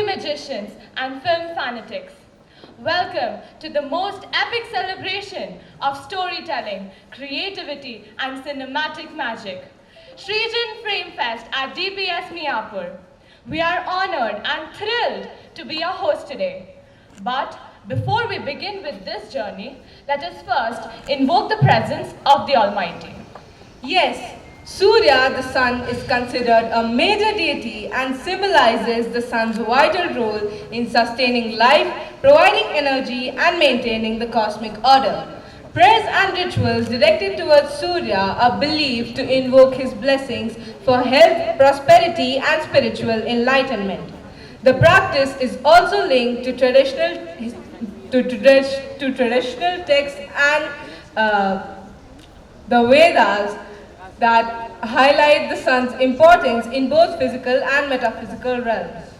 magicians, and film fanatics. Welcome to the most epic celebration of storytelling, creativity, and cinematic magic, Srijan Frame Fest at DPS Miapur. We are honored and thrilled to be your host today. But before we begin with this journey, let us first invoke the presence of the Almighty. Yes, Surya, the sun, is considered a major deity and symbolizes the sun's vital role in sustaining life, providing energy, and maintaining the cosmic order. Prayers and rituals directed towards Surya are believed to invoke his blessings for health, prosperity, and spiritual enlightenment. The practice is also linked to traditional texts and the Vedas that highlight the sun's importance in both physical and metaphysical realms.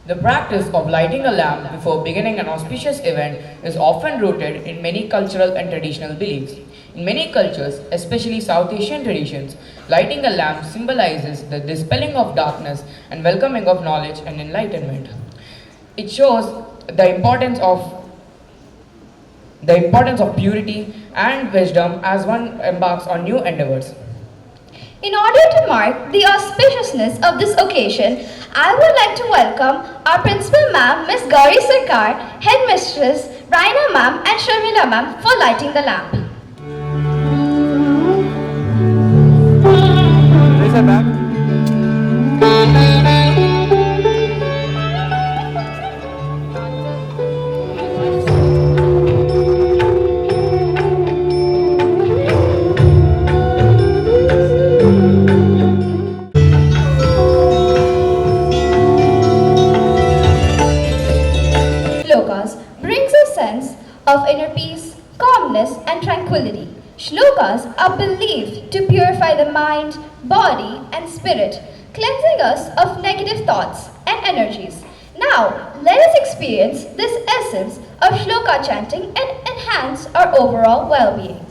The practice of lighting a lamp before beginning an auspicious event is often rooted in many cultural and traditional beliefs. In many cultures, especially South Asian traditions, lighting a lamp symbolizes the dispelling of darkness and welcoming of knowledge and enlightenment. It shows the importance of purity and wisdom as one embarks on new endeavors. In order to mark the auspiciousness of this occasion, I would like to welcome our Principal Ma'am, Miss Gauri Sarkar, Headmistress Raina Ma'am and Sharmila Ma'am for lighting the lamp. Raise her back. Shlokas brings a sense of inner peace, calmness and tranquility. Shlokas are believed to purify the mind, body and spirit, cleansing us of negative thoughts and energies. Now, let us experience this essence of Shloka chanting and enhance our overall well-being.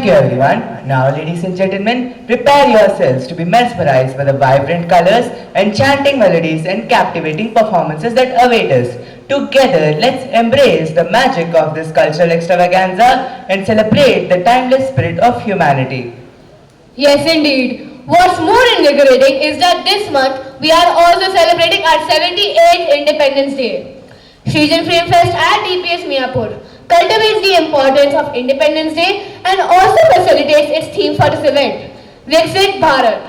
Thank you everyone. Now ladies and gentlemen, prepare yourselves to be mesmerized by the vibrant colors, enchanting melodies and captivating performances that await us. Together, let's embrace the magic of this cultural extravaganza and celebrate the timeless spirit of humanity. Yes, indeed. What's more invigorating is that this month we are also celebrating our 78th Independence Day. Srijan Frame Fest at DPS Miapur cultivates the importance of Independence Day and also facilitates its theme for this event, Viksit Bharat.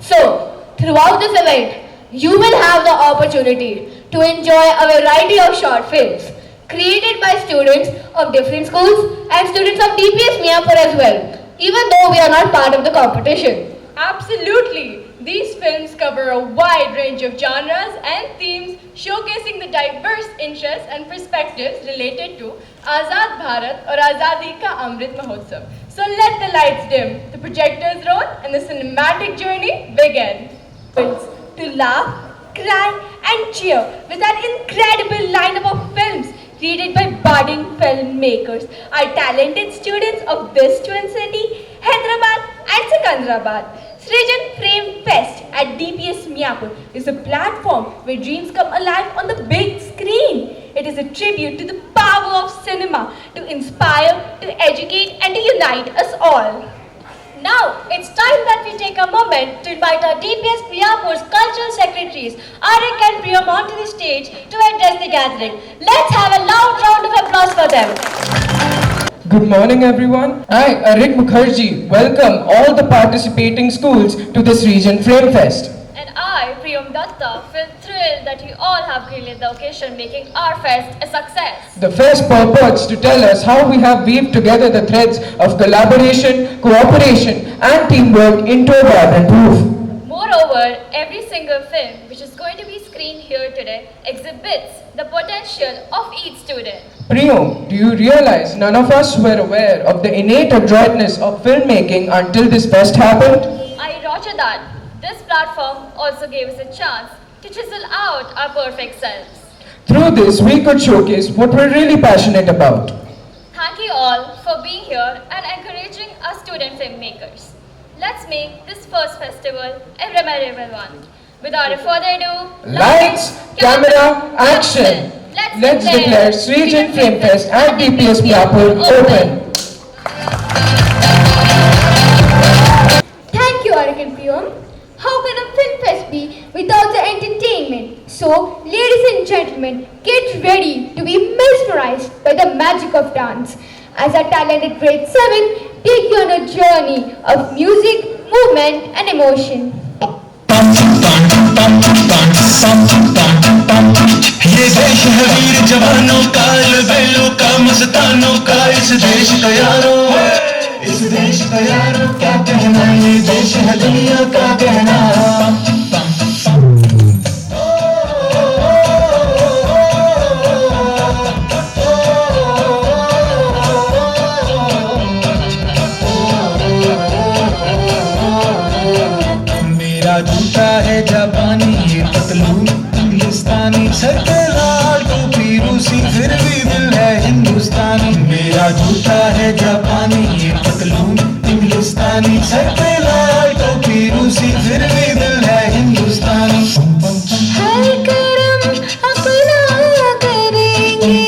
So, throughout this event, you will have the opportunity to enjoy a variety of short films created by students of different schools and students of DPS Miapur as well, even though we are not part of the competition. Absolutely! These films cover a wide range of genres and themes showcasing the diverse interests and perspectives related to Azad Bharat or Azadi Ka Amrit Mahotsav. So let the lights dim, the projectors roll and the cinematic journey begin. To laugh, cry and cheer with an incredible lineup of films created by budding filmmakers, our talented students of this twin city, Hyderabad and Secunderabad. Srijan Frame Fest at DPS Miapur is a platform where dreams come alive on the big screen. It is a tribute to the power of cinema to inspire, to educate and to unite us all. Now, it's time that we take a moment to invite our DPS Miapur's cultural secretaries, Arik and Priyam, onto the stage to address the gathering. Let's have a loud round of applause for them. Good morning everyone. I, Arik Mukherjee, welcome all the participating schools to this Region Frame Fest. And I, Priyam Datta, feel thrilled that you all have greenlit the occasion, making our fest a success. The fest purports to tell us how we have weaved together the threads of collaboration, cooperation and teamwork into a vibrant roof. Moreover, every single film which is going to be screened here today exhibits the potential of each student. Priyam, do you realize none of us were aware of the innate adroitness of filmmaking until this fest happened? I roger that. This platform also gave us a chance to chisel out our perfect selves. Through this, we could showcase what we're really passionate about. Thank you all for being here and encouraging our student filmmakers. Let's make this first festival a memorable one. Without further ado, Lights, camera, action! Let's declare Srijan Frame Fest at DPS Miapur open. Thank you, Arik and Priyam. How can a film fest be without the entertainment? So, ladies and gentlemen, get ready to be mesmerized by the magic of dance. As our talented grade 7 take you on a journey of music, movement and emotion. ये देश है वीर जवानों का, लबेलों का, मस्तानों का, इस देश का यारो, इस देश का यारो क्या कहना, ये देश है दुनिया का कहना। मेरा जूता है जापानी, ये पतलून इंग्लिस्तानी, सर पे लाल टोपी रूसी, फिर भी दिल है हिंदुस्तानी। मेरा जूता है जापानी, ये पतलून इंग्लिस्तानी, सर पे लाल टोपी रूसी, फिर भी दिल है हिंदुस्तानी। हर करम अपना करेंगे,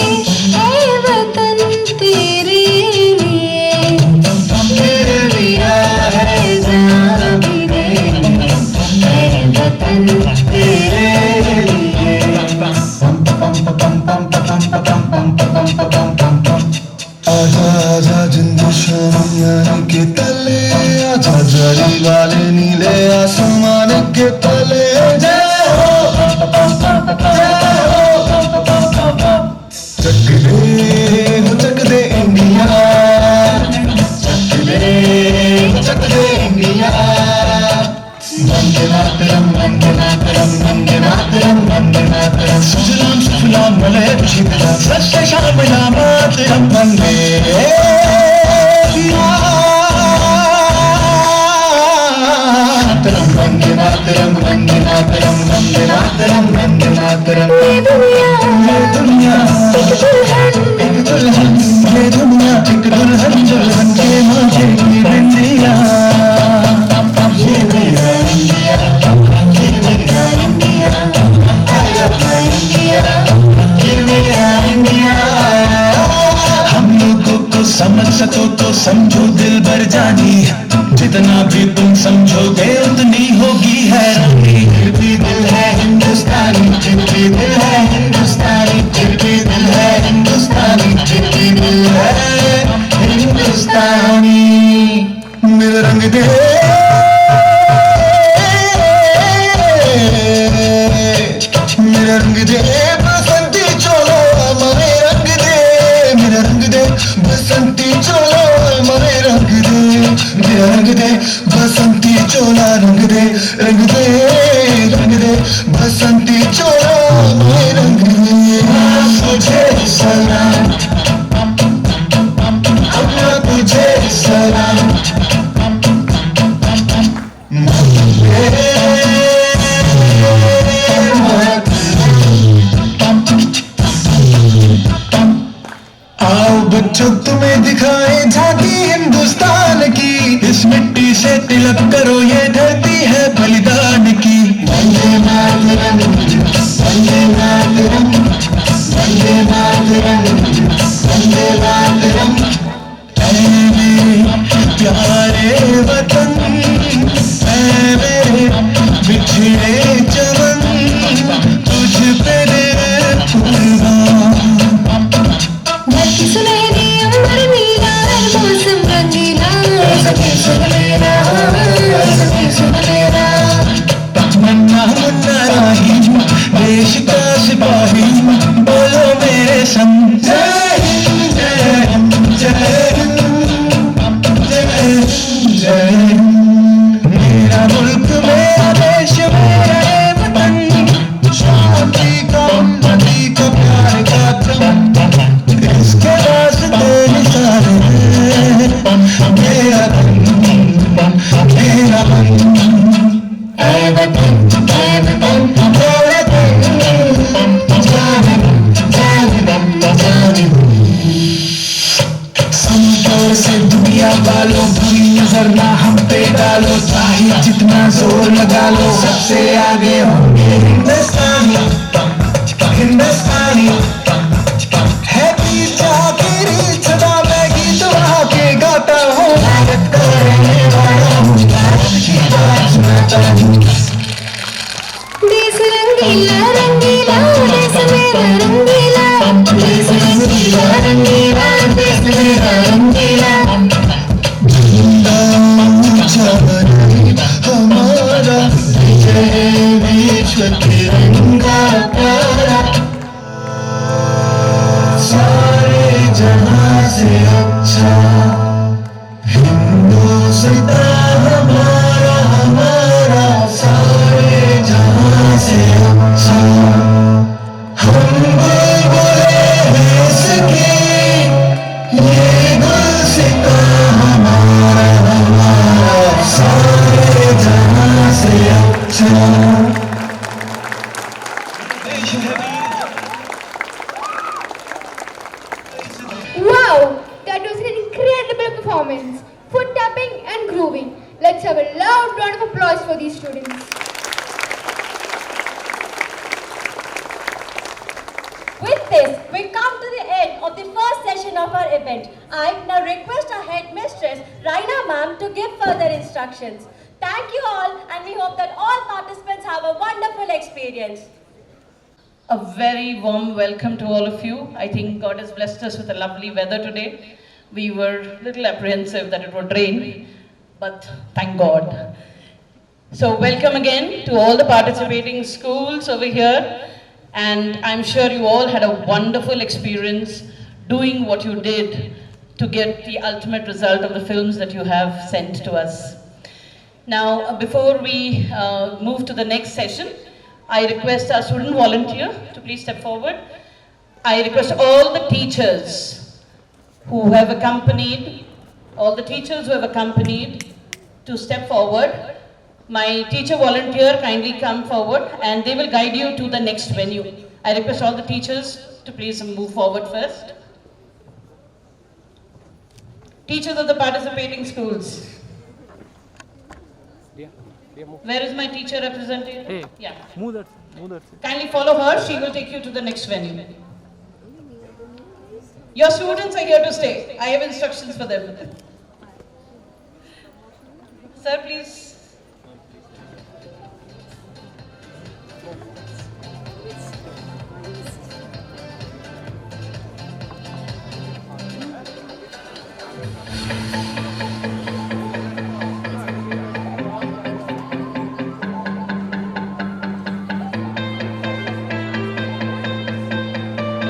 ऐ वतन तेरे लिए, तेरे लिया है जान भी देंगे, ऐ वतन तेरे लिए। आजा आजा जिंदशान के तले, आजा जाली वाले नीले आसमान के तले। जय हो, जय हो, चक दे इंडिया, चक दे इंडिया। वंदे मातरम, वंदे मातरम, वंदे मातरम, वंदे मातरम। सुजलाम सुफलाम मलयज शीतलाम, सस्य श्यामलाम मातरम वंदे मातरम, वंदे मातरम, वंदे मातरम, वंदे मातरम, वंदे मातरम। ये दुनिया एक दुल्हन, ये दुनिया एक दुल्हन, दुल्हन के मांझे समझो दिल भर जानी, जितना भी तुम समझोगे उतनी होगी हैरानी। फिर भी दिल है हिंदुस्तानी, फिर भी दिल है हिंदुस्तानी, फिर भी दिल है हिंदुस्तानी, फिर भी दिल है हिंदुस्तानी। मेरा रंग दे, मेरा रंग दे बसंती चोला हमारे रंग दे, मेरा रंग दे बसंती चोला हमारे रंग दे, मेरा रंग दे बसंती चोला रंग दे, रंग दे रंग दे बसंती चोला हमारे रंग दे। तुझे सलाम, अपना तुझे सलाम, आओ बच्चों तुम्हें दिखाए झांकी हिंदुस्तान की, इस मिट्टी से तिलक करो ये धरती है बलिदान की। वंदे मातरम, वंदे मातरम, वंदे मातरम, वंदे मातरम। ऐ मेरे प्यारे वतन, ऐ मेरे बिछड़े चमन, तुझ पे दिल कुर्बान। धरती सुनहरी अंबर नीला, मौसम रंगीला, सभी सुन मेरा, सभी सुन मेरा। तमन्ना मुन्ना राही, देश का सिपाही, बोलो मेरे संग। जय हिंद जय हिंद जय हिंद जय हिंद जय हिंद। मेरा मुल्क मेरा देश मेरा ये वतन, शांति का उन्नति का प्यार का क्रम, इसके वास्ते निसार है मेरा धन, मेरा मन। ऐ वतन ऐ वतन मेरा धन, जाने जाने जाने। समझो से दुनिया वालों बुरी नजर ना हम पे डालो, चाहे जितना जोर लगा लो सबसे आगे होंगे हिंदुस्तानी, हिंदुस्तानी। है वीर जहाँ की रीत सदा मैं गीत वहाँ के गाता हूँ, भारत का रहने वाला हूँ, भारत की बात सुनाता हूँ। देश रंगीला रंगीला, देश मेरा रंगीला, देश रंगीला रंगीला, देश मेरा रंगीला। झंडा ऊंचा बने हमारा, विजय विश्व तिरंगा प्यारा। सारे जहां से अच्छा हिंदुस्तान हमारा, हमारा सारे जहां से अच्छा। हम बुलबुले हैं इसके, ये गुलसितां हमारा, हमारा सारे जहां से अच्छा। Wow, that was an incredible performance. Foot tapping and grooving. Let's have a loud round of applause for these students. With this, we come to the end of the first session of our event. I now request our headmistress, Raina ma'am, to give further instructions. Thank you all, and we hope that all participants have a wonderful experience. A very warm welcome to all of you. I think God has blessed us with a lovely weather today. We were a little apprehensive that it would rain, but thank God. So welcome again to all the participating schools over here. And I'm sure you all had a wonderful experience doing what you did to get the ultimate result of the films that you have sent to us. Now, before we move to the next session, I request our student volunteer to please step forward. I request all the teachers who have accompanied, to step forward. My teacher volunteer kindly come forward and they will guide you to the next venue. I request all the teachers to please move forward first. Teachers of the participating schools. Where is my teacher representative? Hey, yeah. move that. Kindly follow her, she will take you to the next venue. Your students are here to stay. I have instructions for them. Sir, please.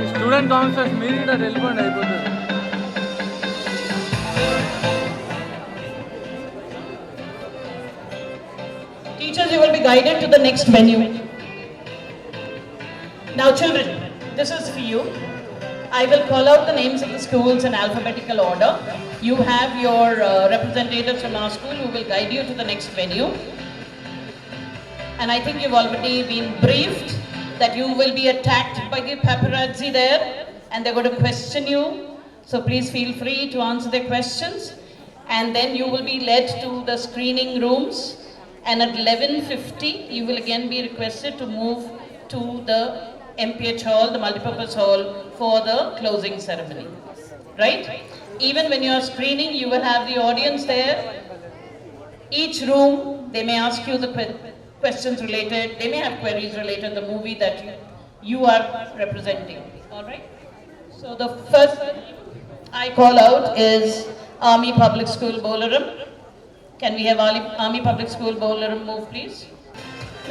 Student counsellors మీరు కూడా వెళ్ళిపోండి అయిపోతుంది. Teachers, you will be guided to the next venue. Now children, this is for you. I will call out the names of the schools in alphabetical order. You have your representatives from our school who will guide you to the next venue. And I think you've already been briefed that you will be attacked by the paparazzi there and they're going to question you. So please feel free to answer their questions. And then you will be led to the screening rooms. And at 11:50, you will again be requested to move to the MPH hall, the multipurpose hall, for the closing ceremony. Right? Even when you are screening, you will have the audience there. Each room, they may ask you the questions related, they may have queries related to the movie that you are representing. Alright? So the first I call out is Army Public School Bolaram. Can we have Army Public School Bolaram move please?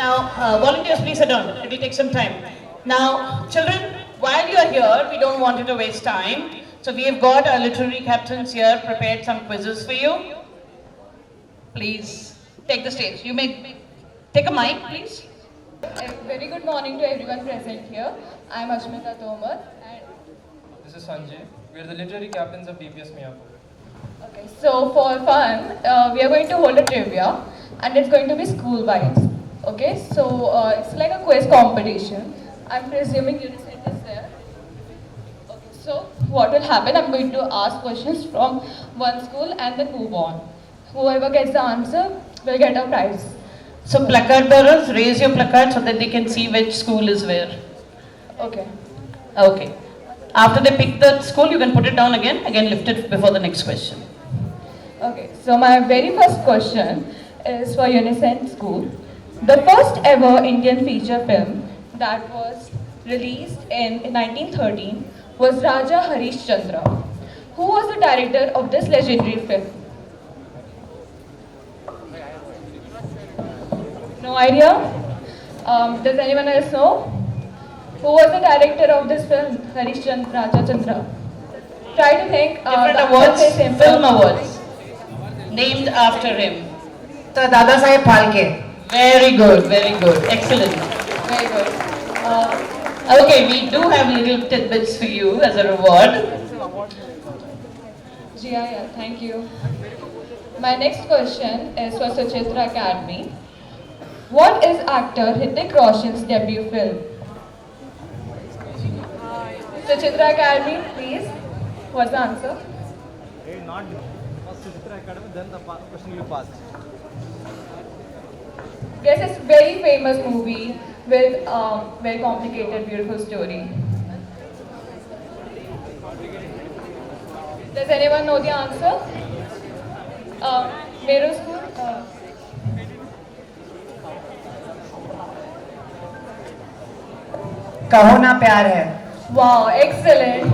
Now volunteers please sit down, it will take some time. Now children, while you are here, we don't want you to waste time. So we have got our literary captains here, prepared some quizzes for you. Please take the stage. You may take a mic, please. A very good morning to everyone present here. I am Ashmita Tomar and This is Sanjay. We are the literary captains of DPS Miyapur. okay, so for fun, we are going to hold a trivia and it's going to be school-wise. Okay, so it's like a quiz competition. I'm presuming Unicef is there. Okay, so what will happen? I'm going to ask questions from one school and then move on. Whoever gets the answer will get a prize. So placard bearers, raise your placard so that they can see which school is where. Okay. Okay. After they pick the school, you can put it down again lift it before the next question. Okay, so my very first question is for Unicef School. The first ever Indian feature film that was released in 1913 was Raja Harishchandra. Who was the director of this legendary film? No idea? Does anyone else know? Who was the director of this film, Harishchandra, Raja Chandra? Try to think. Different the awards, answer is simple. film awards, named after him. Sir, Dada Saheb Phalke. Very good, excellent. Very good. Okay, we do have little tidbits for you as a reward. Yeah, thank you. My next question is for Suchitra Academy. What is actor Hrithik Roshan's debut film? Suchitra Academy, please. What's the answer? Not first Suchitra Academy, then the question will pass. Guess it's very famous movie with very complicated, beautiful story. Does anyone know the answer? Mero school? कहो ना प्यार है. Wow, excellent.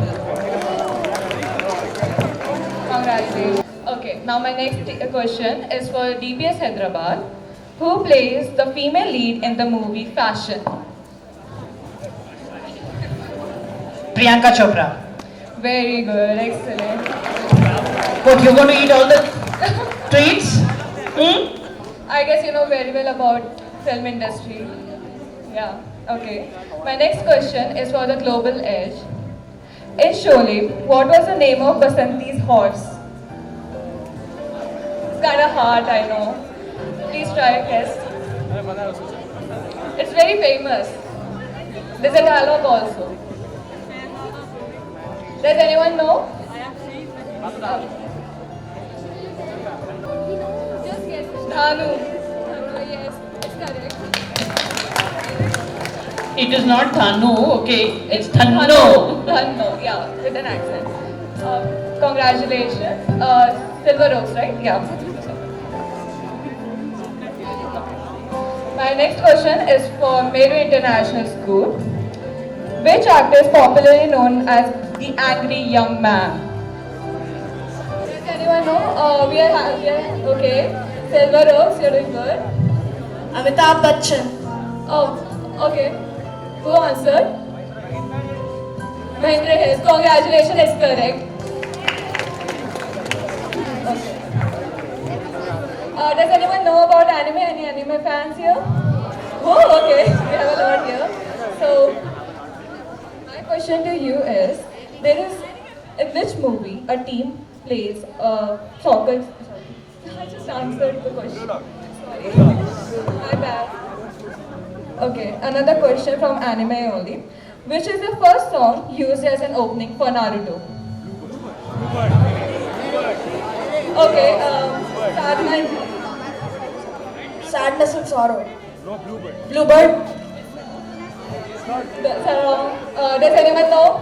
Congratulations. Okay, now my next question is for DPS Hyderabad. Who plays the female lead in the movie Fashion? Priyanka Chopra. Very good, excellent. What, you're going to eat all the treats? I guess you know very well about film industry. Yeah, okay. My next question is for the Global Edge. In Sholay, what was the name of Basanti's horse? It's kind of hard, I know. Please try a guess. It's very famous. There's a dialogue also. Does anyone know? Just guess. Dhanu. Yes, it's correct. It is not Dhanu, okay, it's Dhanno. Dhanno, yeah, with an accent. Congratulations. Silver Oaks, right? Yeah. My next question is for Meru International School. Which actor is popularly known as the angry young man? Does anyone know? Okay. Silver Oaks, you're doing good. Amitabh Bachchan. Oh, okay. Who answered? Mahendra Hills. Congratulations, it's correct. Okay. Does anyone know about anime? Any anime fans here? Oh, okay. We have a lot here. So, my question to you is, in which movie a team plays soccer? Sorry, I just answered the question. Sorry. My bad. Okay, another question from anime only. Which is the first song used as an opening for Naruto? Okay, Sadness and Sorrow. Bluebird. Does anyone know?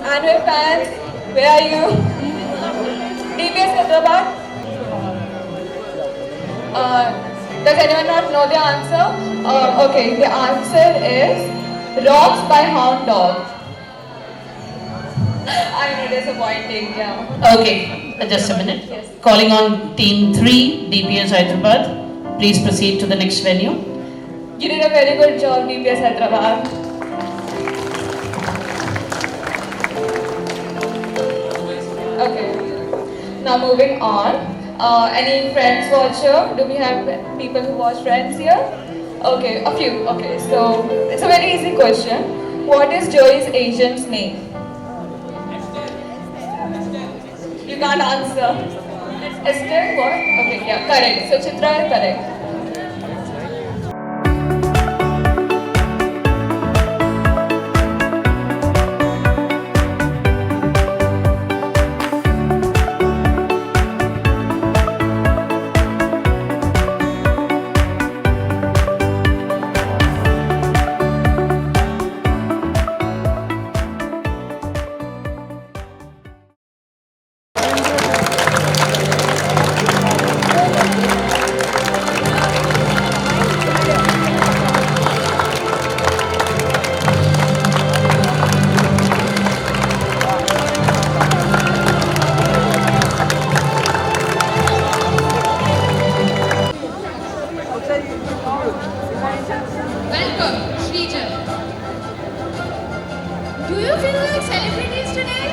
Anime fans, where are you? DPS Hyderabad? Does anyone not know the answer? Okay, the answer is Rocks by Hound Dog. I know, disappointing, yeah. Okay, just a minute. Calling on team 3, DPS Hyderabad. Please proceed to the next venue. You did a very good job, DPS Hyderabad. Okay, now moving on. Any Friends watcher? Do we have people who watch Friends here? Okay, a few. Okay, so it's a very easy question. What is Joey's agent's name? You can't answer. It's Esther what? Okay, yeah, correct. So Chitra is correct. Welcome, Srijan. Do you feel like celebrities today?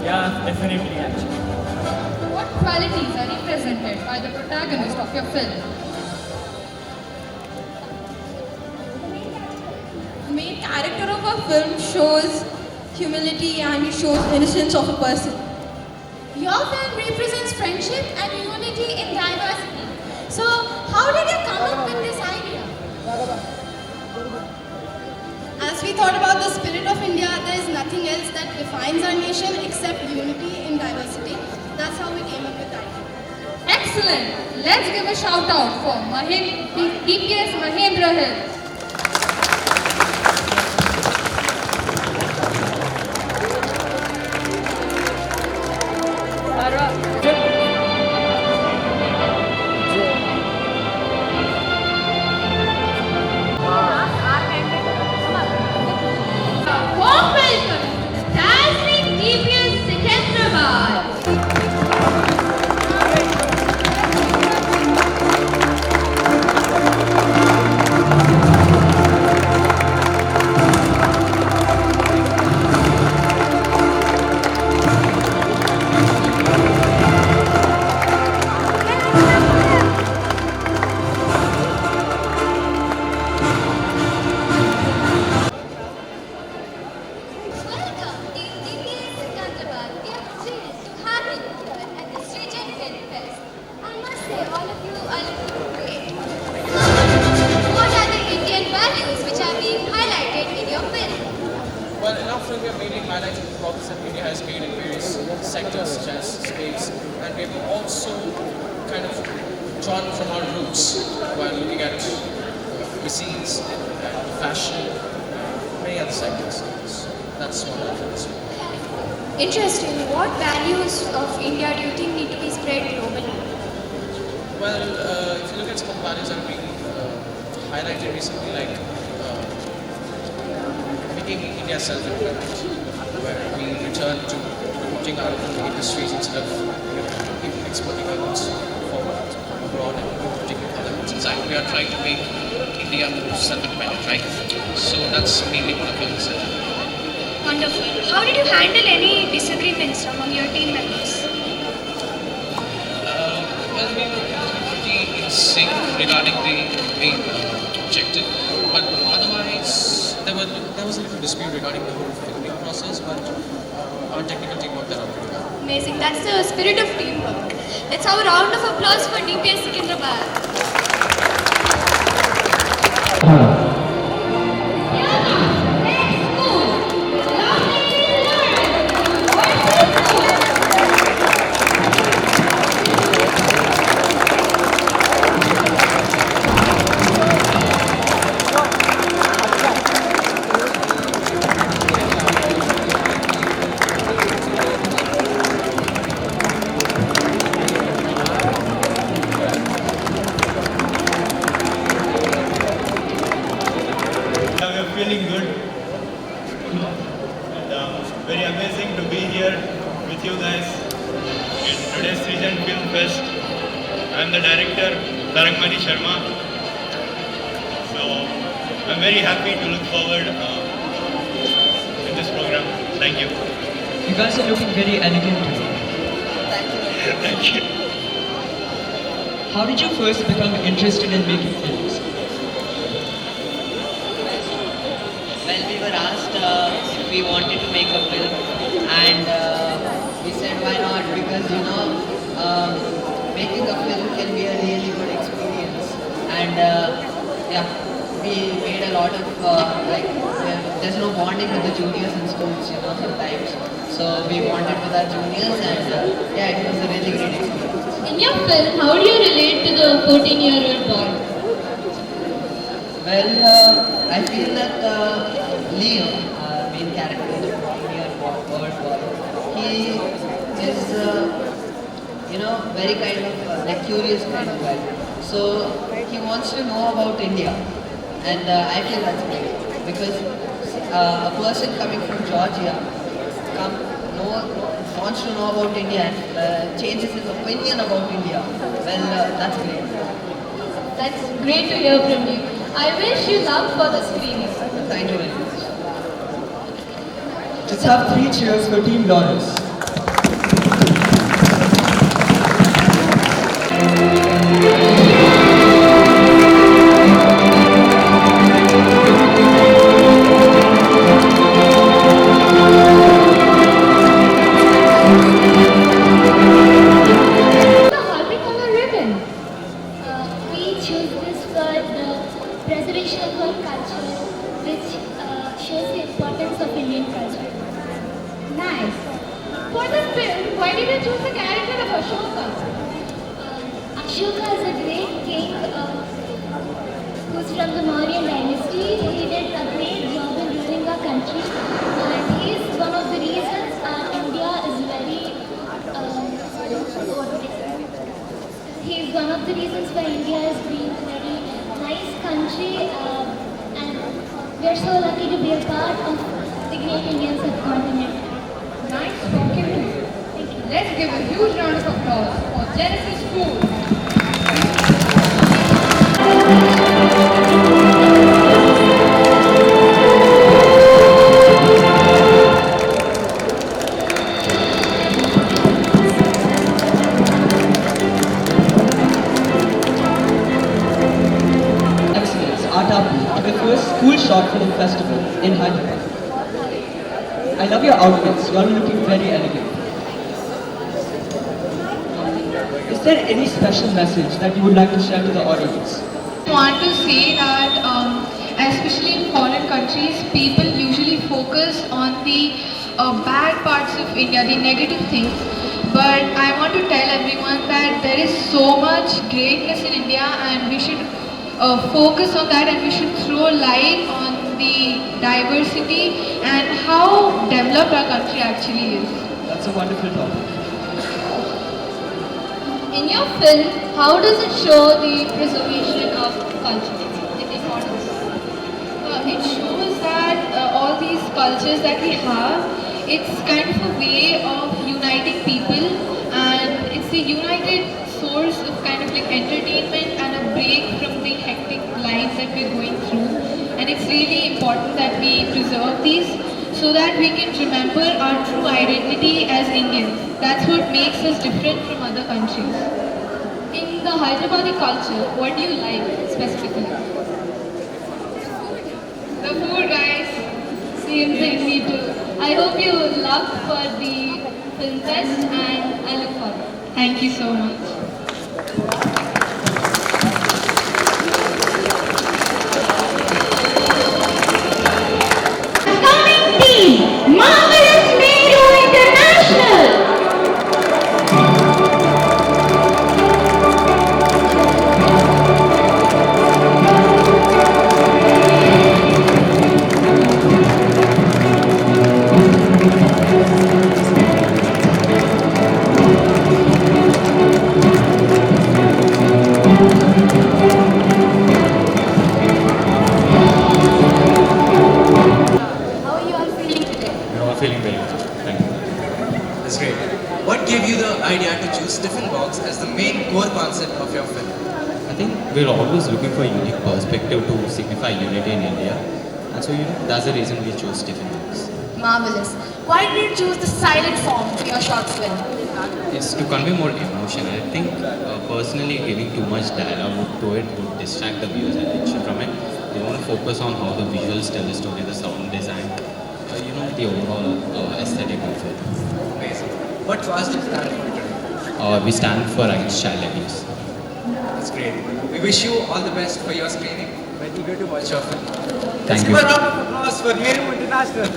Yeah, definitely actually. What qualities are represented by the protagonist of your film? The main character of our film shows humility and he shows innocence of a person. Your film represents friendship and unity in diversity. So, how did you come up with this idea? As we thought about the spirit of India, there is nothing else that defines our nation except unity in diversity. That's how we came up with that. Excellent! Let's give a shout out for DPS Mahendra Hill. Warm welcome, dazzling DPS Secunderabad. Welcome, Team DPS Secunderabad. We are thrilled to have you here at the Srijan Film Fest. I must say, all of you are looking great. What are the Indian values which are being highlighted in your film? Well, in our film we are mainly highlighting the progress that India has made in various sectors such as space, and we have also kind of drawn from our roots while looking at cuisines and fashion and many other sectors. So that's one of the film. Interesting. What values of India do you think need to be spread globally? Well, if you look at some of the values that have been highlighted recently, like making India self-employment, where we return to promoting our own industries instead of exporting our goods forward abroad and importing other goods inside. We are trying to make India more self-independent, right? So that's mainly what I'm going to say. Wonderful. How did you handle any disagreements among your team members? Well, we were pretty in sync regarding the main objective, but otherwise there was a little dispute regarding the whole filming process, but our technical team worked that out pretty well. Amazing. That's the spirit of teamwork. Let's have a round of applause for DPS Secunderabad. Feeling good and very amazing to be here with you guys in today's Srijan Film Fest. I am the director, Tarangmani Sharma. So I'm very happy to look forward in this program. Thank you. You guys are looking very elegant today. Thank you. How did you first become interested in making films? Well, we were asked if we wanted to make a film, and we said why not, because making a film can be a really good experience, and yeah, we made a lot of there's no bonding with the juniors in schools, sometimes, so we bonded with our juniors, and yeah, it was a really great experience. In your film, how do you relate to the 14-year-old boy? Well, I feel that Leo, main character, the 14-year-old boy, he is, very kind of curious kind of guy. So he wants to know about India, and I feel that's great because a person coming from Georgia wants to know about India and changes his opinion about India. Well, that's great. That's great to hear from you. I wish you luck for the screening. Thank you very much. Let's have 3 cheers for Team Lawrence. We choose this for the preservation of our culture, which shows the importance of Indian culture. Nice. For the film, why did you choose the character of Ashoka? Ashoka is a great king who's from the Mauryan dynasty. He did a great job in ruling our country, and he is one of the reasons India is very. He is one of the reasons why India is being a very nice country, and we are so lucky to be a part of the great Indian subcontinent. Nice talking to you. Thank you. Let's give a huge round of applause for Genesis School. Excellence, Art the first school shot for the festival in Hyderabad. I love your outfits. You are looking very elegant. Is there any special message that you would like to share to the audience? I want to say that especially in foreign countries, people usually focus on the bad parts of India, the negative things. But I want to tell everyone that there is so much greatness in India, and we should focus on that, and we should throw light on the diversity and how developed our country actually is. That's a wonderful topic. In your film, how does it show the preservation of culture, the importance? It shows that all these cultures that we have, it's kind of a way of uniting people, and it's a united source of kind of like entertainment and a break from the hectic life that we're going through. And it's really important that we preserve these so that we can remember our true identity as Indians. That's what makes us different from other countries. In the Hyderabadi culture, what do you like specifically? The food, guys. Same thing, me too. I hope you luck for the film fest and I look forward. Thank you so much. Marvelous Meru International! Feeling very good. Thank you. That's great. What gave you the idea to choose Tiffin Box as the main core concept of your film? I think we're always looking for a unique perspective to signify unity in India. And so, that's the reason we chose Tiffin Box. Marvelous. Why did you choose the silent form for your short film? It's to convey more emotion. I think personally giving too much dialogue to it would distract the viewer's attention from it. They want to focus on how the visuals tell the story, the sound design, the overall aesthetic of it. Amazing. What cause do you stand for today? We stand for against child abuse. That's great. We wish you all the best for your screening. We're eager to watch your film. Thank Let's you. give a round of applause for Meru International.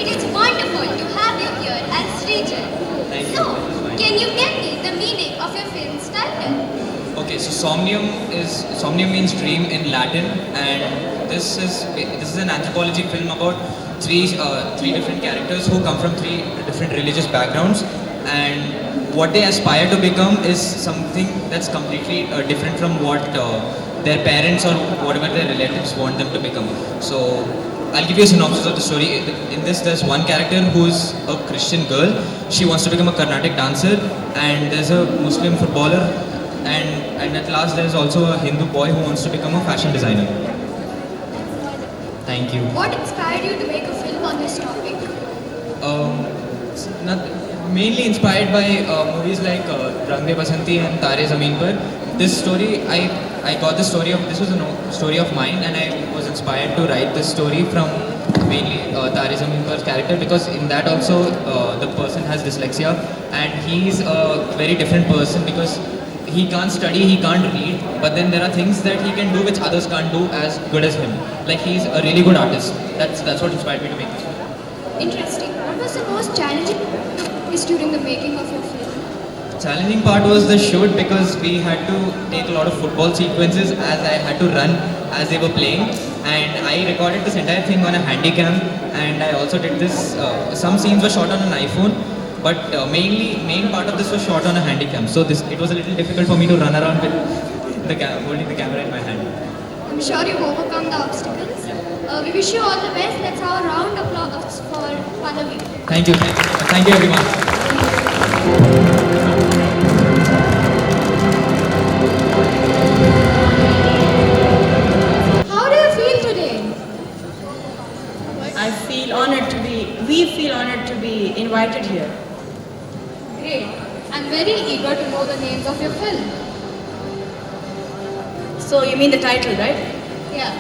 It is wonderful to have you here as Srijan. So, can you tell me the meaning of your film's title? Okay, so somnium means dream in Latin, and this is an anthropology film about three different characters who come from three different religious backgrounds, and what they aspire to become is something that's completely different from what their parents or whatever their relatives want them to become. So I'll give you a synopsis of the story. In this, there's one character who's a Christian girl. She wants to become a Carnatic dancer, and there's a Muslim footballer, and at last there's also a Hindu boy who wants to become a fashion designer. Thank you. What inspired you to make a film on this topic? Mainly inspired by movies like Rang De Basanti and Tare Zameen Par. This story, I got the story of, this was a story of mine, and I was inspired to write this story from mainly Tare Zameen Par's character, because in that also the person has dyslexia, and he's a very different person because he can't study, he can't read, but then there are things that he can do which others can't do as good as him. Like he's a really good artist. That's what inspired me to make this film. Interesting. What was the most challenging is during the making of your film? Challenging part was the shoot, because we had to take a lot of football sequences as I had to run as they were playing, and I recorded this entire thing on a handycam, and I also did this, some scenes were shot on an iPhone, but main part of this was shot on a handycam, so it was a little difficult for me to run around with holding the camera in my hand. I'm sure you've overcome the obstacles. We wish you all the best. Let's have a round of applause for Pallavi. Thank you, thank you everyone. How do you feel today? We feel honored to be invited here. Great. I'm very eager to know the names of your film. So you mean the title, right? Yeah.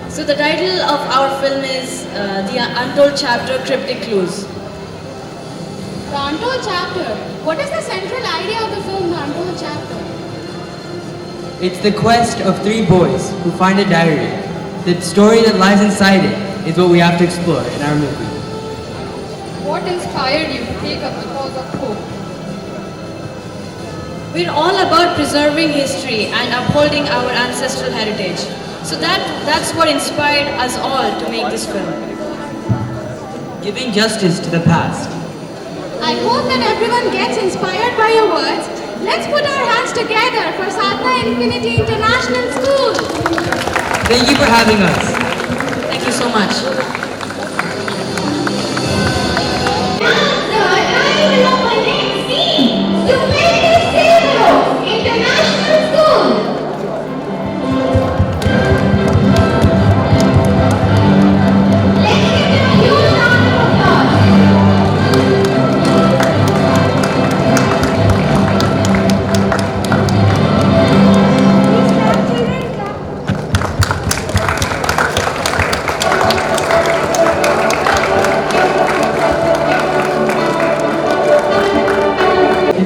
So the title of our film is The Untold Chapter, Cryptic Clues. The Untold Chapter. What is the central idea of the film, The Untold Chapter? It's the quest of three boys who find a diary The story that lies inside it is what we have to explore in our movie. What inspired you to take up the cause of hope? We're all about preserving history and upholding our ancestral heritage. So that's what inspired us all to make this film. Giving justice to the past. I hope that everyone gets inspired by your words. Let's put our hands together for Sadhana Infinity International School. Thank you for having us. Thank you so much. International School.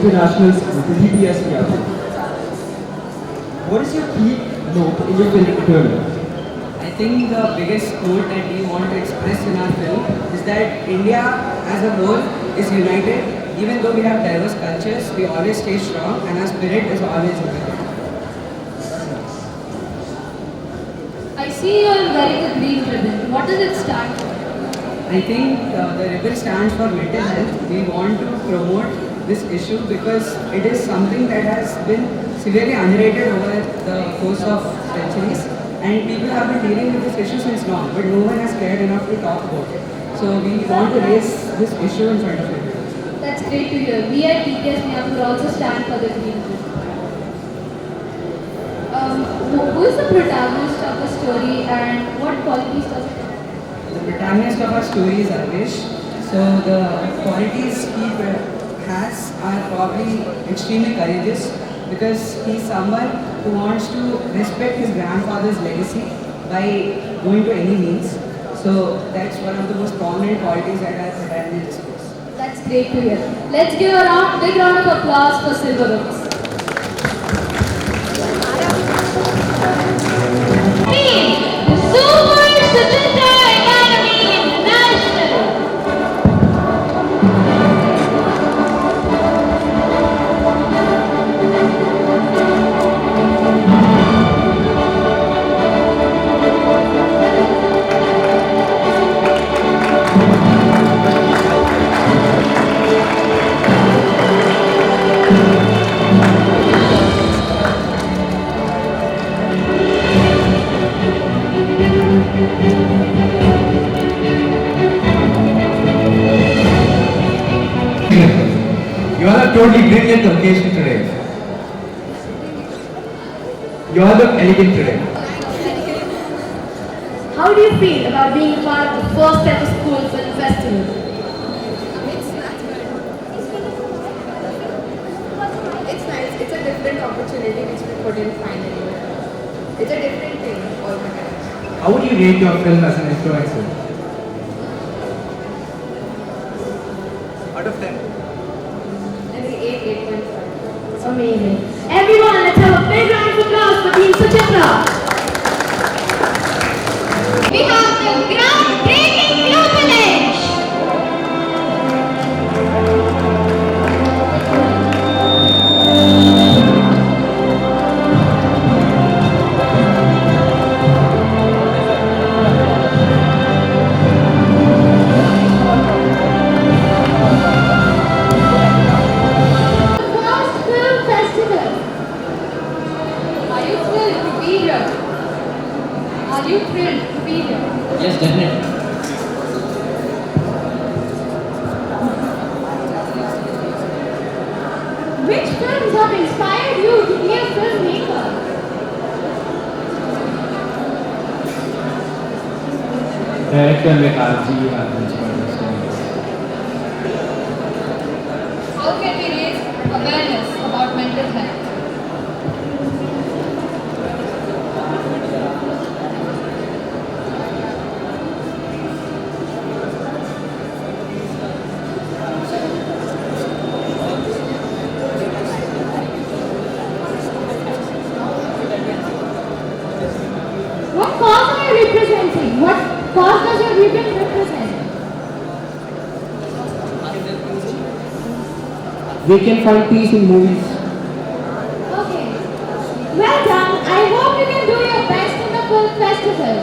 International School, the DPS Miyapur. What is your key note in your film? I think the biggest quote that we want to express in our film is that India as a whole is united. Even though we have diverse cultures, we always stay strong and our spirit is always united. I see you are wearing a green ribbon. What does it stand for? I think the ribbon stands for mental health. We want to promote this issue because it is something that has been severely underrated over the course of centuries, and people have been dealing with this issue since long, but no one has cared enough to talk about it. So we want to raise this issue in front of everyone. That's great to hear. We at DPS Miyapur also stand for the green ribbon. Who is the protagonist of the story and what qualities does it have? The protagonist of our story is Arvish. So the qualities he has are probably extremely courageous because he's someone who wants to respect his grandfather's legacy by going to any means. So that's one of the most prominent qualities that our protagonist displays. That's great to hear. Let's give a big round of applause for Silver Oaks. You all have totally brilliant occasion today. You all look elegant today. How do you feel about being part of the first ever school film festival? It's nice. It's a different opportunity which we couldn't find anywhere. It's a different thing altogether. How would you rate your film as an influencer? Out of 10. Maybe 8.5. It's amazing. Everyone, let's have a big round of applause for Team Suchitra. We have the groundbreaking global edge. First film festival. Are you thrilled to be here? Are you thrilled to be here? Yes, definitely. Which films have inspired you to be a filmmaker? Director Vikarji has inspired us to make. How can we raise awareness about mental health? What cause are you can represent? We can find peace in movies. Okay. Well done. I hope you can do your best in the film festival.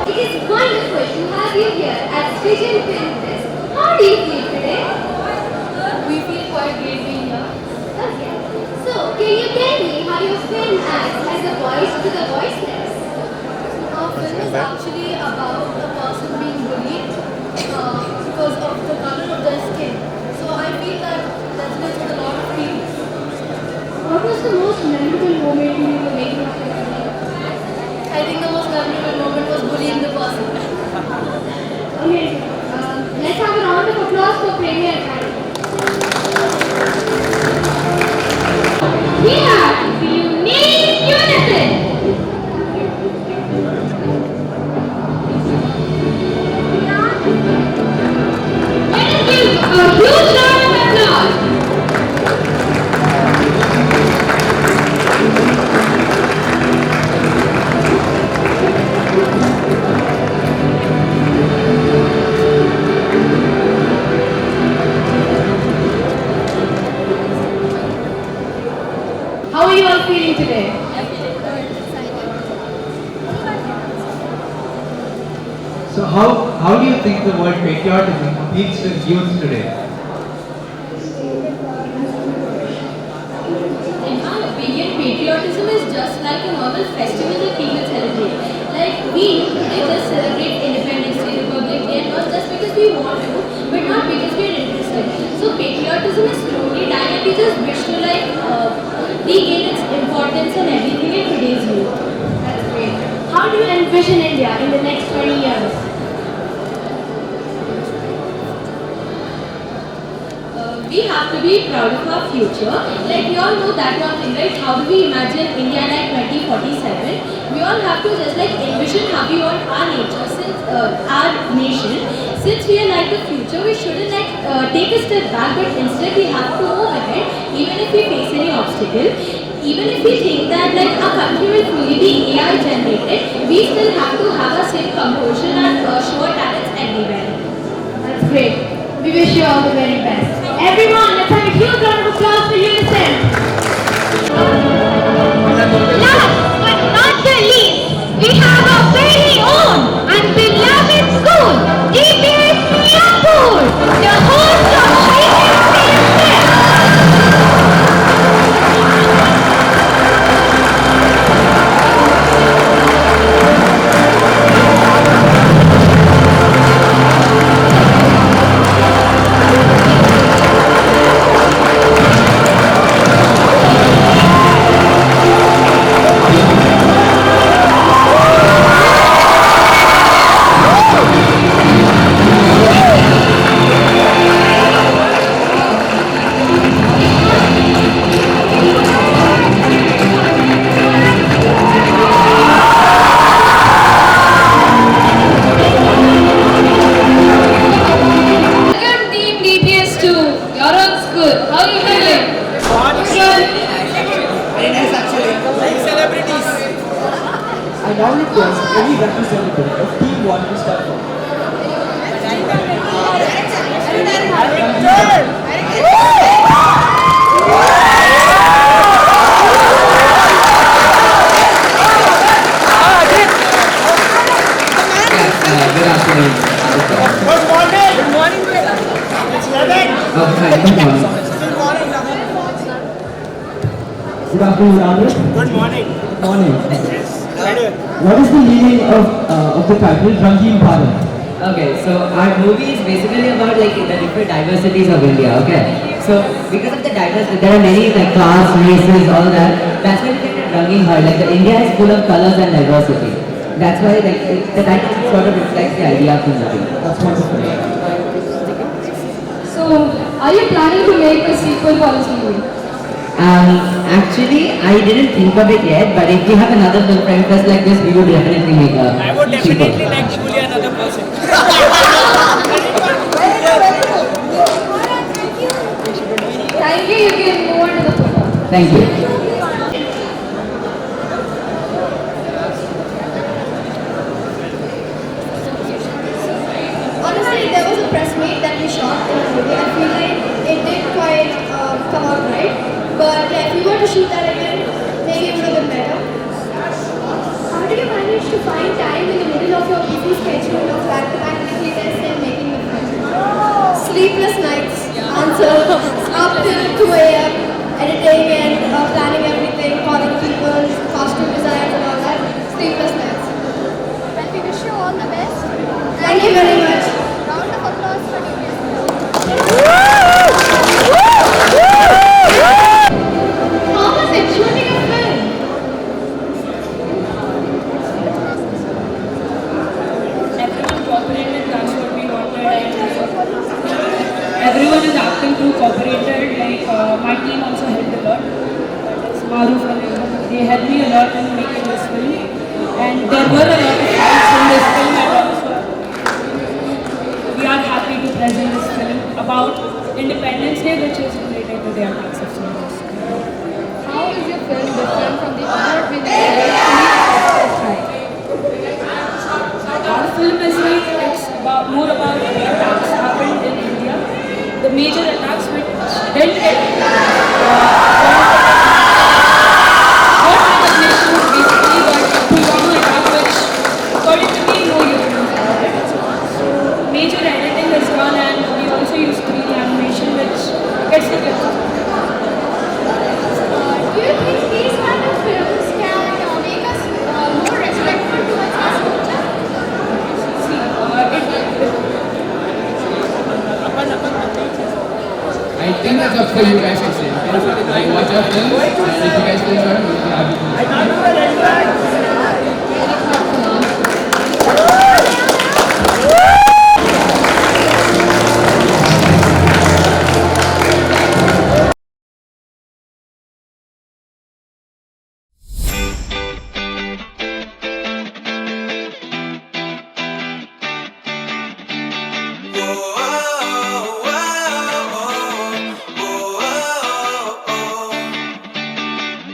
It is wonderful to have you here at Srijan Film Fest. How do you feel today? We feel quite great being here. Okay. So, can you tell me how your film acts as a voice to the voiceless? Our film is actually about a person being bullied because of the color of their skin. So I feel that resonates with a lot of people. What was the most memorable moment you were making of your film? I think the most memorable moment was bullying the person. Amazing. Let's have a round of applause for Premier Academy. We are the unique unison. Let us give a huge round of applause. How are you all feeling today? So how do you think the word patriotism appeals to youth today? In my opinion, patriotism is just like a normal festival that people celebrate. Like we just celebrate Independence Day, Republic Day, and all just because we want to, but not because we are interested. So patriotism is slowly dying, and we just wish to regain its importance and everything in today's youth. That's great. How do you envision India in the next 20 years? We have to be proud of our future. Like we all know that one thing, right? How do we imagine India like 2047? We all have to just like envision how we want our nature, since our nation. Since we are like the future, we shouldn't take a step back, but instead we have to move ahead, even if we face any obstacle. Even if we think that like our country will fully be AI generated, we still have to have a same composure and show our talents everywhere. That's great. We wish you all the very best. Everyone, let's have a huge round of applause for Unison. Last but not the least, we have our very own and beloved school, DPS Miyapur, the host of Srijan Film Fest. Welcome Team DPS 2. You're on school. How are you feeling? Very nice actually. Like celebrities. I now request any representative of Team 1 to step forward. Good afternoon. Good morning. Good morning. It's 11. Hi, good morning. Good afternoon, Andres. Good morning. Good morning. Yes. What is the meaning of the title Rangeen Bharat? Okay, so our movie is basically about like the different diversities of India. Okay, so because of the diversity, there are many like class, races, all that. That's why we think that Rangeen Bharat, like the India is full of colors and diversity. That's why like the title sort of reflects the idea of the movie. That's wonderful. So, Are you planning to make a sequel for this movie? Actually, I didn't think of it yet, but if we have another film friend fest like this, we would definitely make a I would sequel. definitely like to bully another person. Thank you, you can move on to the photo. Thank you. Honestly, there was a press meet that we shot in the movie. I feel like it did quite come out right. But yeah, if we were to shoot that again, maybe it would have been better. How did you manage to find time in the middle of your busy schedule of back-to-back weekly tests and making the film? Sleepless nights. Answer. Up till 2 a.m. editing and planning everything, calling people, costume designs and all that. Sleepless nights. And we wish you all the best. Thank you very much. Round of applause for How was it shooting a film? Everyone cooperated, that's what we wanted. Everyone is acting through cooperated, like my team also helped a lot. That is Maruf and everyone. They helped me a lot in making this film. And there were a lot of fans in this film and also we are happy to present this film about Independence Day, which is related to the attacks of soldiers. How is your film different from the award-winning Police Strike? Our film is like, it's more about the attacks happened in India. The major attacks which didn't get got recognition basically, but Pulwama attack which according to me no you know about it. So major editing is done and we also use 3D animation which gets the picture. Do you think these kind of films can make us more respectful towards our culture? I think that's up for you guys to say. Like, watch your films, and if you guys think we'll be happy to.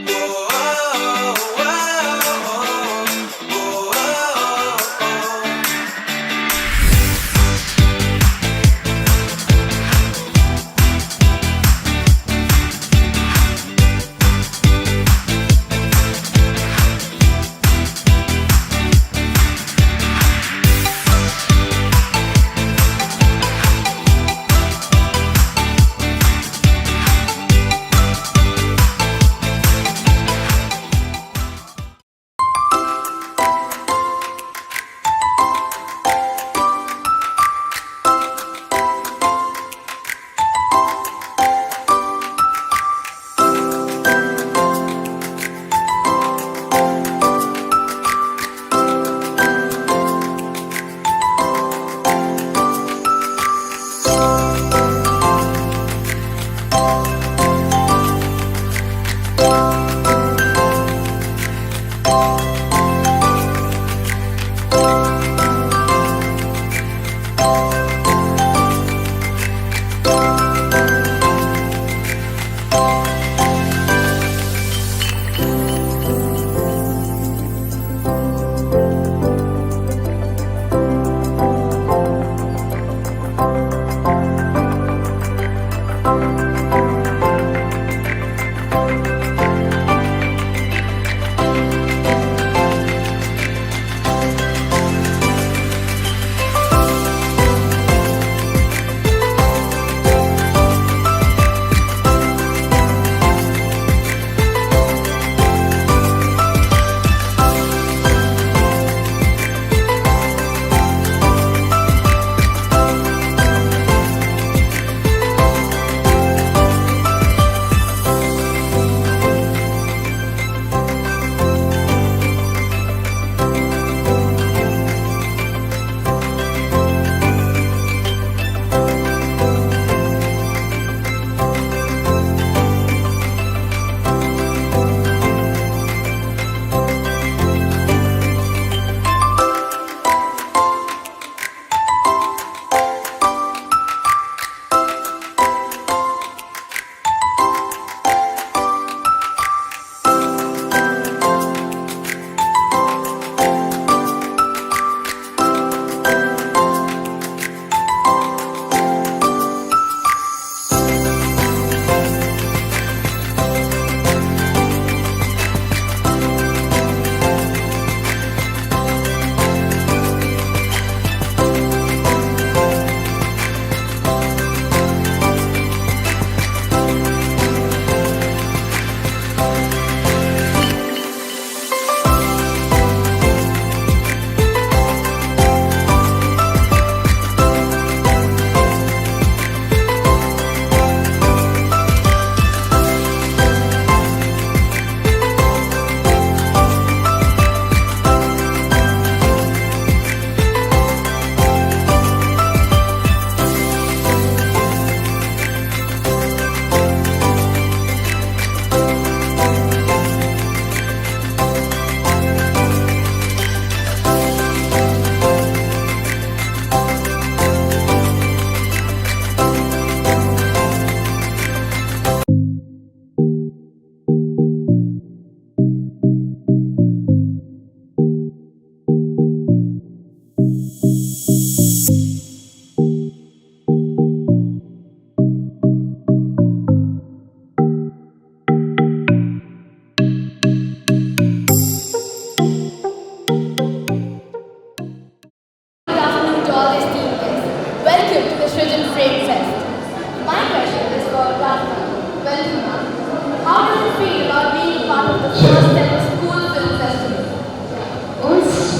Whoa,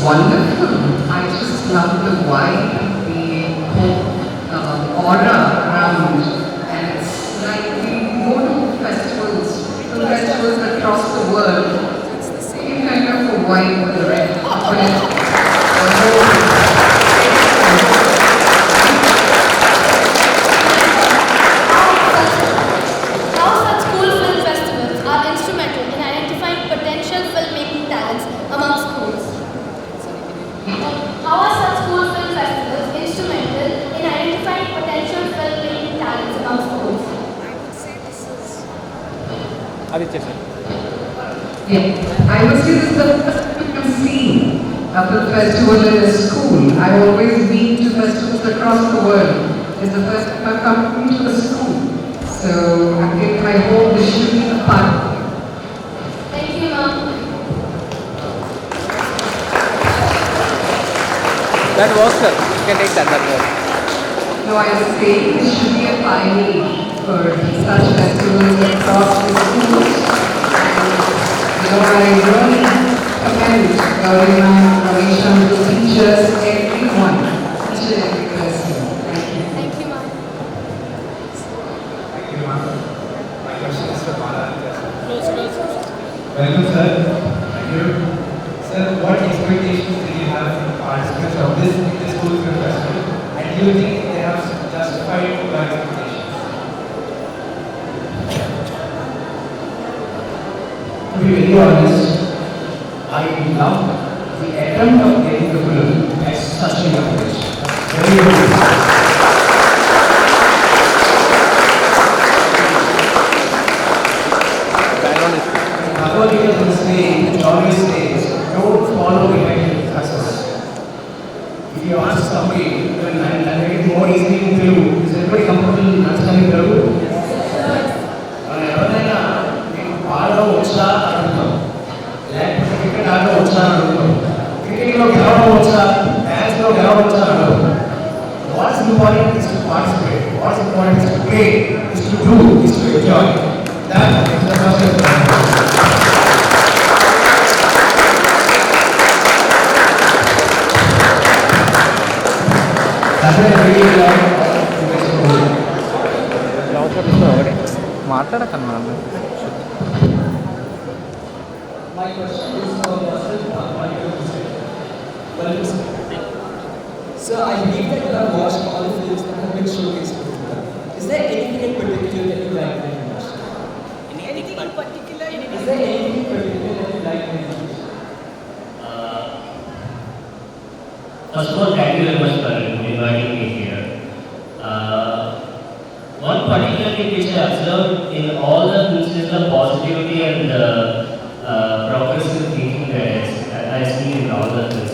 wonderful. I just love the vibe, the whole aura around, and it's like we go to festivals, film festivals across the world. Same kind of a vibe with the red carpet. How such school film festivals are instrumental in identifying potential filmmaking talents among schools? How are such school film festivals instrumental in identifying potential filmmaking talents among schools? Aditya sir. Yeah, I would say this is the first time I've seen a film festival in a school. I've always been to festivals across the world. It's the first time I've come to a school. So I hope this should be a fun. Thank you, Mom. That works, sir. You can take that works. No, I was saying this should be a pioneer for such festivals across the schools. And I really commend Gauriman, Ramesh, the teachers, everyone, each and every person. Thank you. Thank you, Mom. Thank you, ma'am. My question is for Bala. Close. Welcome, sir. Thank you. Sir, what expectations do you have from participants of this school film festival? And do you think they have justified your expectations? To be very honest, I love the attempt of getting the film at such a young age. Very good. Bhagavad Gita is saying, it always says, don't follow behind success. If you ask somebody, well, I'll make it more easy in Telugu. Is everybody comfortable understanding Telugu? ఎవరైనా మీకు బాగా వచ్చా అడుగుతాం, లేకపోతే cricket ఆడడం వచ్చా అడుగుతాం, క్రికెట్లో గెలవడం వచ్చా, మ్యాచ్లో గెలవడం వచ్చా అడగం. What's important is to participate. What's important is to play, is to do, is to enjoy. That is the first step. మాట్లాడకన్నా My question is for Sir, I believe that you have watched all the films that have been showcased before. Is there anything in particular that you like very much? Anything in particular? Is there anything in particular that you like very much? First of all, thank you very much for inviting me here. One particular thing which I observed in all the films is the positivity and progressive thinking that I see in all the films.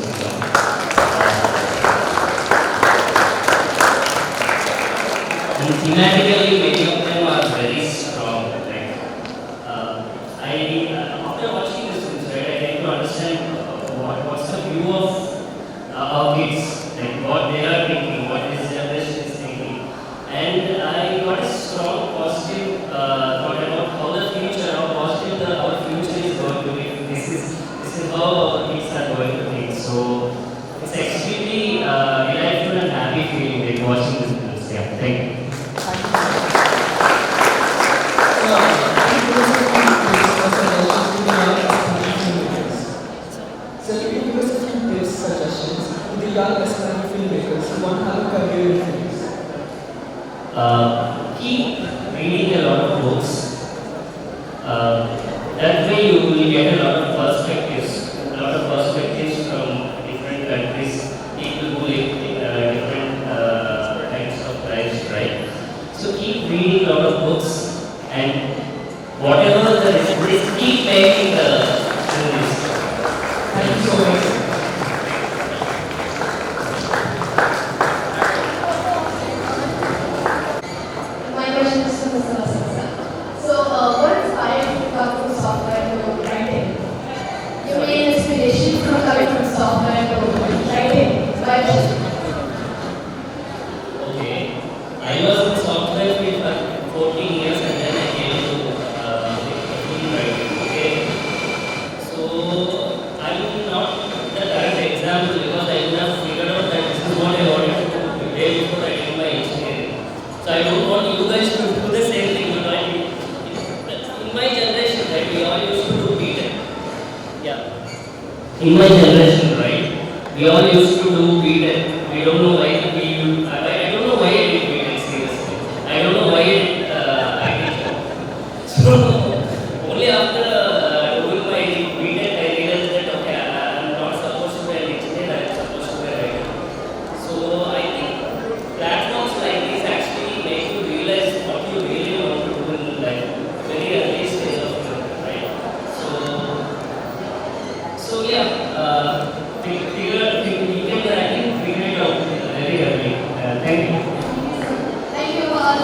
And thematically, many of them are very strong. Like, after watching this films, right, I tend to understand what's the view of kids, like what they are thinking, what this generation is thinking. And I got a strong positive thought about how the future, how positive our future is going to be. This is how our kids are going to think. So it's extremely delightful and happy feeling like watching this films. Yeah, thank you. So can you give us a few tips, suggestions to the young aspiring filmmakers who want to have a career in films? Keep reading a lot of books. That way you will get a lot of perspectives from different countries, people who live in different types of lives, right? So keep reading a lot of books, and whatever the result, keep making the movies. Thank you so much. My question is to Mr. Vasantha. So, what inspired you to come from software to writing? Your main inspiration from coming from software to writing? Why? Okay, I was in software for 14 years and then I came to film writing. Okay, so I'm not the all used to do B.Tech. Yeah. In my generation, right? We all used to do B.Tech. We don't know why I don't know why I did B.Tech seriously. I don't know why I did. So only after doing my B.Tech, I realized that okay, I'm not supposed to be an engineer. I'm supposed to be a writer. So I think platforms like this actually make you realize what you really want to do in life. Very early stage of your life, right? So yeah, we can I think figure it out very early. Thank you. Thank you all.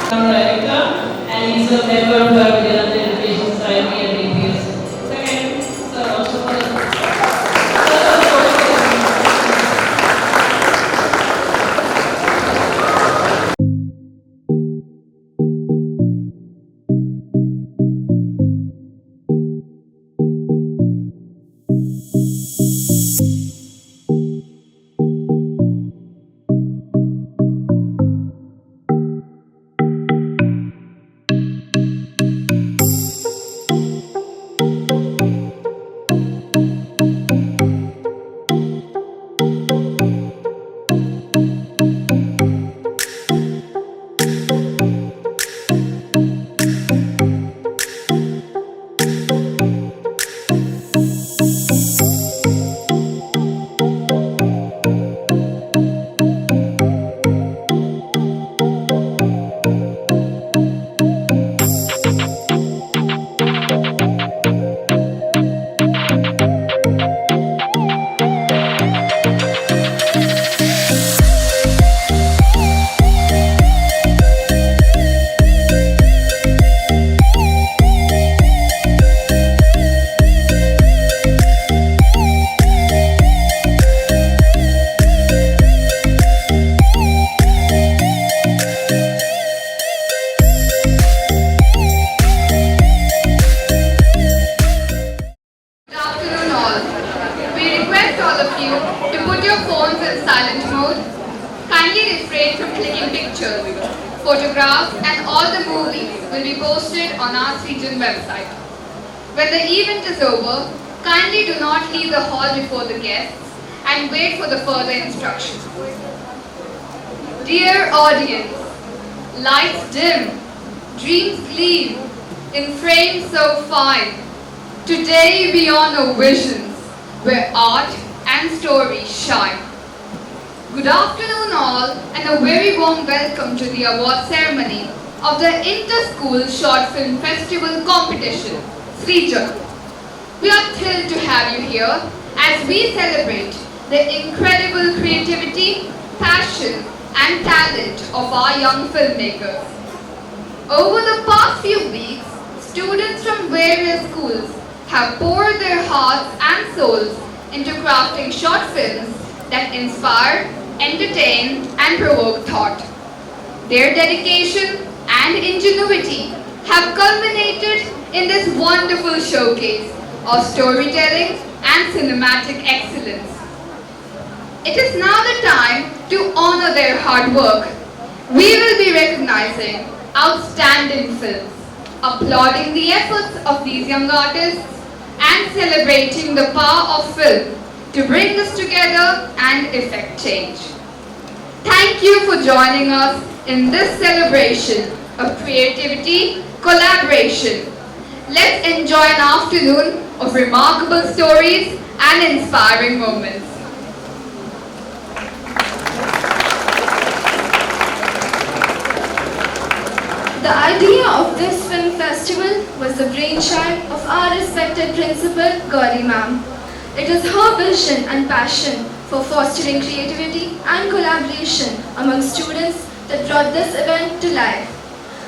Director, and he's a member of our Vidyanath Education Society and APS. Second, sir, also for photographs and all the movies will be posted on our Srijan website. When the event is over, kindly do not leave the hall before the guests and wait for the further instructions. Dear audience, lights dim, dreams gleam, in frames so fine. Today we honor visions where art and story shine. Good afternoon all, and a very warm welcome to the award ceremony of the Inter-School Short Film Festival Competition, Srijan. We are thrilled to have you here as we celebrate the incredible creativity, passion and talent of our young filmmakers. Over the past few weeks, students from various schools have poured their hearts and souls into crafting short films that inspire, entertain and provoke thought. Their dedication and ingenuity have culminated in this wonderful showcase of storytelling and cinematic excellence. It is now the time to honor their hard work. We will be recognizing outstanding films, applauding the efforts of these young artists and celebrating the power of film to bring us together and effect change. Thank you for joining us in this celebration of creativity, collaboration. Let's enjoy an afternoon of remarkable stories and inspiring moments. The idea of this film festival was the brainchild of our respected principal, Gauri ma'am. It is her vision and passion for fostering creativity and collaboration among students that brought this event to life.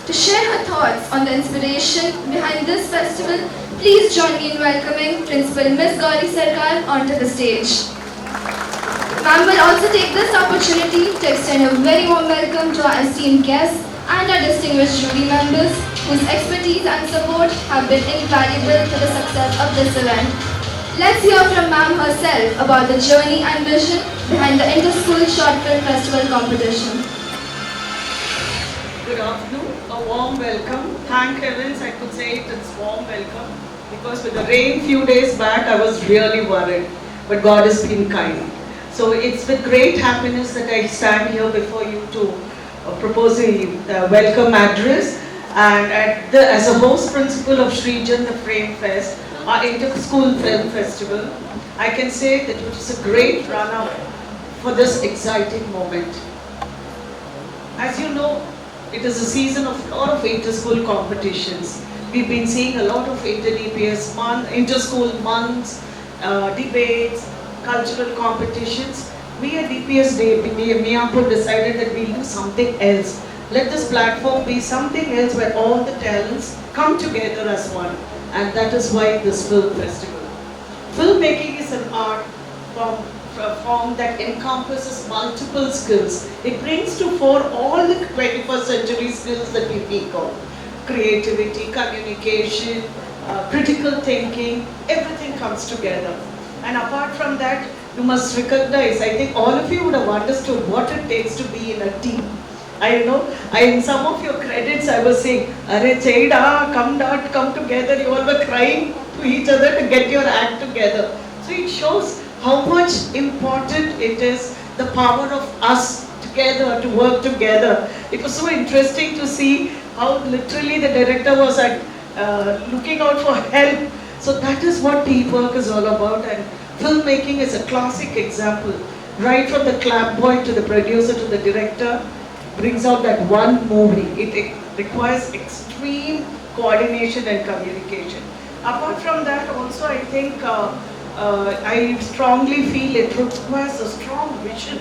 To share her thoughts on the inspiration behind this festival, please join me in welcoming Principal Miss Gauri Sarkar onto the stage. Ma'am will also take this opportunity to extend a very warm welcome to our esteemed guests and our distinguished jury members whose expertise and support have been invaluable to the success of this event. Let's hear from ma'am herself about the journey and vision behind the Inter-School Short Film Festival competition. Good afternoon, a warm welcome. Thank heavens I could say it's warm welcome because with the rain few days back I was really worried, but God has been kind. So it's with great happiness that I stand here before you to propose a welcome address, and as a host principal of Srijan, the Frame Fest, our inter-school film festival, I can say that it was a great run-up for this exciting moment. As you know, it is a season of a lot of inter-school competitions. We've been seeing a lot of inter-school months, debates, cultural competitions. We at DPS Miyapur decided that we'll do something else. Let this platform be something else where all the talents come together as one. And that is why this film festival. Filmmaking is an art form that encompasses multiple skills. It brings to fore all the 21st century skills that we speak of. Creativity, communication, critical thinking, everything comes together. And apart from that, you must recognize, I think all of you would have understood what it takes to be in a team. In some of your credits I was saying, "Arey Chaida, come together," you all were crying to each other to get your act together. So it shows how much important it is, the power of us together, to work together. It was so interesting to see how literally the director was looking out for help. So that is what teamwork is all about, and filmmaking is a classic example. Right from the clapboy to the producer to the director, brings out that one movie. It requires extreme coordination and communication. Apart from that also, I think I strongly feel it requires a strong vision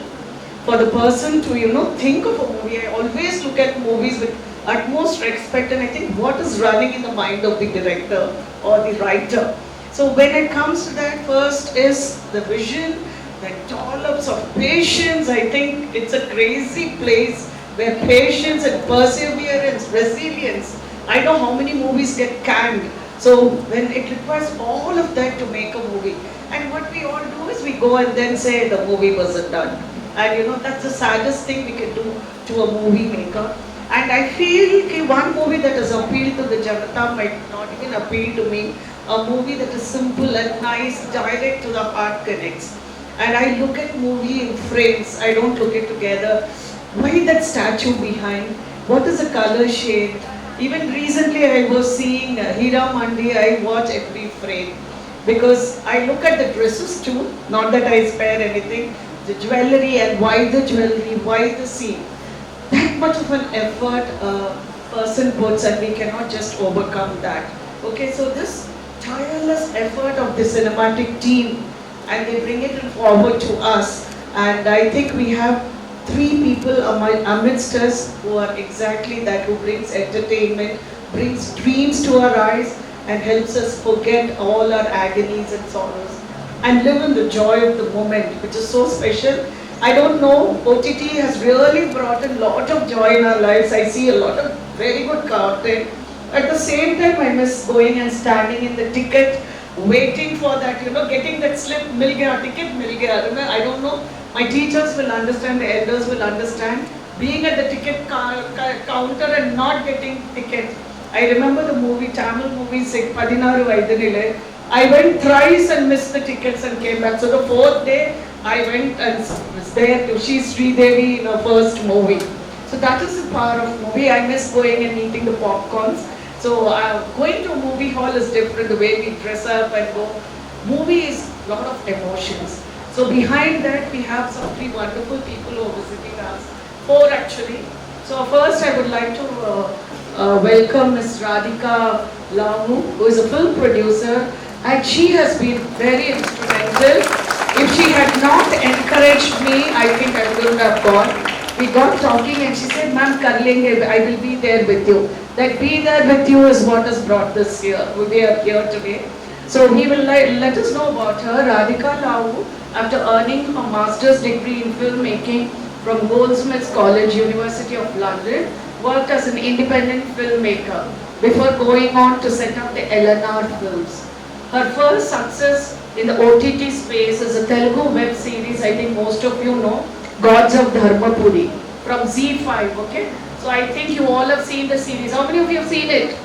for the person to think of a movie. I always look at movies with utmost respect, and I think what is running in the mind of the director or the writer. So when it comes to that, first is the vision, the dollops of patience. I think it's a crazy place where patience and perseverance, resilience, I know how many movies get canned. So when it requires all of that to make a movie, and what we all do is we go and then say the movie wasn't done. And that's the saddest thing we can do to a movie maker. And I feel one movie that has appealed to the Janata might not even appeal to me. A movie that is simple and nice, direct to the heart connects. And I look at movie in frames, I don't look it together. Why that statue behind? What is the color shade? Even recently I was seeing Hira Mandi, I watch every frame. Because I look at the dresses too, not that I spare anything. The jewelry, and why the jewelry, why the scene. That much of an effort a person puts, and we cannot just overcome that. Okay, so this tireless effort of the cinematic team, and they bring it forward to us. And I think we have 3 people amidst us who are exactly that, who brings entertainment, brings dreams to our eyes, and helps us forget all our agonies and sorrows and live in the joy of the moment, which is so special. I don't know, OTT has really brought a lot of joy in our lives. I see a lot of very good content. At the same time, I miss going and standing in the ticket, waiting for that, getting that slip, ticket mil gaya. I don't know, my teachers will understand, the elders will understand. Being at the ticket counter and not getting ticket. I remember the movie, Tamil movie, Padinaru Vaidanile. I went thrice and missed the tickets and came back. So the 4th day, I went and was there to see Sridevi in her first movie. So that is the power of movie. I miss going and eating the popcorns. So going to a movie hall is different, the way we dress up and go. Movie is a lot of emotions. So behind that, we have some 3 wonderful people who are visiting us. 4 actually. So first I would like to welcome Ms. Radhika Lamu, who is a film producer, and she has been very instrumental. If she had not encouraged me, I think I wouldn't have gone. We got talking and she said, "Ma'am, kar lenge, I will be there with you." That "be there with you" is what has brought this here. We are here today. So he will let us know about her. Radhika Lamu, after earning her master's degree in filmmaking from Goldsmiths College, University of London, worked as an independent filmmaker before going on to set up the LNR films. Her first success in the OTT space is a Telugu web series, I think most of you know, Gods of Dharmapuri, from Z5, okay? So I think you all have seen the series. How many of you have seen it?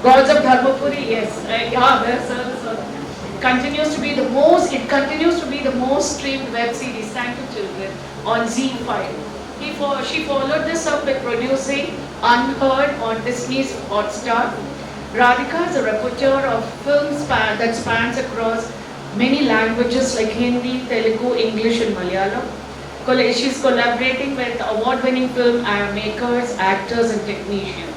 Gods of Dharmapuri, yes. Yeah, it continues to be the most streamed web series, thank you children, on Z5. She followed this up with producing Unheard on Disney's Hotstar. Radhika is a repertoire of films that spans across many languages like Hindi, Telugu, English and Malayalam. She's collaborating with award-winning film makers, actors and technicians.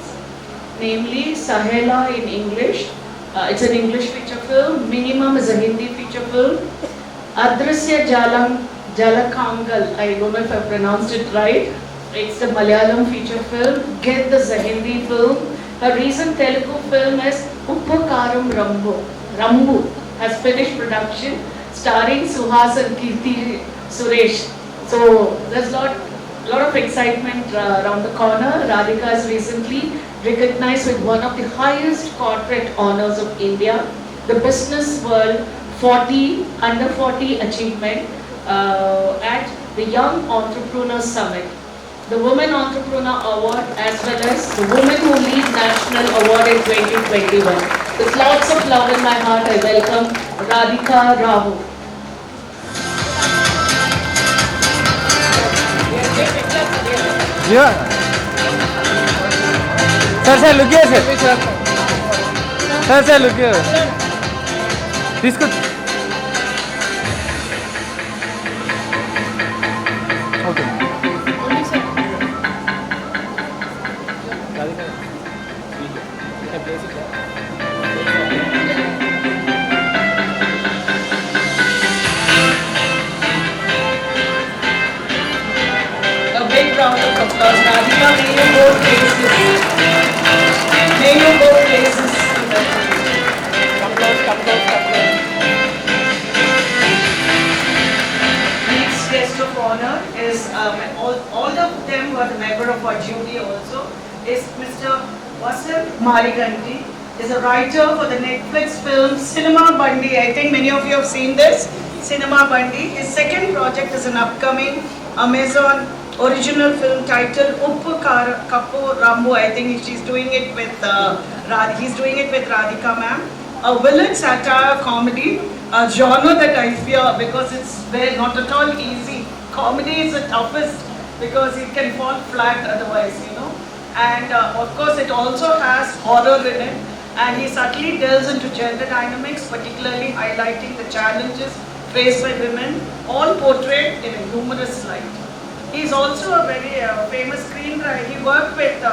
Namely, Sahela in English, it's an English feature film. Minimum is a Hindi feature film. Adrisya Jalakangal, I don't know if I pronounced it right. It's a Malayalam feature film. Get this, a Hindi film. Her recent Telugu film is Uppakaram Rambu has finished production, starring Suhas and Kirti Suresh. So there's a lot of excitement around the corner. Radhika is recently recognized with one of the highest corporate honors of India, the Business World Under 40 Achievement at the Young Entrepreneur Summit, the Women Entrepreneur Award, as well as the Women Who Lead National Award in 2021. With lots of love in my heart, I welcome Radhika Rahu. Yeah. Sir, look here, sir. Sir, look here. This could. Okay. Radhika, you can place it there. A big round of applause. Radhika, may you go places. May you go places. Come close. Next guest of honor is, all of them were the member of our jury also, is Mr. Vasant Mariganti. Is a writer for the Netflix film Cinema Bandi. I think many of you have seen this. Cinema Bandi. His second project is an upcoming Amazon original film titled Uppu Kappo Rambo. I think she's doing it with he's doing it with Radhika ma'am. A villain satire comedy, a genre that I fear because it's not at all easy. Comedy is the toughest because it can fall flat otherwise, you know. And of course it also has horror in it, and he subtly delves into gender dynamics, particularly highlighting the challenges faced by women, all portrayed in a humorous light. He is also a very famous screenwriter. He worked with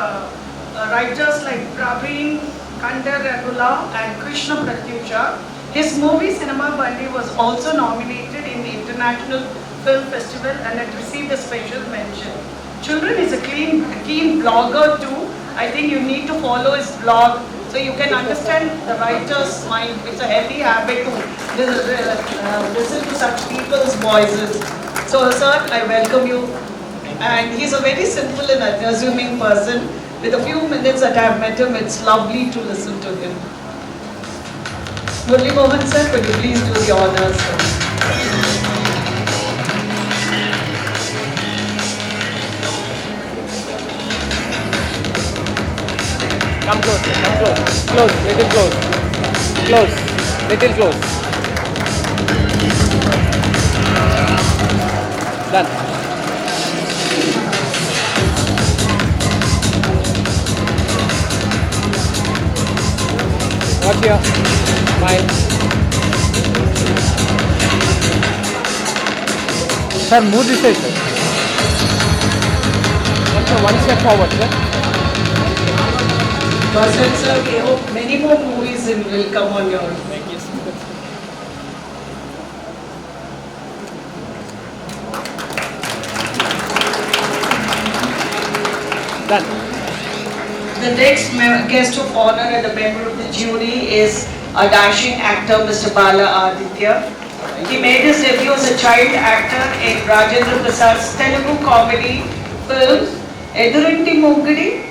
writers like Praveen Kandaragula and Krishna Pratyucha. His movie Cinema Bandi was also nominated in the International Film Festival and had received a special mention. Children is a keen blogger too. I think you need to follow his blog so you can understand the writer's mind. It's a healthy habit to listen to such people's voices. So sir, I welcome you. And he's a very simple and unassuming person. With a few minutes that I've met him, it's lovely to listen to him. Murli Mohan sir, could you please do the honors? Come close, little close. Little close. Done. Watch here. Smile. Sir, move this way, sir. One step forward, sir. Vasant sir, we hope many more movies will come on your. Thank you. Done. The next guest of honor and a member of the jury is a dashing actor, Mr. Bala Aditya. He made his debut as a child actor in Rajendra Prasad's Telugu comedy film Edurinti Muggadi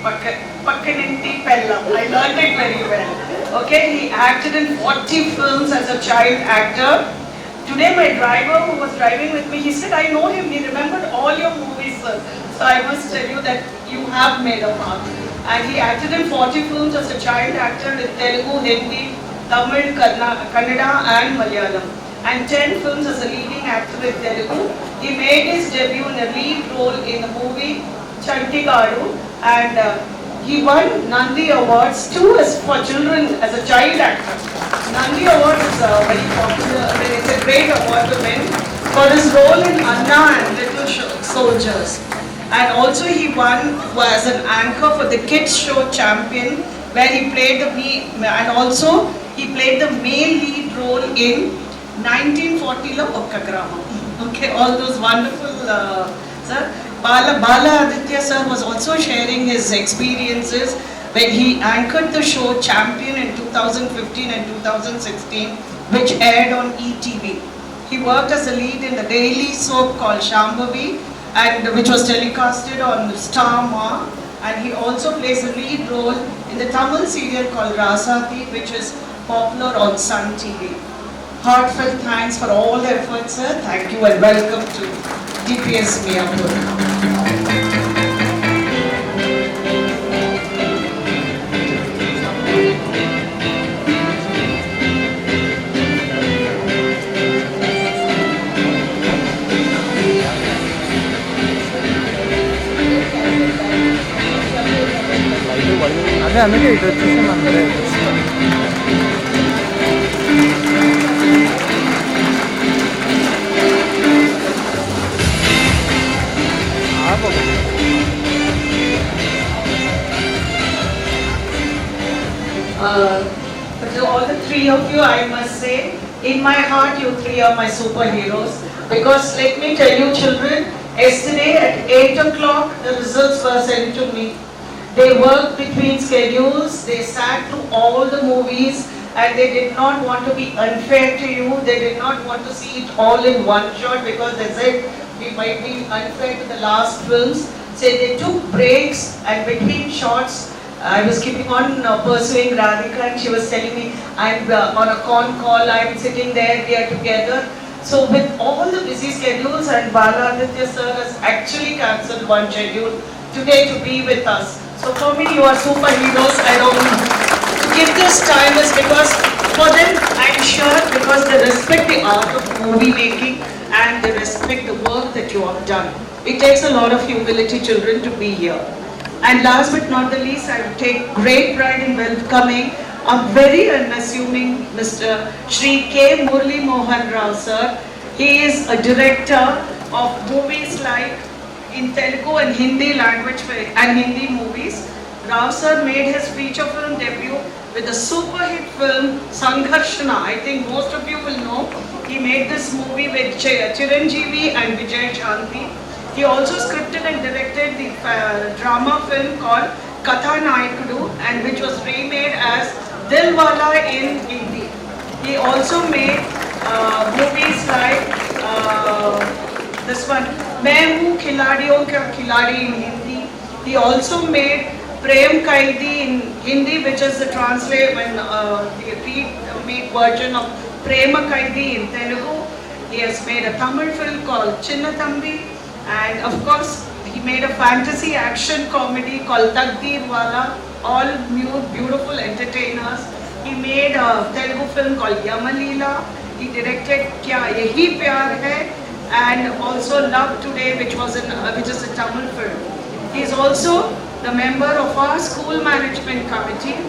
Pakkaninti Pellam. I learned it very well. Okay, he acted in 40 films as a child actor. Today my driver who was driving with me, he said, I know him, he remembered all your movies, sir. So So I must tell you that you have made a mark. And he acted in 40 films as a child actor in Telugu, Hindi, Tamil, Kannada and Malayalam. And 10 films as a leading actor in Telugu. He made his debut in a lead role in the movie Chanting and he won Nandi Awards too as for children as a child actor. Nandi Award is very popular, it's a great award to win for his role in Anna and Little Soldiers. And also he won as an anchor for the kids show Champion, where he played and also he played the male lead role in 1940 Lo Okkagrama. Okay, all those wonderful, sir. Bala Aditya sir was also sharing his experiences when he anchored the show Champion in 2015 and 2016, which aired on ETV. He worked as a lead in the daily soap called Shambhavi, and which was telecasted on Star Ma, and he also plays a lead role in the Tamil serial called Rasati, which is popular on Sun TV. Heartfelt thanks for all the efforts, sir. Thank you and welcome to DPS Miyapur. అదే అందుకే ఇటు వచ్చేసాం అందరే To all the three of you, I must say, in my heart, you three are my superheroes. Because let me tell you, children, yesterday at 8 o'clock, the results were sent to me. They worked between schedules, they sat through all the movies, and they did not want to be unfair to you. They did not want to see it all in one shot because they said we might be unfair to the last films. So they took breaks, and between shots, I was keeping on pursuing Radhika, and she was telling me, I'm on a con call, I'm sitting there, we are together. So with all the busy schedules, and Bala Aditya sir has actually cancelled one schedule today to be with us. So for me, you are superheroes. I don't to give this time is because for them, I'm sure, because they respect the art of movie making and they respect the work that you have done. It takes a lot of humility, children, to be here. And last but not the least, I take great pride in welcoming a very unassuming Mr. Shri K. Murli Mohan Rao sir. He is a director of movies like in Telugu and Hindi language and Hindi movies. Rao sir made his feature film debut with a super hit film Sangharshana. I think most of you will know. He made this movie with Chiranjeevi and Vijay Shanti. He also scripted and directed the drama film called Katha Nayikudu, and which was remade as Dilwala in Hindi. He also made movies like this one, Main Hoon Khiladiyon Ka Khiladi in Hindi. He also made Prem Kaidi in Hindi, which is the remake version of Prema Kaidi in Telugu. He has made a Tamil film called Chinna Thambi. And of course, he made a fantasy action comedy called Takdeer Wala, all beautiful entertainers. He made a Telugu film called Yamaleela. He directed Kya Yahi Pyar Hai and also Love Today, which is a Tamil film. He is also the member of our school management committee.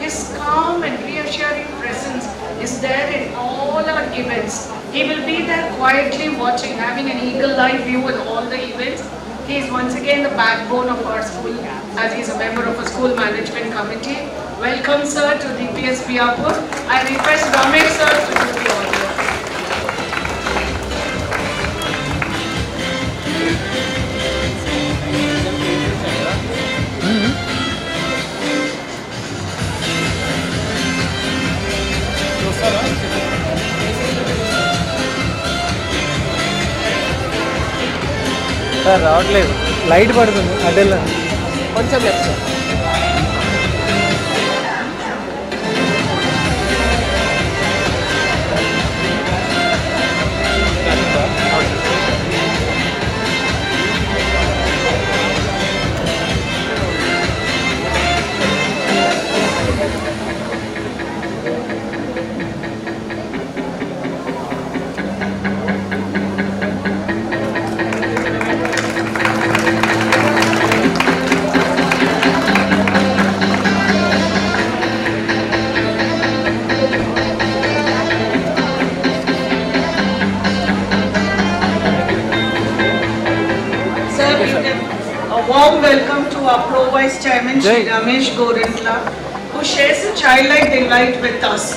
His calm and reassuring presence is there in all our events. He will be there quietly watching, having an eagle-eye view in all the events. He is once again the backbone of our school, as he is a member of a school management committee. Welcome, sir, to DPS Miyapur. I request Ramesh sir to do the honor. Sir రావట్లేదు light పడుతుంది అడ్డెల్లా కొంచెం left sir Pro Vice Chairman Shri Ramesh Gorindla, who shares a childlike delight with us.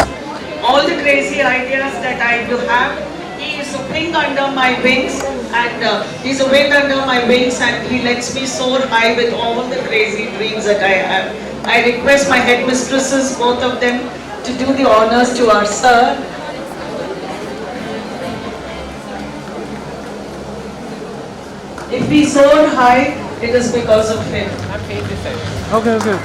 All the crazy ideas that I do have, he is a wing under my wings, and he's a wind under my wings, and he lets me soar high with all the crazy dreams that I have. I request my headmistresses, both of them, to do the honors to our sir. If we soar high, it is because of him. Okay, okay.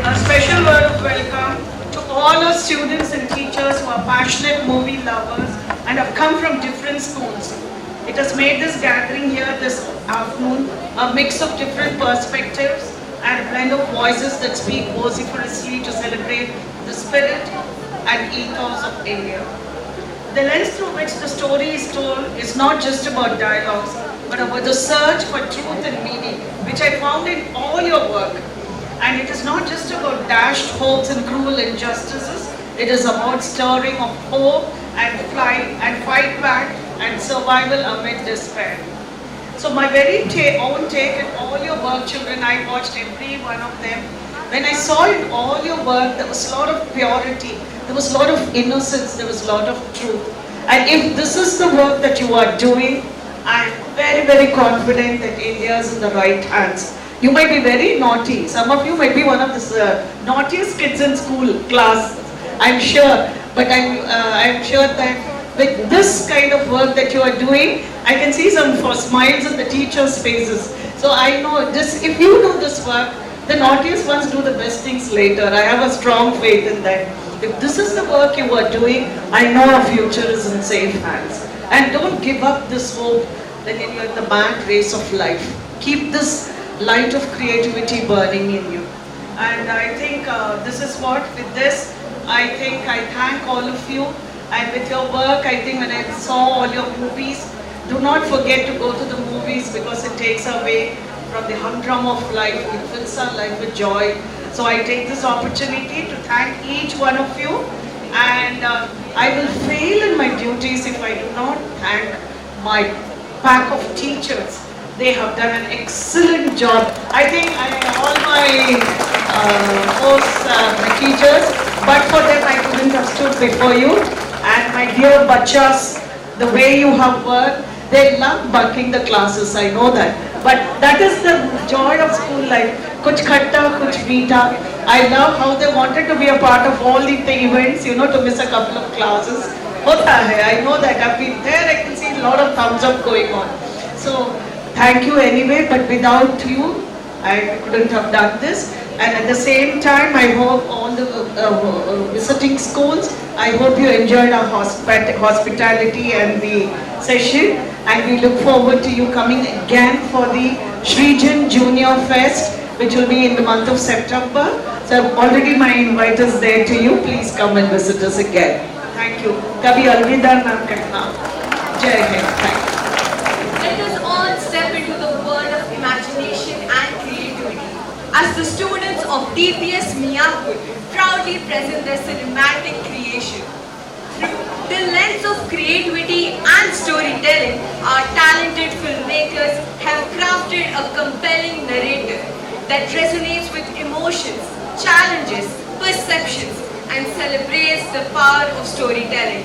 A special word of welcome to all our students and teachers who are passionate movie lovers and have come from different schools. It has made this gathering here this afternoon a mix of different perspectives and a blend of voices that speak vociferously to celebrate the spirit and ethos of India. The lens through which the story is told is not just about dialogues, but about the search for truth and meaning, which I found in all your work. And it is not just about dashed hopes and cruel injustices, it is about stirring of hope and fight back and survival amid despair. So my very own take in all your work, children, I watched every one of them. When I saw in all your work, there was a lot of purity, there was a lot of innocence, there was a lot of truth. And if this is the work that you are doing, I am very, very confident that India is in the right hands. You might be very naughty. Some of you might be one of the naughtiest kids in school class, I'm sure. But I'm sure that with this kind of work that you are doing, I can see some smiles on the teachers' faces. So I know this. If you do this work, the naughtiest ones do the best things later. I have a strong faith in that. If this is the work you are doing, I know our future is in safe hands. And don't give up this hope that you're in the mad race of life. Keep this light of creativity burning in you. And I think this is what, with this, I think I thank all of you. And with your work, I think when I saw all your movies, do not forget to go to the movies because it takes away from the humdrum of life. It fills our life with joy. So I take this opportunity to thank each one of you. And I will fail in my duties if I do not thank my pack of teachers. They have done an excellent job. I think all my teachers, but for them I couldn't have stood before you. And my dear bachas, the way you have worked, they love bunking the classes, I know that. But that is the joy of school life. Kuch khatta, kuch meeta. I love how they wanted to be a part of all the events, to miss a couple of classes. Hota hai, I know that. I've been there, I can see a lot of thumbs up going on. So, thank you anyway, but without you, I couldn't have done this. And at the same time, I hope all the visiting schools, I hope you enjoyed our hospitality and the session. And we look forward to you coming again for the Srijan Junior Fest, which will be in the month of September. So already my invite is there to you. Please come and visit us again. Thank you. Kabhi alvida na karna. Jai Hind. Thank you. Let us all step into the world of imagination and creativity as the students of DPS Miyakut proudly present their cinematic creation. Through the lens of creativity and storytelling, our talented filmmakers have crafted a compelling narrative that resonates with emotions, challenges, perceptions, and celebrates the power of storytelling.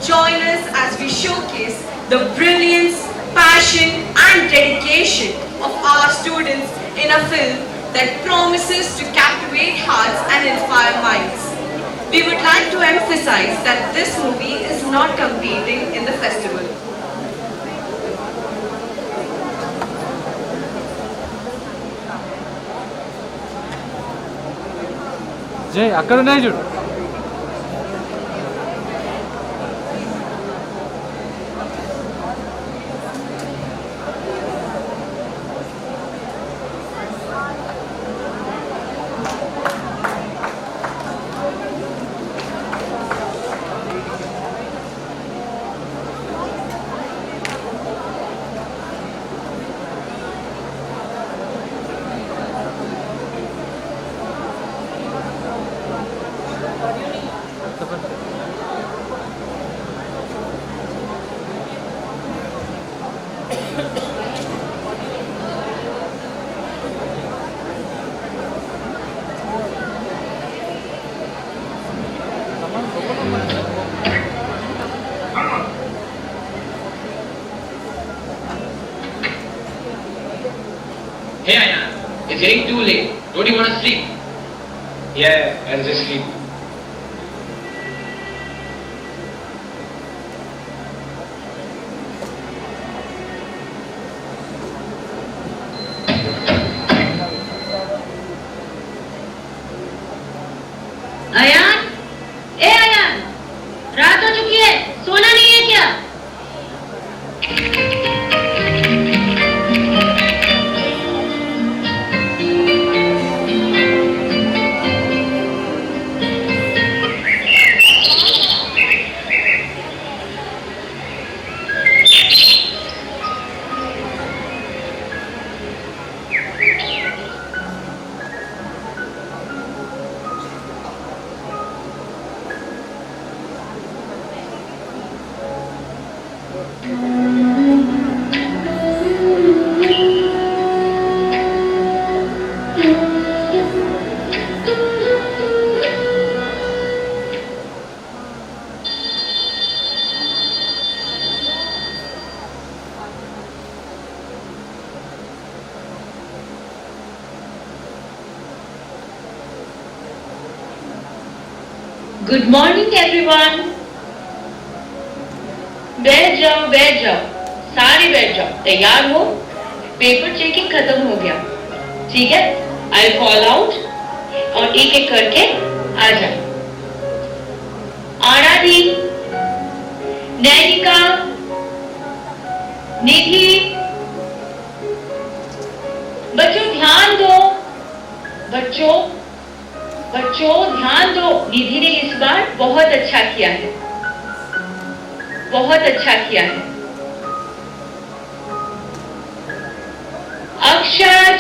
Join us as we showcase the brilliance, passion, and dedication of our students in a film that promises to captivate hearts and inspire minds. We would like to emphasize that this movie is not competing in the festival. Jay, అక్కడ ఉన్నాయి చూడు. late. Don't you want to sleep? Yeah, I'll just sleep. Ayan, ए अयान, रात हो चुकी है, सोना नहीं है क्या? Good morning everyone. बैठ जाओ, सारे बैठ जाओ, तैयार हो? पेपर चेकिंग खत्म हो गया, ठीक है? आई कॉल आउट और एक एक करके आ जाओ। आराधी, नैनिका, निधि, बच्चों ध्यान दो, बच्चों ध्यान दो। निधि ने इस बार बहुत अच्छा किया है, बहुत अच्छा किया है। अक्षत,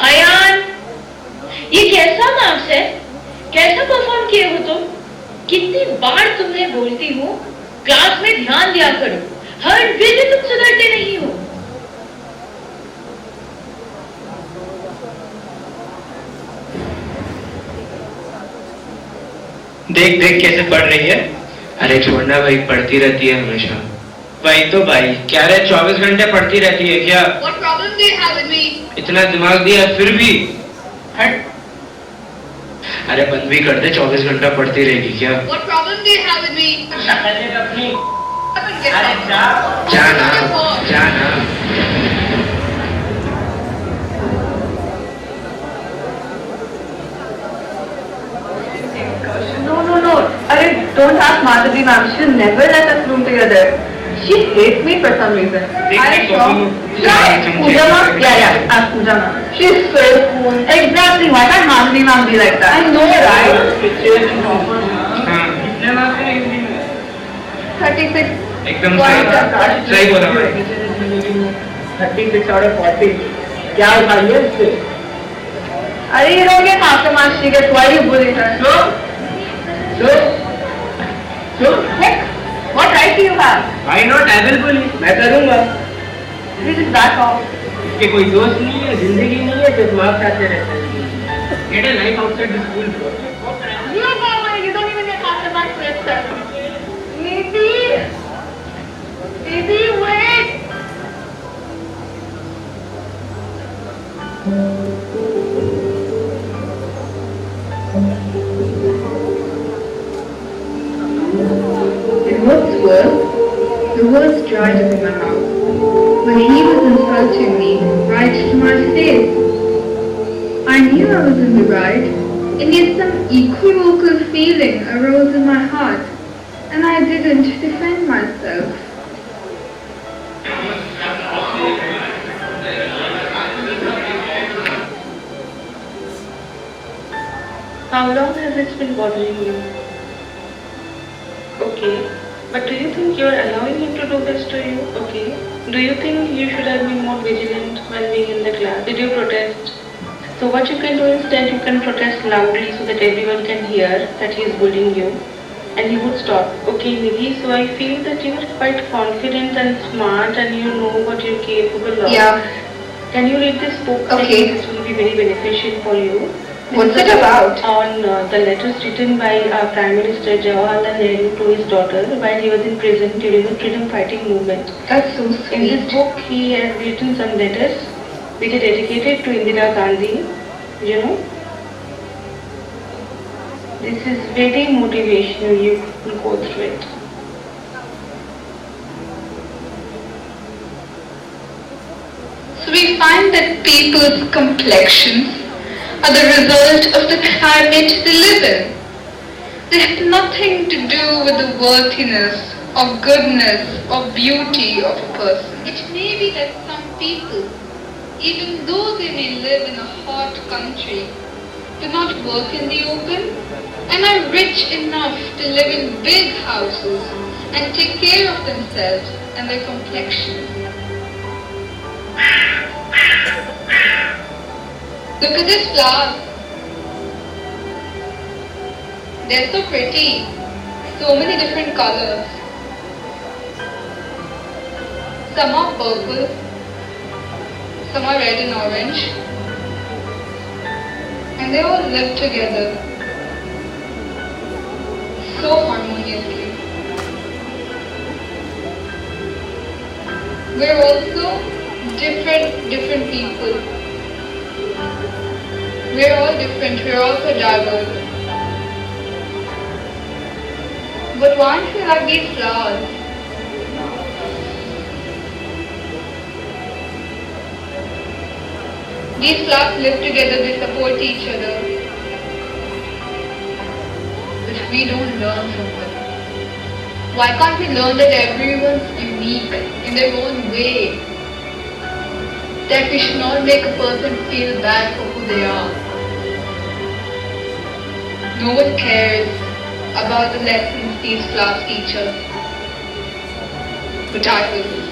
अयान, ये कैसा मार्क्स है? कैसा परफॉर्म किए हो तुम? कितनी बार तुम्हें बोलती हूँ क्लास में ध्यान दिया करो, हर दिन तुम सुधरते नहीं हो। देख देख कैसे पढ़ रही है। अरे छोड़ना भाई, पढ़ती रहती है हमेशा। भाई तो भाई क्या रे, 24 घंटे पढ़ती रहती है क्या? What problem do you have with me? इतना दिमाग दिया फिर भी हट। अरे बंद भी कर दे, 24 घंटा पढ़ती रहेगी क्या? What problem do you have with me? जाना। No. Don't ask Madhavi ma'am. She'll never let us room together. She hates me for some reason. Pooja ma'am? Yeah. Ask Pooja ma'am. She's so cool. Exactly. Why can't Madhavi ma'am be like that? I know, right? 36. एकदम सही बोला। 36 out of 40. क्या उठाई है इससे? अरे ये लोग ये after match she gets, why you bully her? So, heck, what right do you have? Why not? I will bully. मैं करूँगा। You just back off. इसके कोई दोस्त नहीं है, जिंदगी नहीं है, तो मार्क्स आते रहते हैं। Get a life outside the school. You don't even get after match question. Baby, wait. It works well. The words dried up in my mouth. But he was insulting me right to my face. I knew I was in the right, and yet some equivocal feeling arose in my heart, and I didn't defend myself. How long has this been bothering you? Okay, but do you think you're allowing him to do this to you? Okay. Do you think you should have been more vigilant while being in the class? Did you protest? So what you can do instead, you can protest loudly so that everyone can hear that he is bullying you and he would stop. Okay, Nidhi, so I feel that you are quite confident and smart and you know what you're capable of. Yeah. Can you read this book? Okay. I think this will be very beneficial for you. What's it about? On the letters written by Prime Minister Jawaharlal Nehru to his daughter while he was in prison during the freedom fighting movement. That's so In sweet. this book, he has written some letters which is dedicated to Indira Gandhi, you know. This is very motivational, you can go through it. So we find that people's complexions are the result of the climate they live in. They have nothing to do with the worthiness or goodness or beauty of a person. It may be that some people, even though they may live in a hot country, do not work in the open and are rich enough to live in big houses and take care of themselves and their complexion. Look at this flower. They're so pretty. So many different colors. Some are purple. Some are red and orange. And they all live together. So harmoniously. We're also different people. We're all different, we're all so diverse. But why don't we like these flowers? These flowers live together, they support each other. But we don't learn from them. Why can't we learn that everyone's unique in their own way? That we should not make a person feel bad for who they are. No one cares about the lessons these flowers teach us. But I will.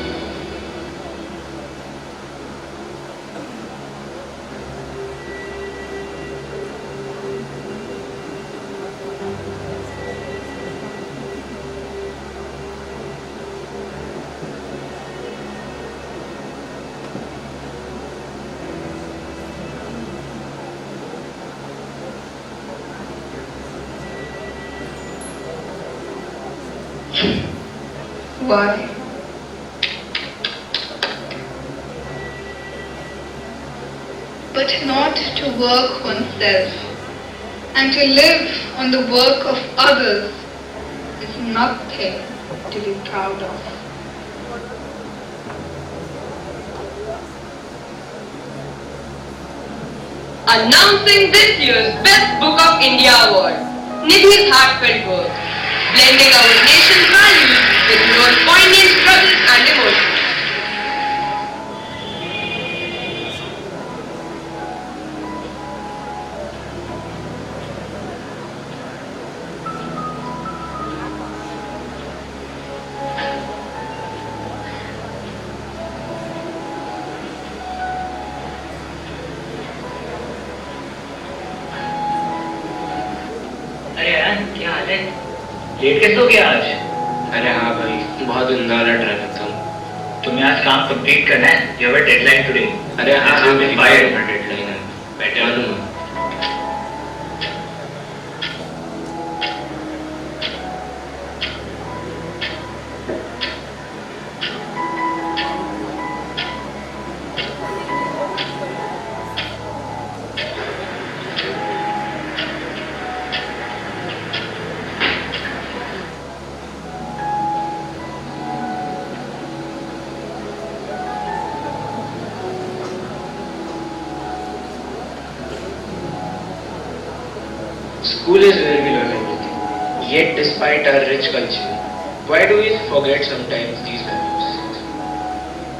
Why? But not to work oneself and to live on the work of others is nothing to be proud of. Announcing this year's Best Book of India Award, Nidhi's heartfelt work, blending our nation's values with more poignant struggles and emotions. अरे यार क्या हाल है? Late कैसे हो गया आज? अरे हाँ भाई, बहुत धुंधला ट्रैफिक था। तुम्हें आज काम कंप्लीट करना है। You have a deadline today. अरे हाँ हाँ, मेरी डेडलाइन है। बैठे मालूम। School is where we learn everything. Yet, despite our rich culture, why do we forget sometimes these values?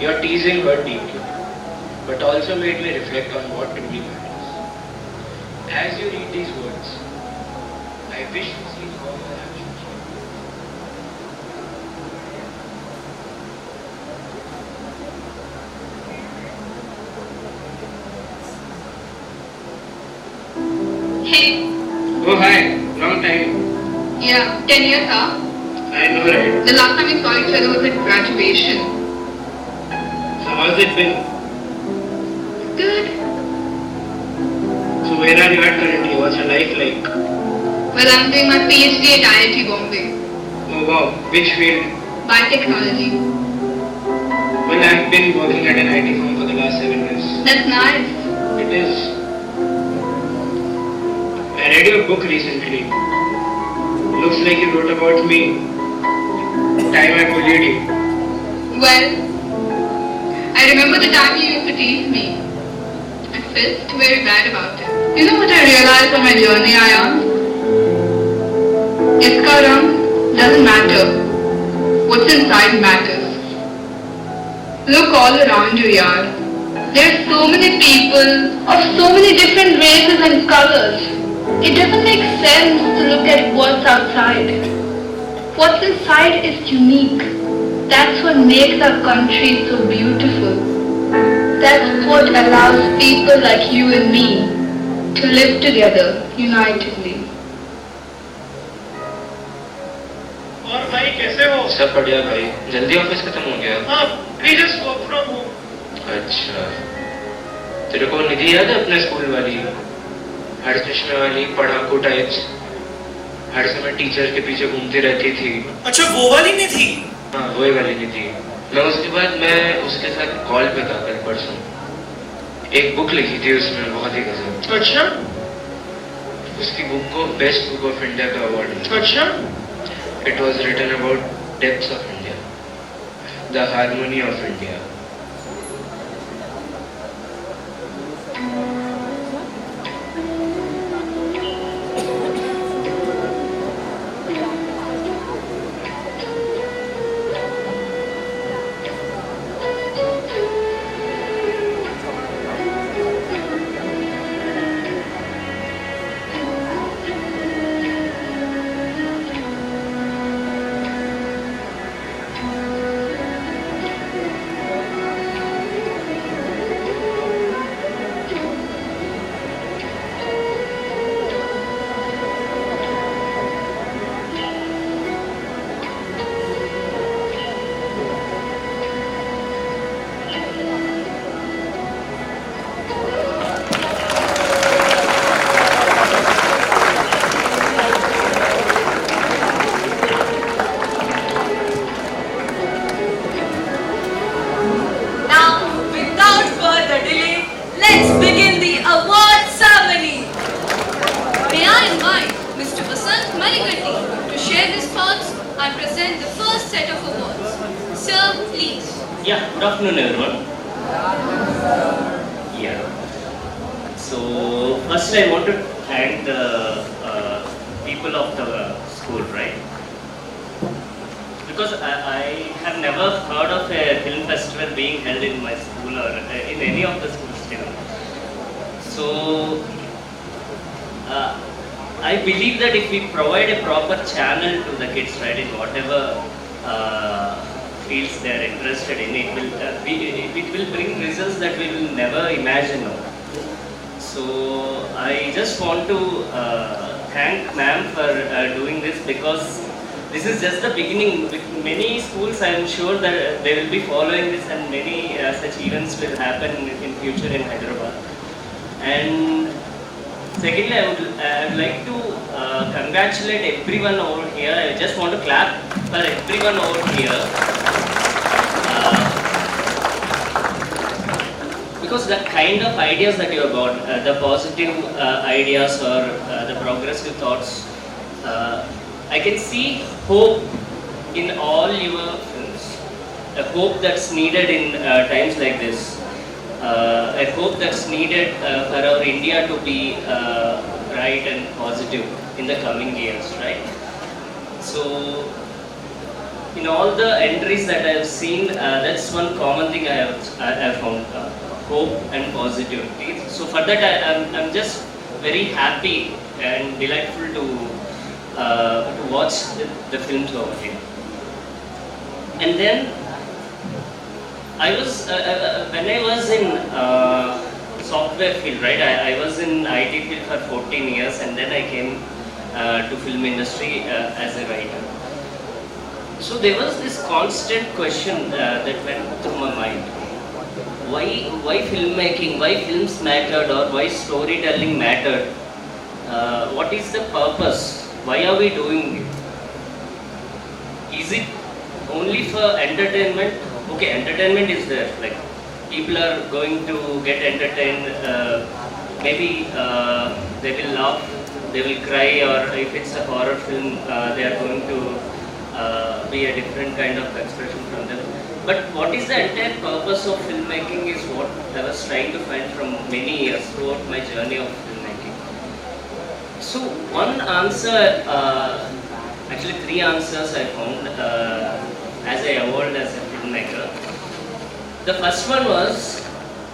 Your teasing hurt deeply, but also made me reflect on what truly matters. As you read these words, I wish to see how your actions change. Hey. Oh hi, long time. Yeah, 10 years, huh? I know, right? The last time we saw each other was at graduation. So how's it been? Good. So where are you at currently? What's your life like? Well, I'm doing my PhD at IIT Bombay. Oh wow, which field? Biotechnology. Well, I've been working at an IT firm for the last 7 years. That's nice. It is. I read your book recently. Looks like you wrote about me. Time I bullied you. Well, I remember the time you used to tease me. I felt very bad about it. You know what I realized on my journey, Ayan? Iska rang doesn't matter. What's inside matters. Look all around you, yaar. There are so many people of so many different races and colors. It doesn't make sense to look at what's outside. What's inside is unique. That's what makes our country so beautiful. That's what allows people like you and me to live together unitedly. और भाई कैसे हो? सब बढ़िया भाई. जल्दी office खत्म हो गया. हाँ, we just work from home. अच्छा. तेरे को निधि याद है अपने स्कूल वाली? हर चश्मे वाली पढ़ाकू टाइप्स. हर समय टीचर के पीछे घूमती रहती थी. अच्छा वो वाली निधि? हाँ वही वाली निधि. मैं उसके बाद मैं उसके साथ कॉल पे था कल परसों. एक बुक लिखी थी उसमें बहुत ही गजब. अच्छा. उसकी बुक को बेस्ट बुक ऑफ इंडिया का अवार्ड मिला. अच्छा. It was written about depths of India, the harmony of India. Yeah, good afternoon everyone. Yeah. So first I want to thank the people of the school, right? Because I have never heard of a film festival being held in my school or in any of the schools still. So I believe that if we provide a proper channel to the kids, right, in whatever fields they are interested in, it will bring results that we will never imagine of. So I just want to thank ma'am for doing this, because this is just the beginning. With many schools, I am sure that they will be following this, and many such events will happen in future in Hyderabad. And secondly, I would like to congratulate everyone over here. I just want to clap for everyone over here. Because the kind of ideas that you have got, the positive ideas or the progressive thoughts, I can see hope in all your films. A hope that's needed in times like this. A hope that's needed for our India to be bright and positive in the coming years, right? So, in all the entries that I have seen, that's one common thing I have found, hope and positivity. So for that, I'm just very happy and delightful to watch the films over here. And then I was when I was in software field, right? I was in IT field for 14 years, and then I came to film industry as a writer. So there was this constant question that went through my mind: why filmmaking? Why films mattered, or why storytelling mattered? What is the purpose? Why are we doing it? Is it only for entertainment? Okay, entertainment is there, like people are going to get entertained. Maybe they will laugh, they will cry, or if it's a horror film, they are going to be a different kind of expression from them. But what is the entire purpose of filmmaking is what I was trying to find from many years throughout my journey of filmmaking. So one answer, actually three answers I found as I evolved as a filmmaker. The first one was,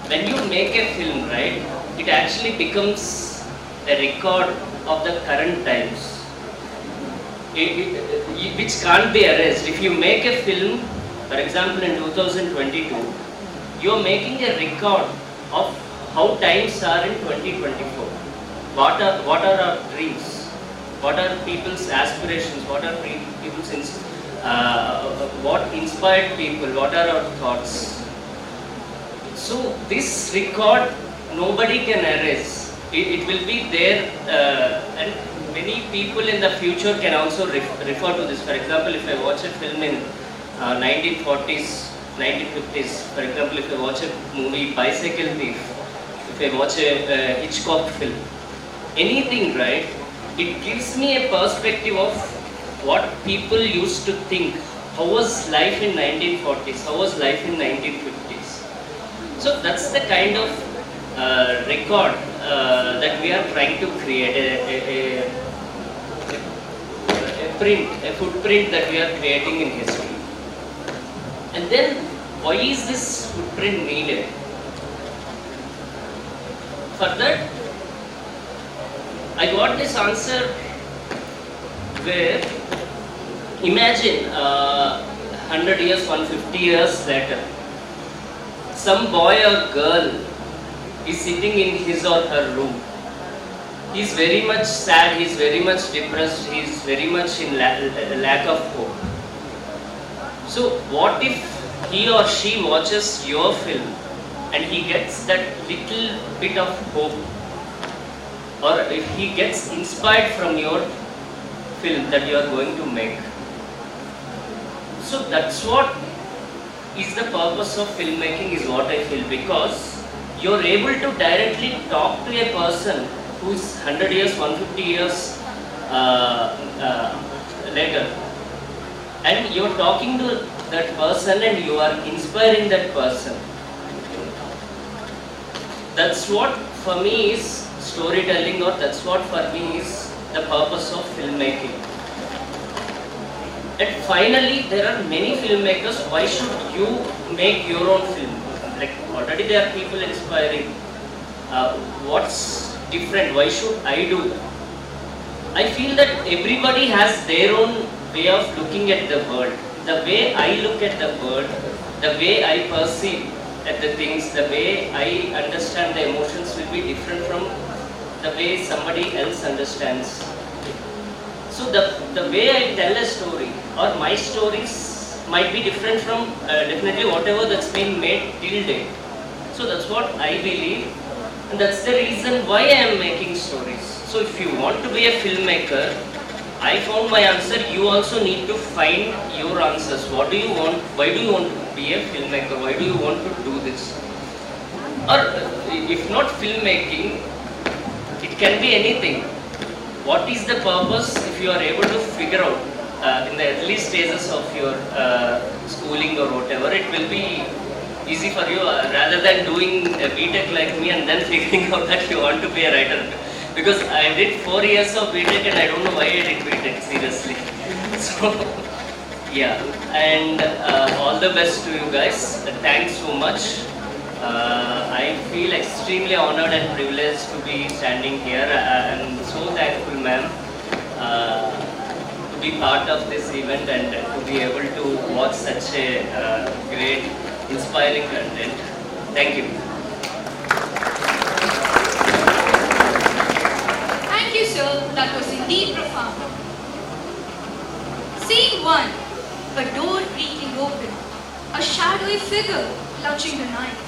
when you make a film, right, it actually becomes a record of the current times, which can't be erased. If you make a film, for example in 2022, you are making a record of how times are in 2024. What are our dreams? What are people's aspirations? What are people's what inspired people? What are our thoughts? So this record nobody can erase. It will be there, and many people in the future can also refer to this. For example, if I watch a film in 1940s, 1950s, for example, if I watch a movie Bicycle Thief, if I watch a Hitchcock film, anything, right, it gives me a perspective of what people used to think. How was life in 1940s? How was life in 1950s? So that's the kind of record that we are trying to create, a footprint that we are creating in history. And then, why is this footprint needed? For that, I got this answer where, imagine 100 years, 150 years later, some boy or girl is sitting in his or her room. He is very much sad, he is very much depressed, he is very much in lack of hope. So what if he or she watches your film and he gets that little bit of hope, or if he gets inspired from your film that you are going to make? So that's what is the purpose of filmmaking, is what I feel, because you're able to directly talk to a person who's 100 years, 150 years later, and you're talking to that person and you are inspiring that person. That's what for me is storytelling, or that's what for me is the purpose of filmmaking. And finally, there are many filmmakers. Why should you make your own film? Like, already there are people inspiring. What's different? Why should I do that? I feel that everybody has their own way of looking at the world. The way I look at the world, the way I perceive at the things, the way I understand the emotions will be different from the way somebody else understands. So the way I tell a story, or my stories might be different from definitely whatever that's been made till date. So that's what I believe, and that's the reason why I am making stories. So if you want to be a filmmaker, I found my answer. You also need to find your answers. What do you want? Why do you want to be a filmmaker? Why do you want to do this? Or if not filmmaking, it can be anything. What is the purpose? If you are able to figure out in the early stages of your schooling or whatever, it will be easy for you rather than doing a BTech like me and then figuring out that you want to be a writer. Because I did 4 years of BTech and I don't know why I did BTech, seriously. So, yeah, and all the best to you guys. Thanks so much. I feel extremely honored and privileged to be standing here. I'm so thankful, ma'am, to be part of this event and to be able to watch such a great, inspiring content. Thank you. Thank you, sir. That was indeed profound. Scene 1. A door creaking open. A shadowy figure clutching a knife.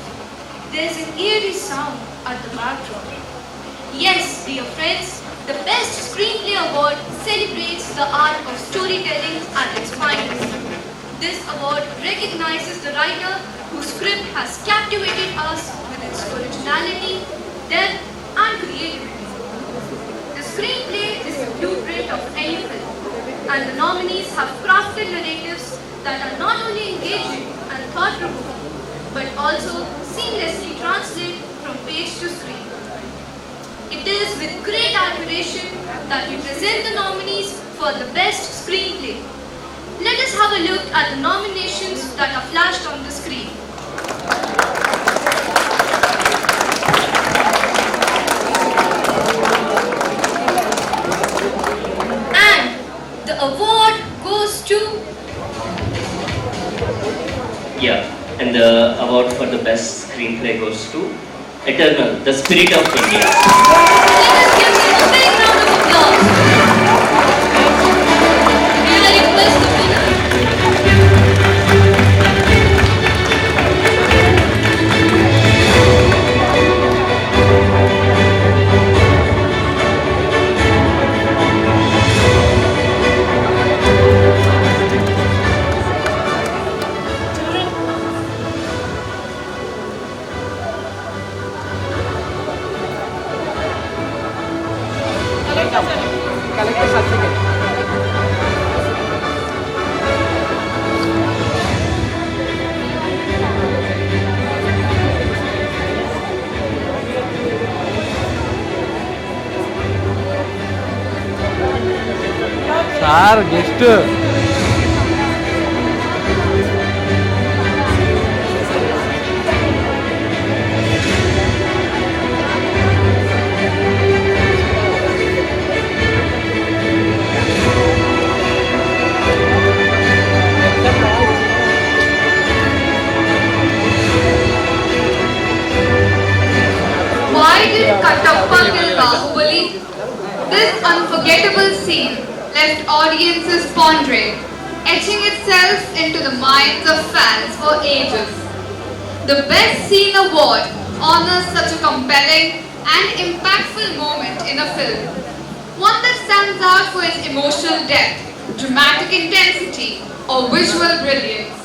There's an eerie sound at the backdrop. Yes, dear friends, the Best Screenplay Award celebrates the art of storytelling at its finest. This award recognizes the writer whose script has captivated us with its originality, depth, and creativity. The screenplay is the blueprint of any film, and the nominees have crafted narratives that are not only engaging and thought-provoking, but also seamlessly translate from page to screen. It is with great admiration that we present the nominees for the best screenplay. Let us have a look at the nominations that are flashed on the screen. And the award goes to... Yeah, and the award for the best screenplay goes to Eternal, The Spirit of India. Let us give them a big round of applause. May I request the winner? Collector certificate. Sir guest Why did Kattappa kill Bahubali? This unforgettable scene left audiences pondering, etching itself into the minds of fans for ages. The Best Scene Award honors such a compelling and impactful moment in a film. One that stands out for its emotional depth, dramatic intensity, or visual brilliance.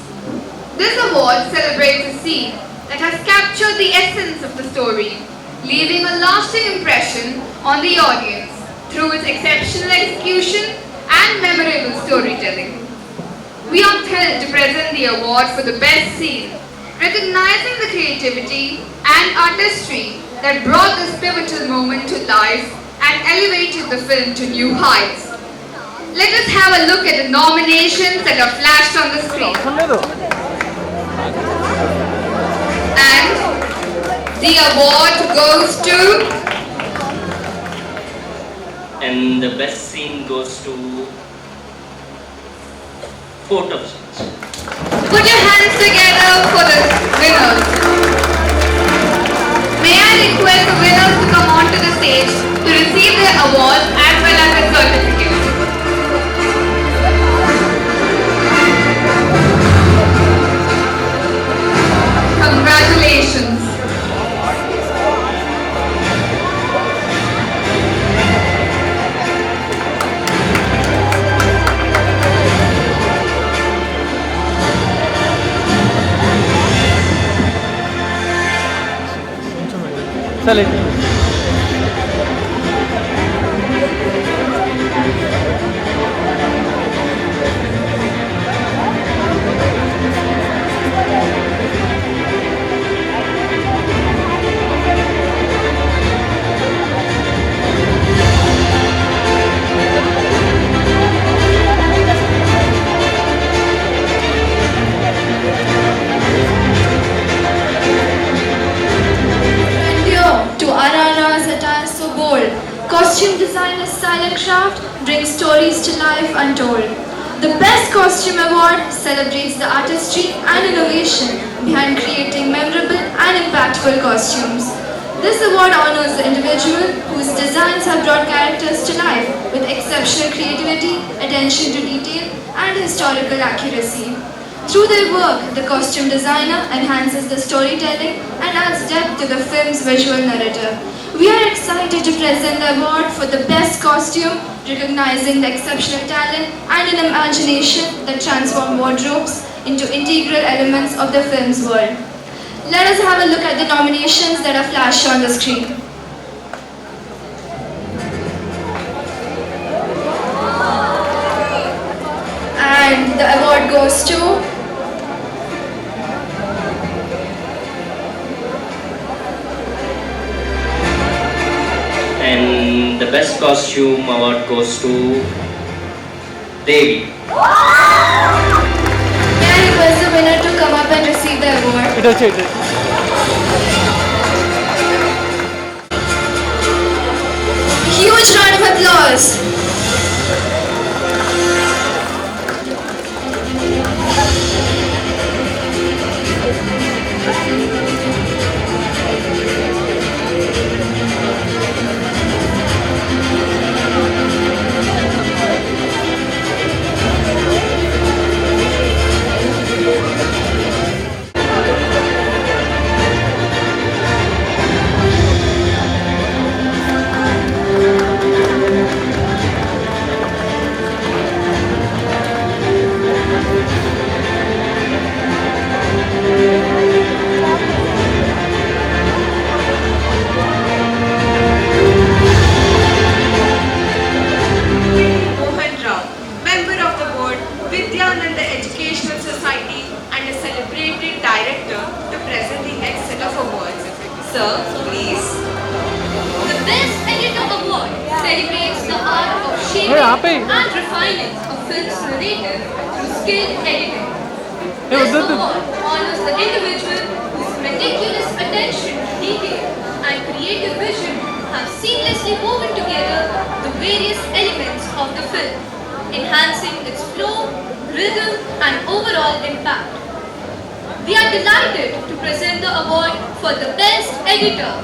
This award celebrates a scene that has captured the essence of the story, leaving a lasting impression on the audience through its exceptional execution and memorable storytelling. We are thrilled to present the award for the best scene, recognizing the creativity and artistry that brought this pivotal moment to life and elevated the film to new heights. Let us have a look at the nominations that are flashed on the screen. And the award goes to... And the best scene goes to Fort of Change. Put your hands together for the winners. May I request the winners to come onto the stage to receive their awards as well as their certificates. Congratulations. Select. To Arara's attire so bold, costume designer's silent craft brings stories to life untold. The Best Costume Award celebrates the artistry and innovation behind creating memorable and impactful costumes. This award honors the individual whose designs have brought characters to life with exceptional creativity, attention to detail, and historical accuracy. Through their work, the costume designer enhances the storytelling and adds depth to the film's visual narrative. We are excited to present the award for the best costume, recognizing the exceptional talent and an imagination that transform wardrobes into integral elements of the film's world. Let us have a look at the nominations that are flashed on the screen. And the award goes to And the best costume award goes to Devi. May I request the winner to come up and receive the award? Huge round of applause. Sir, please. The Best Editor Award celebrates the art of shaping and refining a film's narrative through skilled editing. This award honors the individual whose meticulous attention to detail and creative vision have seamlessly woven together the various elements of the film, enhancing its flow, rhythm, and overall impact. We are delighted to present the award for the Best Editor,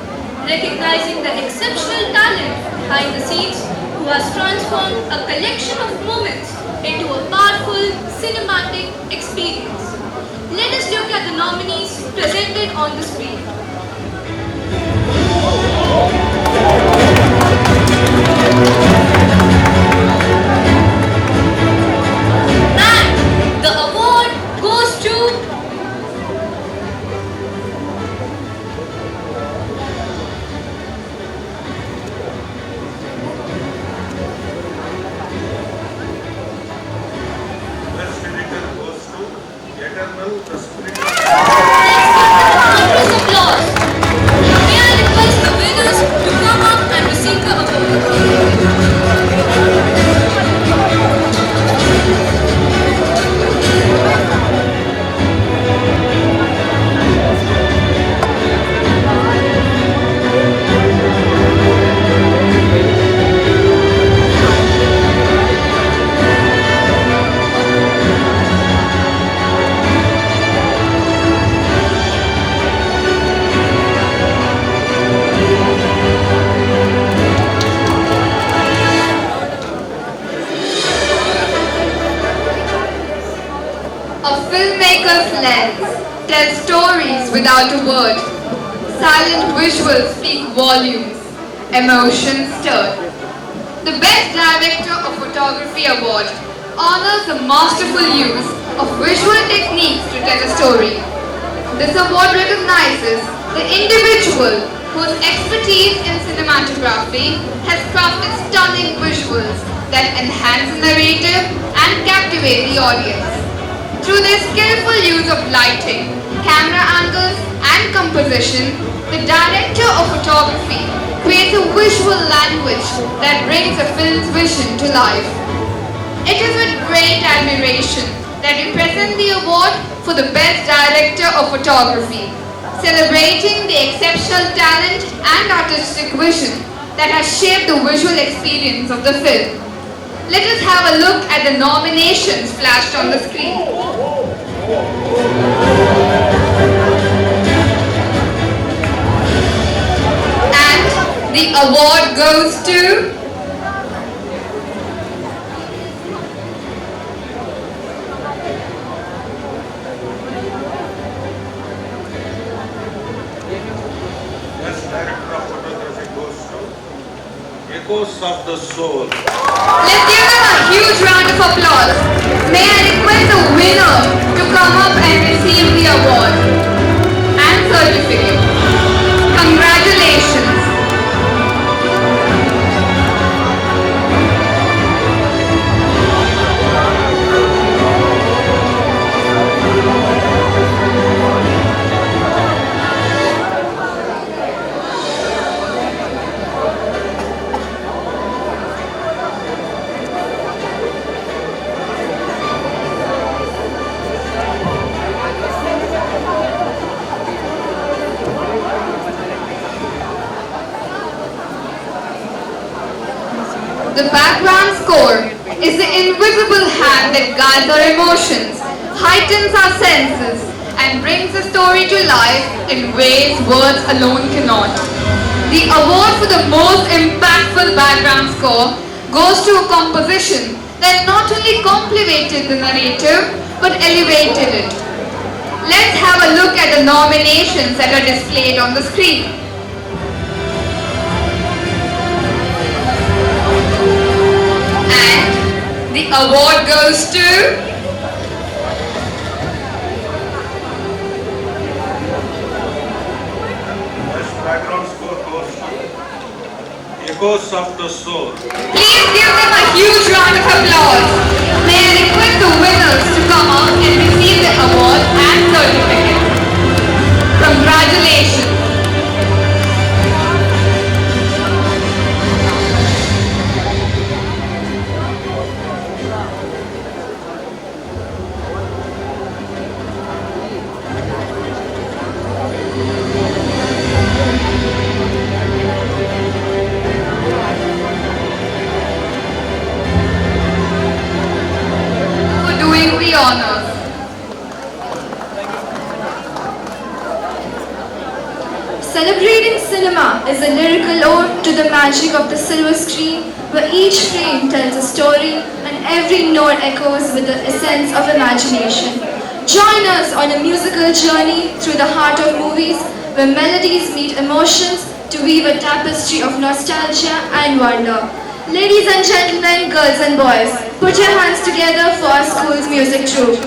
recognizing the exceptional talent behind the scenes who has transformed a collection of moments into a powerful cinematic experience. Let us look at the nominees presented on the screen. And the award goes to tells stories without a word. Silent visuals speak volumes. Emotions stir. The Best Director of Photography Award honors the masterful use of visual techniques to tell a story. This award recognizes the individual whose expertise in cinematography has crafted stunning visuals that enhance the narrative and captivate the audience. Through their skillful use of lighting, camera angles, and composition, the director of photography creates a visual language that brings a film's vision to life. It is with great admiration that we present the award for the Best Director of Photography, celebrating the exceptional talent and artistic vision that has shaped the visual experience of the film. Let us have a look at the nominations flashed on the screen. And the award goes to Best Director of Photography goes to Echoes of the Soul. Let's give them a huge round of applause. May I request the winner to come up and receive the award and certificate. Congratulations. The background score is the invisible hand that guides our emotions, heightens our senses, and brings the story to life in ways words alone cannot. The award for the most impactful background score goes to a composition that not only complemented the narrative but elevated it. Let's have a look at the nominations that are displayed on the screen. The award goes to Best background score goes to Echoes of the Soul. Please give them a huge round of applause. May I request the winners to come up and receive the award and certificate. Congratulations. For doing the honors. Celebrating cinema is a lyrical ode to the magic of the silver screen, where each frame tells a story and every note echoes with the essence of imagination. Join us on a musical journey through the heart of movies, where melodies meet emotions to weave a tapestry of nostalgia and wonder. Ladies and gentlemen, girls and boys, put your hands together for our school's music troupe.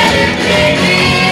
Celebrating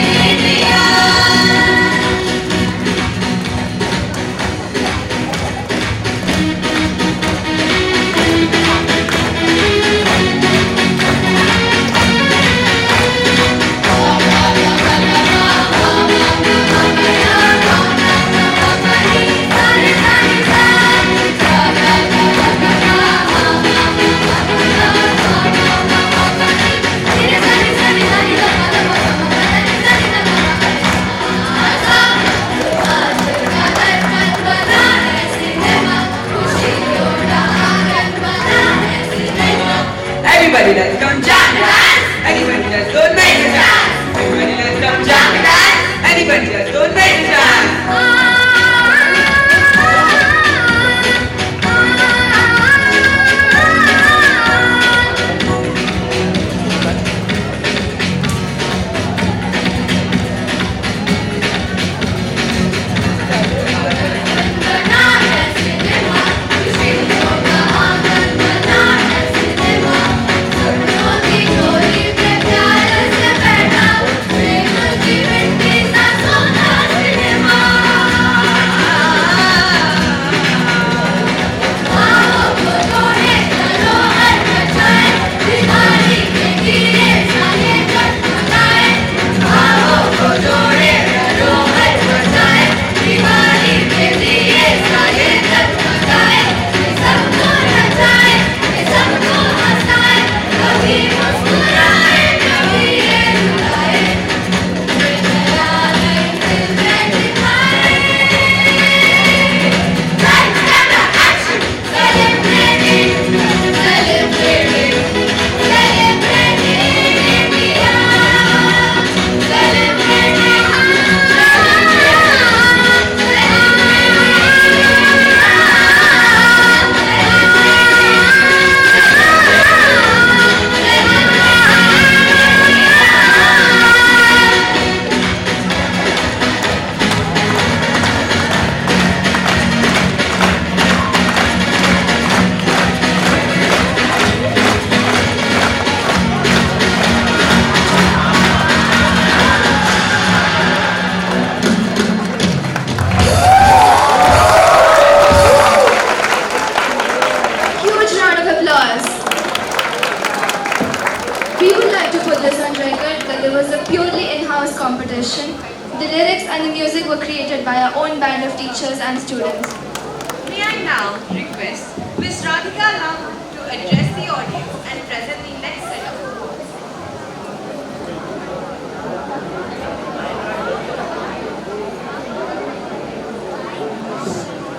It was a purely in-house competition. The lyrics and the music were created by our own band of teachers and students. May I now request Ms. Radhika Ram to address the audience and present the next set of awards.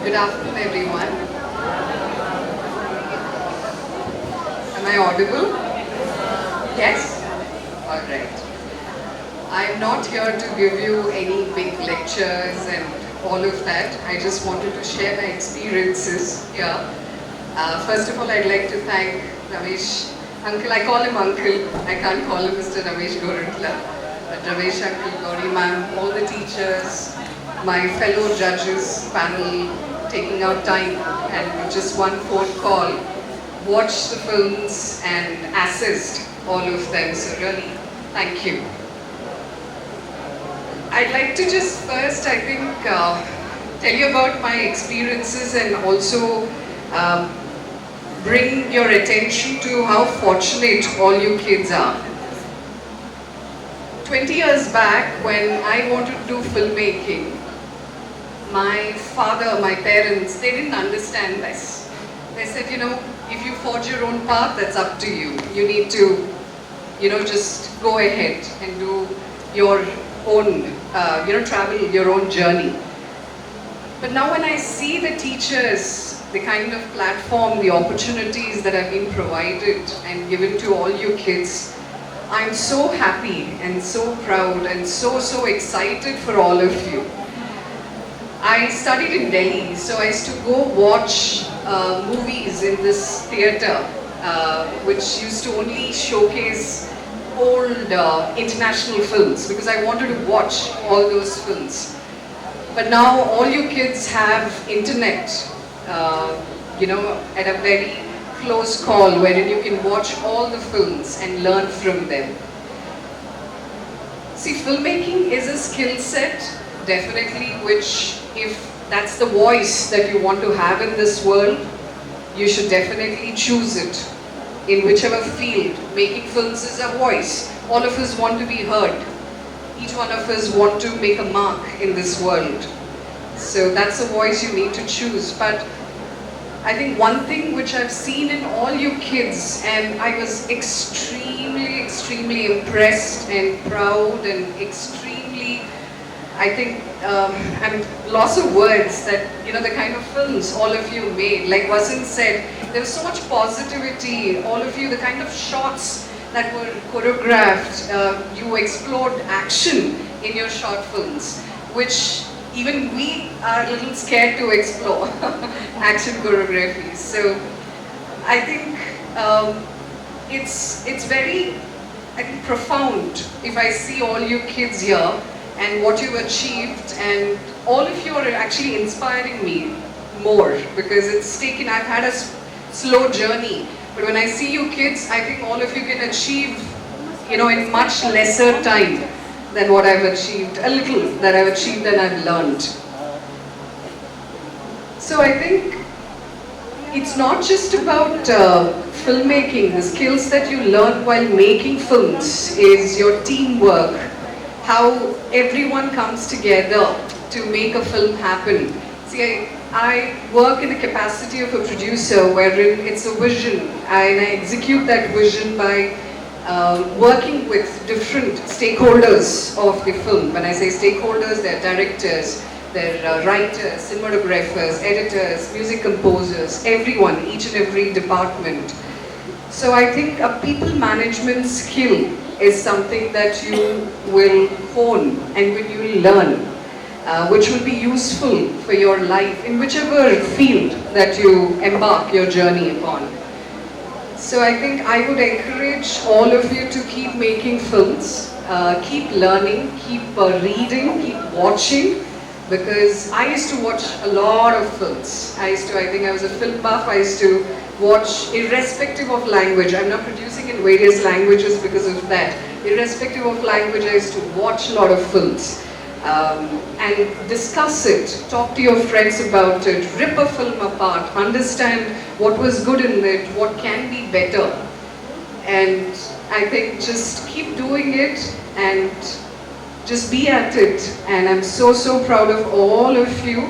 Good afternoon, everyone. Am I audible? Yes? Alright. I'm not here to give you any big lectures and all of that. I just wanted to share my experiences here. First of all, I'd like to thank Ramesh Uncle. I call him Uncle. I can't call him Mr. Ramesh Gorantla. But Ramesh Uncle, Gauri ma'am, all the teachers, my fellow judges, panel, taking out time and with just one phone call, watch the films and assist all of them. So really, thank you. I'd like to just first, I think, tell you about my experiences and also bring your attention to how fortunate all you kids are. 20 years back, when I wanted to do filmmaking, my father, my parents, they didn't understand this. They said, you know, if you forge your own path, that's up to you. You need to, you know, just go ahead and do your own, travel your own journey. But now when I see the teachers, the kind of platform, the opportunities that have been provided and given to all you kids, I'm so happy and so proud and so excited for all of you. I studied in Delhi, so I used to go watch movies in this theatre, which used to only showcase old international films because I wanted to watch all those films. But now all you kids have internet, at a very close call wherein you can watch all the films and learn from them. See, filmmaking is a skill set, definitely, which if that's the voice that you want to have in this world, you should definitely choose it. In whichever field, making films is a voice. All of us want to be heard. Each one of us want to make a mark in this world. So that's a voice you need to choose. But I think one thing which I've seen in all you kids, and I was extremely impressed and proud and extremely, I think, I'm lost of words that, the kind of films all of you made. Like Vasan said, there was so much positivity, all of you, the kind of shots that were choreographed, you explored action in your short films, which even we are a little scared to explore, action choreography. So I think it's very, I think, profound if I see all you kids here and what you've achieved, and all of you are actually inspiring me more because I've had a slow journey, but when I see you kids, I think all of you can achieve, in much lesser time than what I've achieved, a little that I've achieved and I've learned. So I think it's not just about filmmaking. The skills that you learn while making films is your teamwork, how everyone comes together to make a film happen. See, I work in the capacity of a producer wherein it's a vision and I execute that vision by working with different stakeholders of the film. When I say stakeholders, they're directors, they're writers, cinematographers, editors, music composers, everyone, each and every department. So I think a people management skill is something that you will hone and when you will learn, which will be useful for your life in whichever field that you embark your journey upon. So I think I would encourage all of you to keep making films, keep learning, keep reading, keep watching, because I used to watch a lot of films. I think I was a film buff. I used to watch irrespective of language. I'm now producing in various languages because of that. Irrespective of language, I used to watch a lot of films and discuss it, talk to your friends about it, rip a film apart, understand what was good in it, what can be better. And I think just keep doing it, and just be at it. And I'm so, so proud of all of you,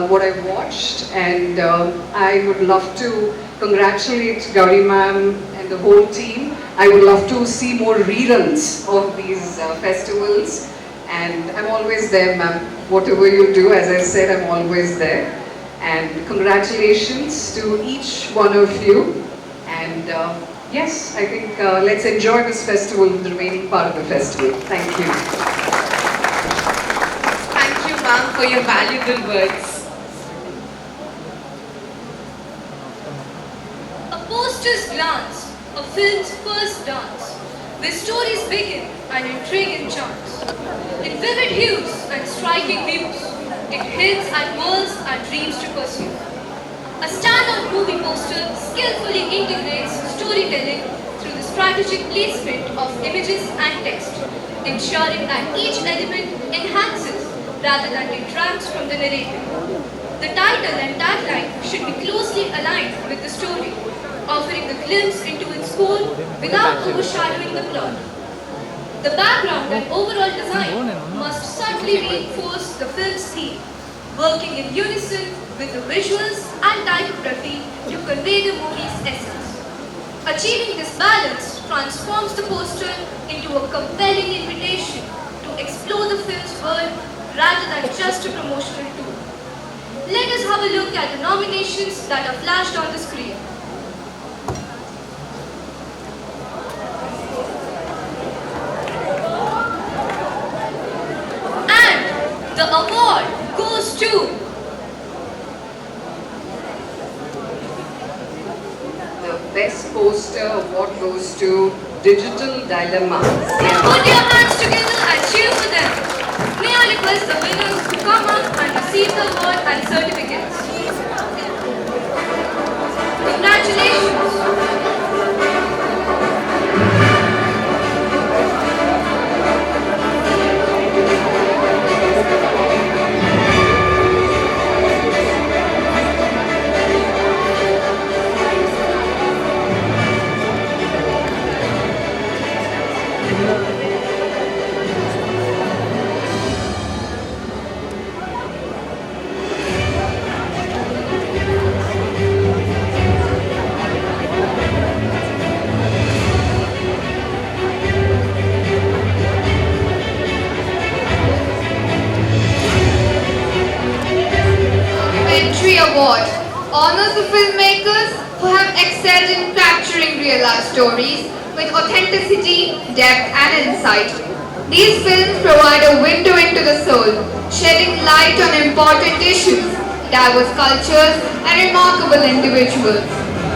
what I watched, and I would love to congratulate Gauri ma'am and the whole team. I would love to see more reruns of these festivals, and I'm always there, ma'am. Whatever you do, as I said, I'm always there. And congratulations to each one of you. And yes, I think let's enjoy this festival, the remaining part of the festival. Thank you. Thank you, ma'am, for your valuable words. A poster's glance, a film's first dance, where stories begin and intrigue enchants. In vivid hues and striking views, it hints at worlds and dreams to pursue. A stand-on movie poster skillfully integrates storytelling through the strategic placement of images and text, ensuring that each element enhances rather than detracts from the narrative. The title and tagline should be closely aligned with the story, offering a glimpse into its core without overshadowing the plot. The background and overall design must subtly reinforce the film's theme, working in unison with the visuals and typography to convey the movie's essence. Achieving this balance transforms the poster into a compelling invitation to explore the film's world rather than just a promotional tool. Let us have a look at the nominations that are flashed on the screen. The award goes to The best poster award goes to Digital Dilemma. Put your hands together and cheer for them. May I request the winners to come up and receive the award and certificates. Congratulations. Award honors the filmmakers who have excelled in capturing real-life stories with authenticity, depth and insight. These films provide a window into the soul, shedding light on important issues, diverse cultures and remarkable individuals.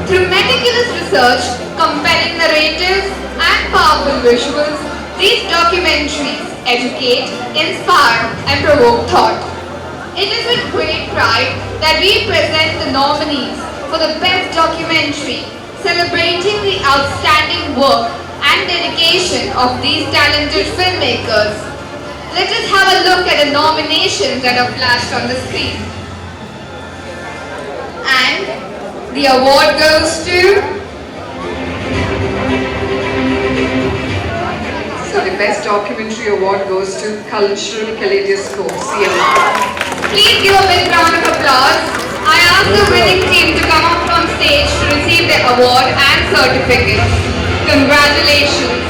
Through meticulous research, compelling narratives and powerful visuals, these documentaries educate, inspire and provoke thought. It is with great pride that we present the nominees for the Best Documentary, celebrating the outstanding work and dedication of these talented filmmakers. Let us have a look at the nominations that are flashed on the screen. And the award goes to... So the Best Documentary Award goes to Cultural Kaleidoscope, CMR. Please give a big round of applause. I ask the winning team to come up from stage to receive their award and certificates. Congratulations.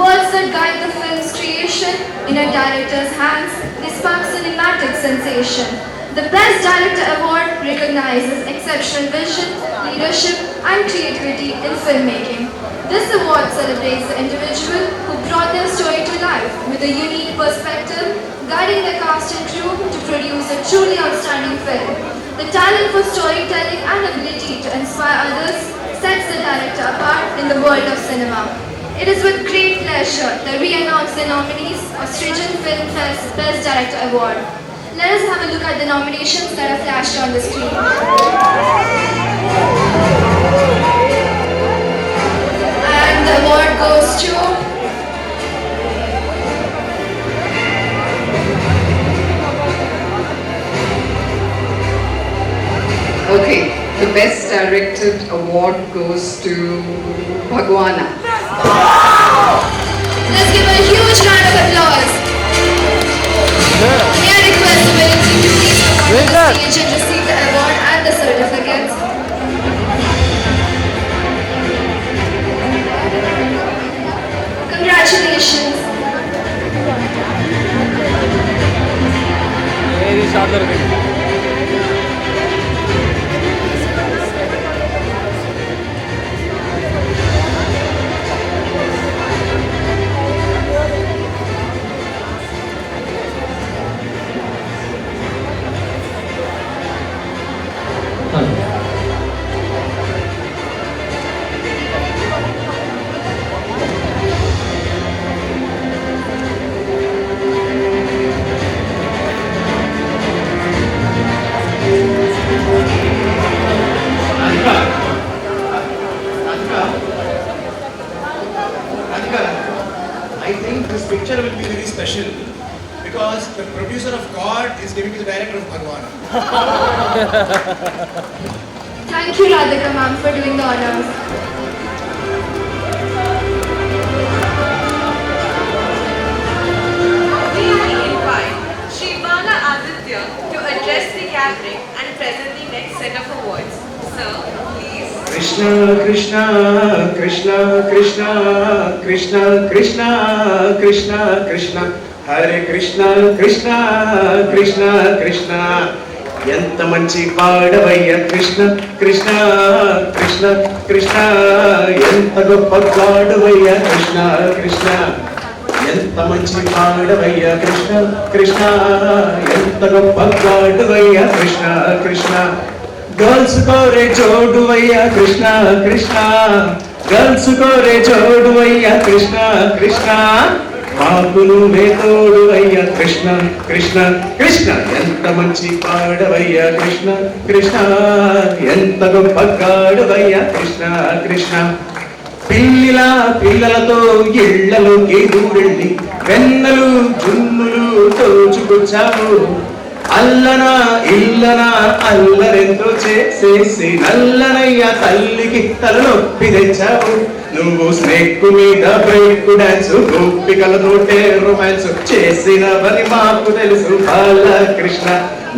Words that guide the film's creation in a director's hands, they spark cinematic sensation. The Best Director Award recognizes exceptional vision, leadership, and creativity in filmmaking. This award celebrates the individual who brought their story to life with a unique perspective, guiding the cast and crew to produce a truly outstanding film. The talent for storytelling and ability to inspire others sets the director apart in the world of cinema. It is with great pleasure that we announce the nominees of Srijan Film Fest Best Director Award. Let us have a look at the nominations that are flashed on the screen. And the award goes to Okay, the Best Directed Award goes to Bhagwana. Let's give a huge round of applause. May I request the winning team to please come on the stage and receive the award and the certificates. Congratulations. I think this picture will be very special because the producer of God is giving to the director of Bhagwan. Thank you, Radhika ma'am, for doing the honors. We invite Shri Bala Aditya to address the gathering and present the next set of awards. Sir, please. Krishna, Krishna, Krishna, Krishna, Krishna, Krishna, Krishna, Krishna, Hare Krishna, Krishna, Krishna, Krishna. Yanta manchi paadavayya Krishna, Krishna, Krishna, Krishna. Yanta goppa paadavayya Krishna, Krishna. Yanta manchi paadavayya Krishna, Krishna. Yanta goppa paadavayya Krishna, Krishna. Girls ko re joduvayya Krishna, Krishna. Girls ko re joduvayya Krishna, Krishna. Maakulu me toduvayya Krishna, Krishna, Krishna. Yanta manchi paadavayya Krishna, Krishna. Yanta goppa paadavayya Krishna, Krishna. పిల్లలతో ఇళ్లలోకి దూరెళ్ళి వెన్నలు జున్నులు తోచుకొచ్చావు అల్లనా ఇల్లనా అల్లరెంతో చేసేసి నల్లనయ్య తల్లికి తలనొప్పి తెచ్చావు నువ్వు snake మీద break dance గోపికలతోటే romance చేసినవని మాకు తెలుసు బాలకృష్ణ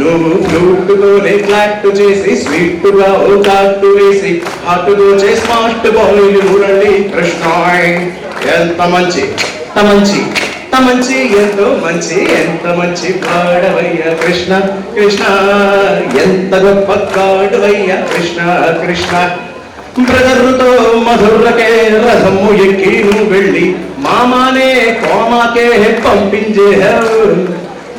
నువ్వు ఫ్లూట్ తోనే క్లాట్ చేసి స్వీట్ గా ఓ చాటు వేసి హాట్ దోచే స్మార్ట్ బాయ్ చూడండి కృష్ణ ఎంత మంచి మంచి మంచి ఎంతో మంచి ఎంత మంచి పాడవయ్య కృష్ణ కృష్ణ ఎంత గొప్ప కాడవయ్య కృష్ణ కృష్ణ బ్రదరుతో మధురకే రథము ఎక్కి నువ్వు వెళ్ళి మామానే కోమాకే పంపించేశావు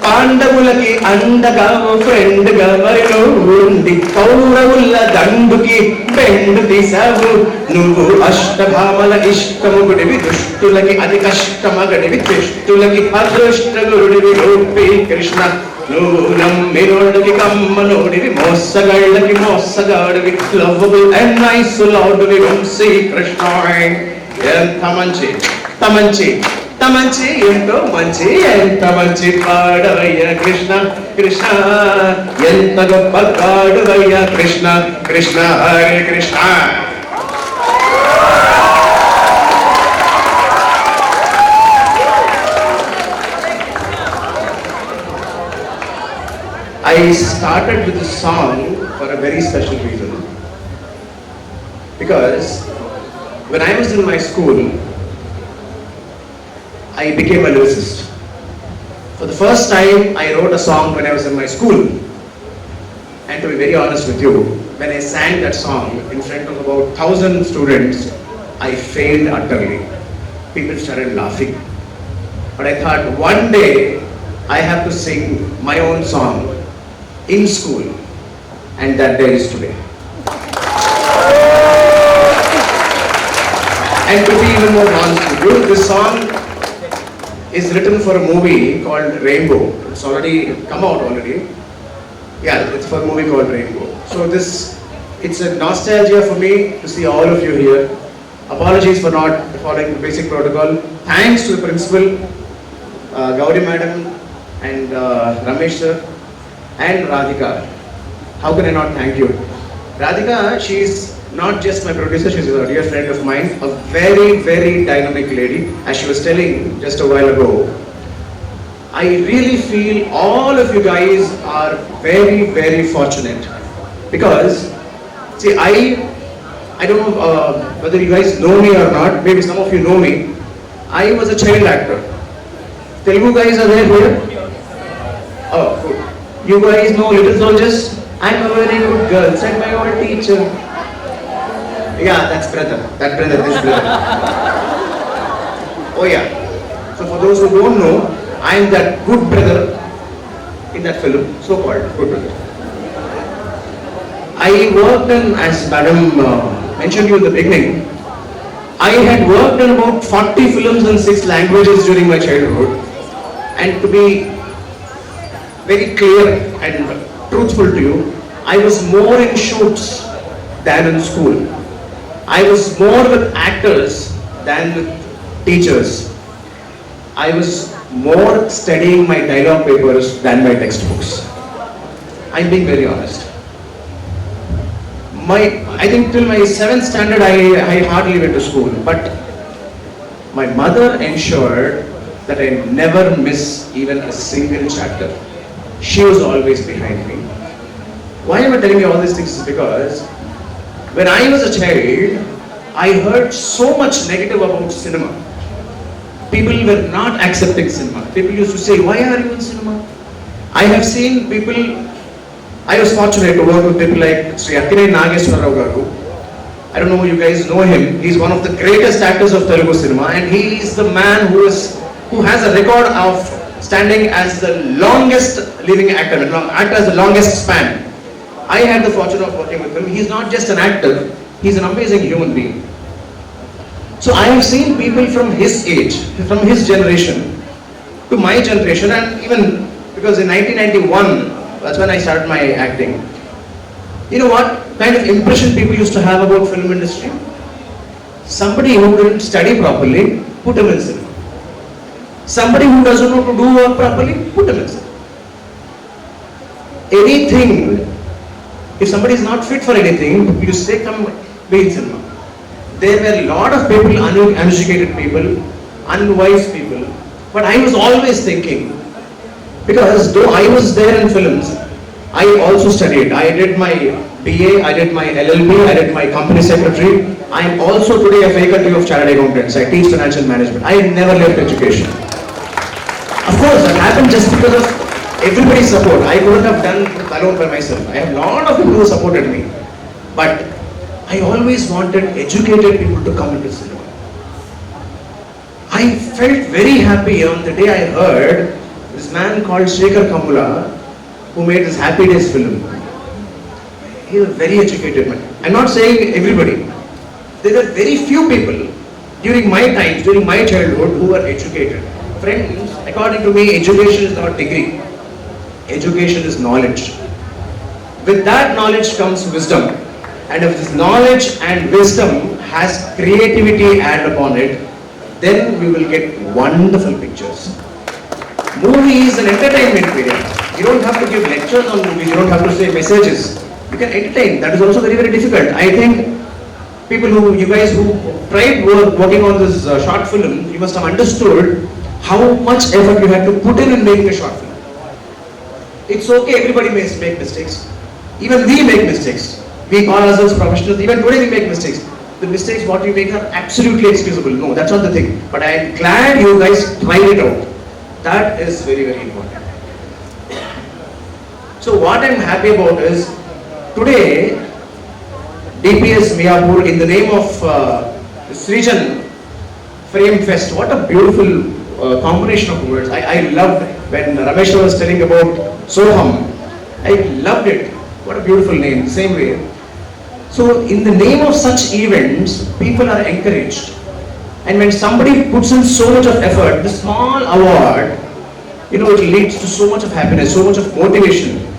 పాండవులకి అండగా ఫ్రెండ్ గా మరి నువ్వు ఉండి కౌరవుల దండుకి బెండు తీసావు నువ్వు అష్టభామల ఇష్టముగుడివి దుష్టులకి అతి కష్టమగడివి దుష్టులకి అదృష్టగుడివి రూపి కృష్ణ నువ్వు నమ్మినోడికి కమ్మనోడివి మోసగాళ్ళకి మోసగాడివి లవ్వబుల్ అండ్ నైస్ లౌడ్వి వంశీ కృష్ణ ఎంత మంచి మంచి మంచి ఎంతో మంచి ఎంత మంచి పాడవయ్య కృష్ణ కృష్ణ ఎంత గొప్ప పాడవయ్య Krishna Krishna Hare Krishna I started with this song for a very special reason because when I was in my school I became a lyricist. For the first time, I wrote a song when I was in my school. to be very honest with you, when I sang that song in front of about 1,000 students, I failed utterly. People started laughing. But I thought one day I have to sing my own song in school, and that day is today. And to be even more honest with you, this song is written for a movie called Rainbow. It's already come out already. Yeah, it's for a movie called Rainbow. So it's a nostalgia for me to see all of you here. Apologies for not following the basic protocol. Thanks to the principal, Gauri madam, and Ramesh sir, and Radhika. How can I not thank you? Radhika, she's not just my producer, she's a dear friend of mine, a very, very dynamic lady. As she was telling just a while ago, I really feel all of you guys are very, very fortunate. Because, see, I don't know whether you guys know me or not, maybe some of you know me. I was a child actor. Telugu guys are there here? Oh, good. You guys know Little Soldiers? I'm a very good girl, said my old teacher. Yeah, that's brother. That brother, this brother. Oh yeah. So for those who don't know, I am that good brother in that film, so-called good brother. I worked in, as Madam mentioned you in the beginning, I had worked in about 40 films in 6 languages during my childhood. And to be very clear and truthful to you, I was more in shoots than in school. I was more with actors than with teachers. I was more studying my dialogue papers than my textbooks. I'm being very honest. I think till my 7th standard I hardly went to school, but my mother ensured that I never miss even a single chapter. She was always behind me. Why am I telling you all these things is because when I was a child, I heard so much negative about cinema. People were not accepting cinema. People used to say, why are you in cinema? I have seen people, I was fortunate to work with people like Srijan. I don't know if you guys know him. He's one of the greatest actors of Telugu cinema, and he is the man who has a record of standing as the longest living actor as the longest span. I had the fortune of working with him. He's not just an actor, he's an amazing human being. So I have seen people from his age, from his generation to my generation, and even because in 1991, that's when I started my acting. You know what kind of impression people used to have about film industry? Somebody who didn't study properly, put him in cinema. Somebody who doesn't know to do work properly, put him in cinema. Anything, if somebody is not fit for anything, you say come be in cinema. There were a lot of people, uneducated people, unwise people, but I was always thinking, because though I was there in films, I also studied. I did my BA, I did my LLB, I did my company secretary. I am also today a faculty of chartered accountants. I teach financial management. I never left education. Of course, that happened just because of everybody's support. I couldn't have done it alone by myself. I have a lot of people who supported me. But I always wanted educated people to come into cinema. I felt very happy on the day I heard this man called Shekhar Kamula, who made this Happy Days film. He was a very educated man. I'm not saying everybody. There were very few people during my times, during my childhood, who were educated. Friends, according to me, education is not degree. Education is knowledge. With that knowledge comes wisdom. And if this knowledge and wisdom has creativity added upon it, then we will get wonderful pictures. Movie is an entertainment medium. You don't have to give lectures on movies, you don't have to say messages. You can entertain. That is also very, very difficult. I think you guys who tried working on this short film, you must have understood how much effort you had to put in making a short film. It's okay, everybody may make mistakes. Even we make mistakes. We call ourselves professionals, even today we make mistakes. The mistakes what we make are absolutely excusable. No, that's not the thing. But I am glad you guys tried it out. That is very, very important. So what I'm happy about is, Today, DPS Miyapur, in the name of Srijan Frame Fest, what a beautiful combination of words. I loved when Ramesh was telling about Soham. I loved it. What a beautiful name. Same way. So, in the name of such events, people are encouraged. And when somebody puts in so much of effort, the small award, it leads to so much of happiness, so much of motivation.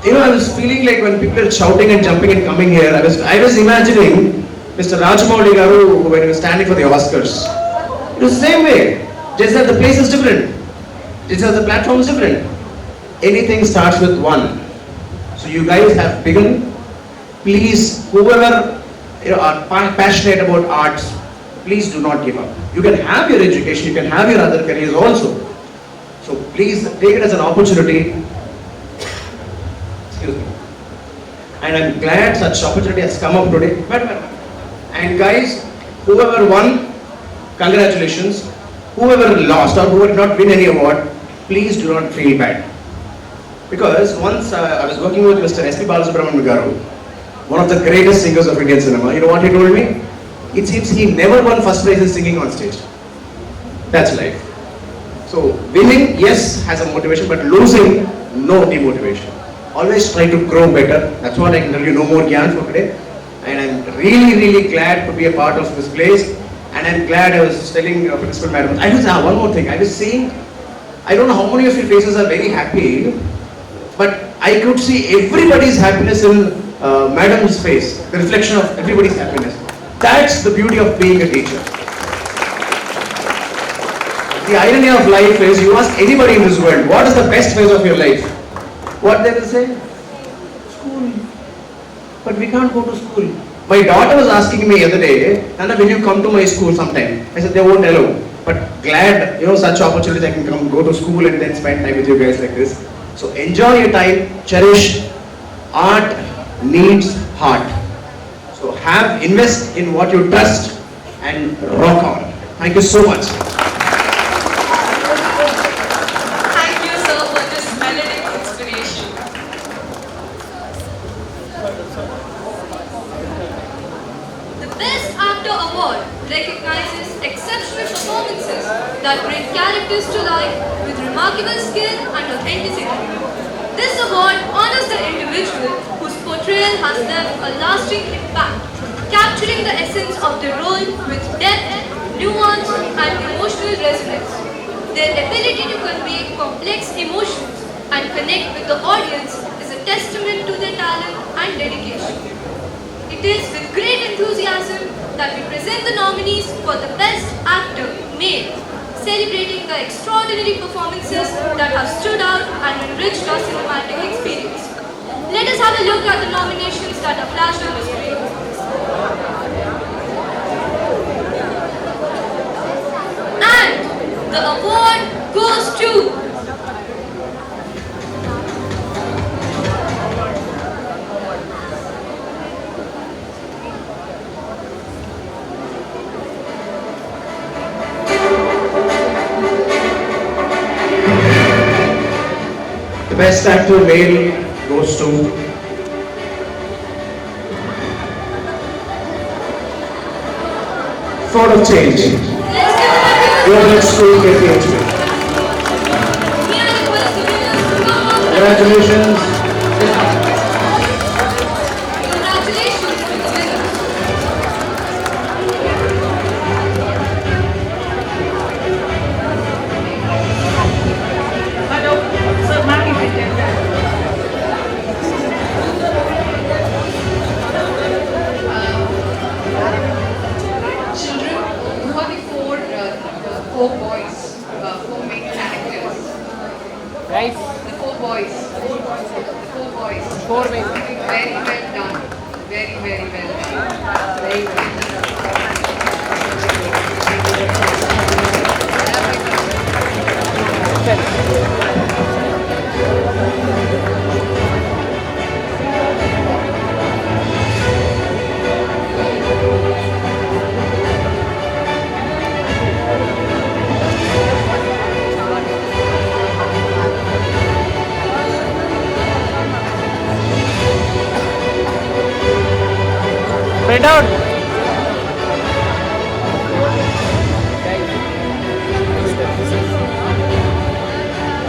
I was feeling like when people are shouting and jumping and coming here, I was imagining Mr. Rajamouli Garu when he was standing for the Oscars. It was the same way. Just that the place is different. Just that the platform is different. Anything starts with one. So you guys have begun. Please, whoever are passionate about arts, please do not give up. You can have your education, you can have your other careers also. So please take it as an opportunity. Excuse me. And I'm glad such opportunity has come up today. And guys, whoever won, congratulations. Whoever lost or who did not win any award, please do not feel bad. Because once I was working with Mr. S.P. Balasubramanian Garu, one of the greatest singers of Indian cinema. You know what he told me? It seems he never won first prize in singing on stage. That's life. So winning, yes, has a motivation, but losing, no demotivation. Always try to grow better. That's what I can tell you. No more gyan for today. And I'm really, really glad to be a part of this place. And I'm glad I was telling Principal Madam. I was one more thing. I was seeing, I don't know how many of your faces are very happy, but I could see everybody's happiness in Madam's face. The reflection of everybody's happiness. That's the beauty of being a teacher. The irony of life is, you ask anybody in this world, what is the best phase of your life? What they will say? School. But we can't go to school. My daughter was asking me the other day, Nana, will you come to my school sometime? I said, they won't allow. But glad, such opportunities I can come, go to school and then spend time with you guys like this. So enjoy your time, cherish. Art needs heart. So invest in what you trust and rock on. Thank you so much. Thank you, sir, for this melodic inspiration. The Best Actor Award recognizes exceptional performances that bring characters to life with remarkable skill and authenticity. This award honors the individual whose portrayal has left a lasting impact, capturing the essence of the role with depth, nuance, and emotional resonance. Their ability to convey complex emotions and connect with the audience is a testament to their talent and dedication. It is with great enthusiasm that we present the nominees for the Best Actor Male, celebrating the extraordinary performances that have stood out and enriched our cinematic experience. Let us have a look at the nominations that are flashed on the screen. And the award goes to The Best Actor Male goes to Thought of Change. Global School KPHP. Congratulations. Four boys, four main characters. Right? The four boys. The four boys. Four main. Very well done. Very, very well done. Very well out.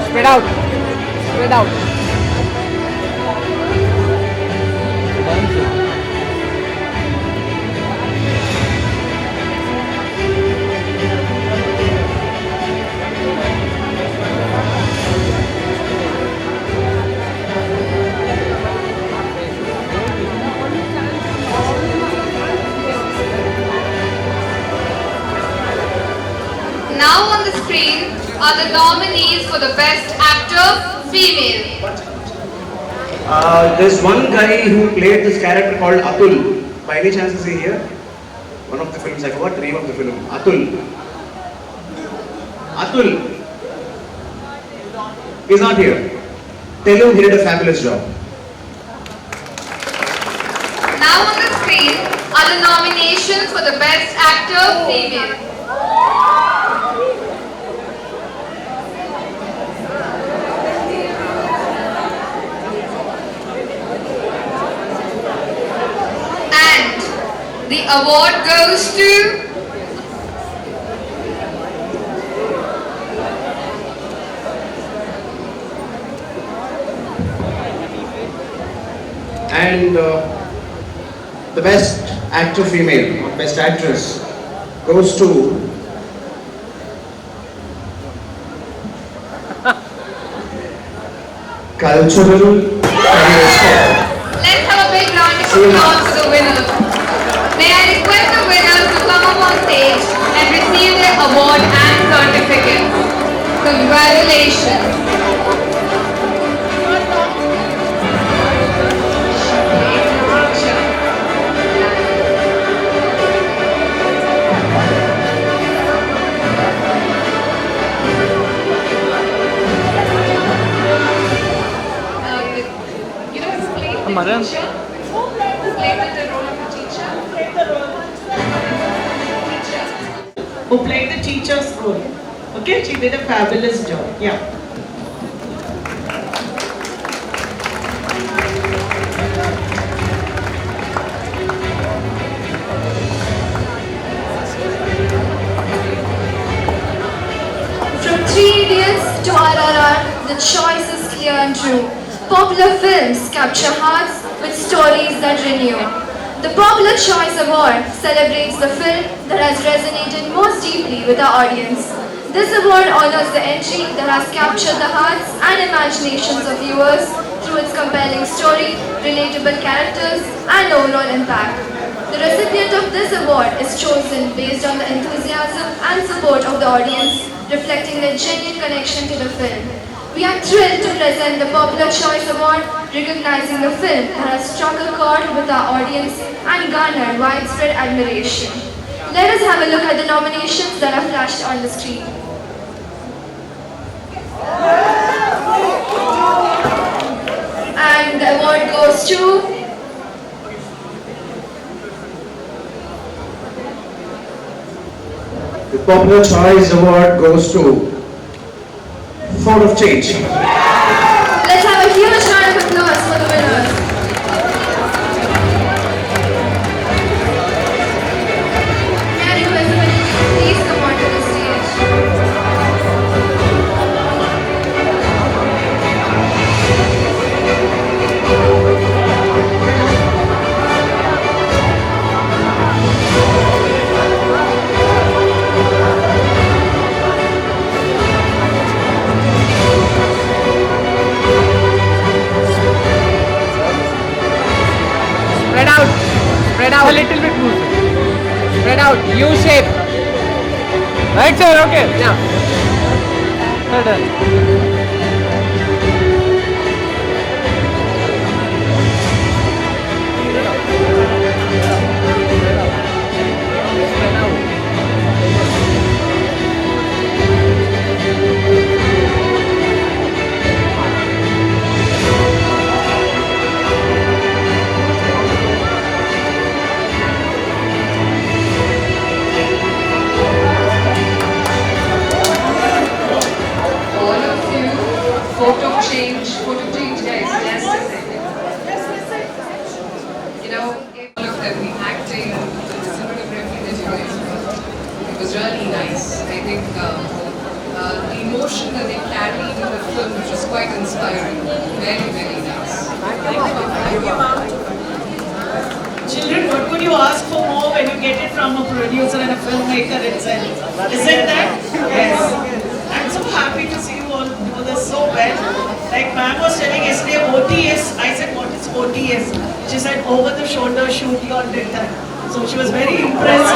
Spread out. Spread out. Now on the screen are the nominees for the Best Actor Female. There's one guy who played this character called Atul. By any chance is he here? One of the films, I forgot the name of the film. Atul. Atul. He's not here. Tell him he did a fabulous job. Now on the screen are the nominations for the Best Actor Female. And the award goes to And the best actor female, or best actress, goes to cultural career. Let's have a big round of applause for the winners. May I request the winners to come up on stage and receive their award and certificates. Congratulations. Maran. Who played the teacher's role. Okay, she did a fabulous job. Yeah. From Three Idiots to RRR, the choice is clear and true. Popular films capture hearts with stories that renew. The Popular Choice Award celebrates the film that has resonated most deeply with our audience. This award honors the entry that has captured the hearts and imaginations of viewers through its compelling story, relatable characters, and overall impact. The recipient of this award is chosen based on the enthusiasm and support of the audience, reflecting their genuine connection to the film. We are thrilled to present the Popular Choice Award, recognizing the film that has struck a chord with our audience and garnered widespread admiration. Let us have a look at the nominations that are flashed on the screen. And the award goes to The Popular Choice Award goes to Fort of Change. Let's have a huge round of applause for the winners. May I request the winners to please come onto the stage. Spread out. Spread out. A little bit more. Spread out. U shape. Right, sir? Okay. Yeah. Well done. All of you emotion that they carry in the film, which is quite inspiring. Very, very nice. Children, what would you ask for more when you get it from a producer and a filmmaker itself? Isn't that? Yes. I'm so happy to see you all do this so well. Like ma'am was telling yesterday, OTS. I said, what is OTS? She said, over the shoulder shoot your data. So she was very impressed.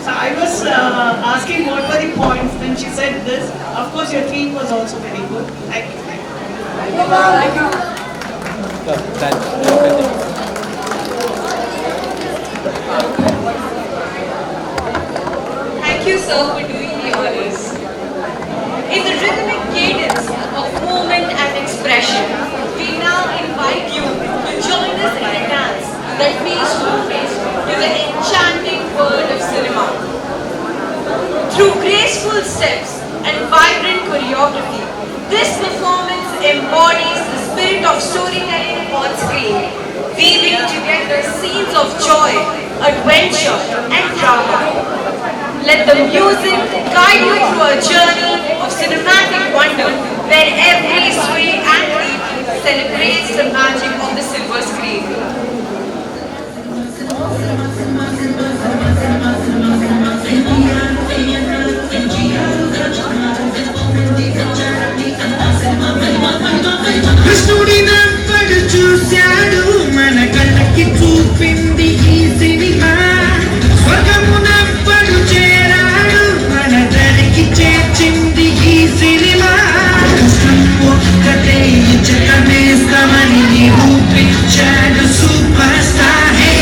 So I was asking what were the points. Then she said this. Of course, your theme was also very good. Thank you. Thank you. Thank you, sir, for doing the honors. In the rhythmic cadence of movement and expression, we now invite you to join us in a dance that pays homage to the enchanting world of cinema. Through graceful steps and vibrant choreography, this performance embodies the spirit of storytelling on screen, weaving together scenes of joy, adventure, and drama. Let the music guide you through a journey of cinematic wonder, where every sway and leap celebrates the magic of the silver screen. కృష్ణుడిని పడు చూశాడు మన కళ్ళకి చూపింది ఈ cinema స్వర్గమున పడు చేరాడు మన దరికి చేర్చింది ఈ సినిమా కష్టం ఒక్కటే జగమేస్తామని నిరూపించాడు సూపర్ స్టార్ హే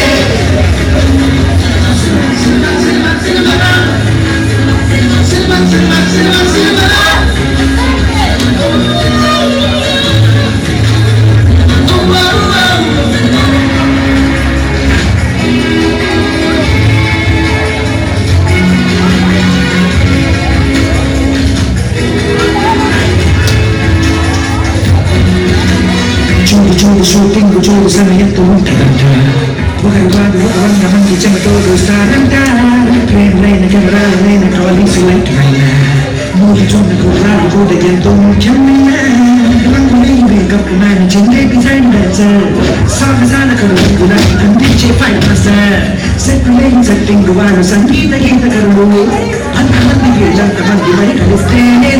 షూటింగ్ చూడు సమయంతో ఉంటుందంట ఒకరు వాడు ఒక 100 మంది చెమటోడు వస్తారంట ట్రైన్ లైన్ కెమెరాలైన ట్రాలీస్ లైట్ లైన్ మూడు చూడకు రాడు కూడా ఎంతో ముఖ్యమైన రంగులైన కప్పునాన్ని చెందే డిజైన్ డాన్సర్ సాగసాలకరు రంగులని అందించే ఫైవ్ మాస్టర్ సెట్టింగ్ వాడు సంగీత గీతకరుడు అంతమంది వీళ్ళంతమంది మరి కలిస్తేనే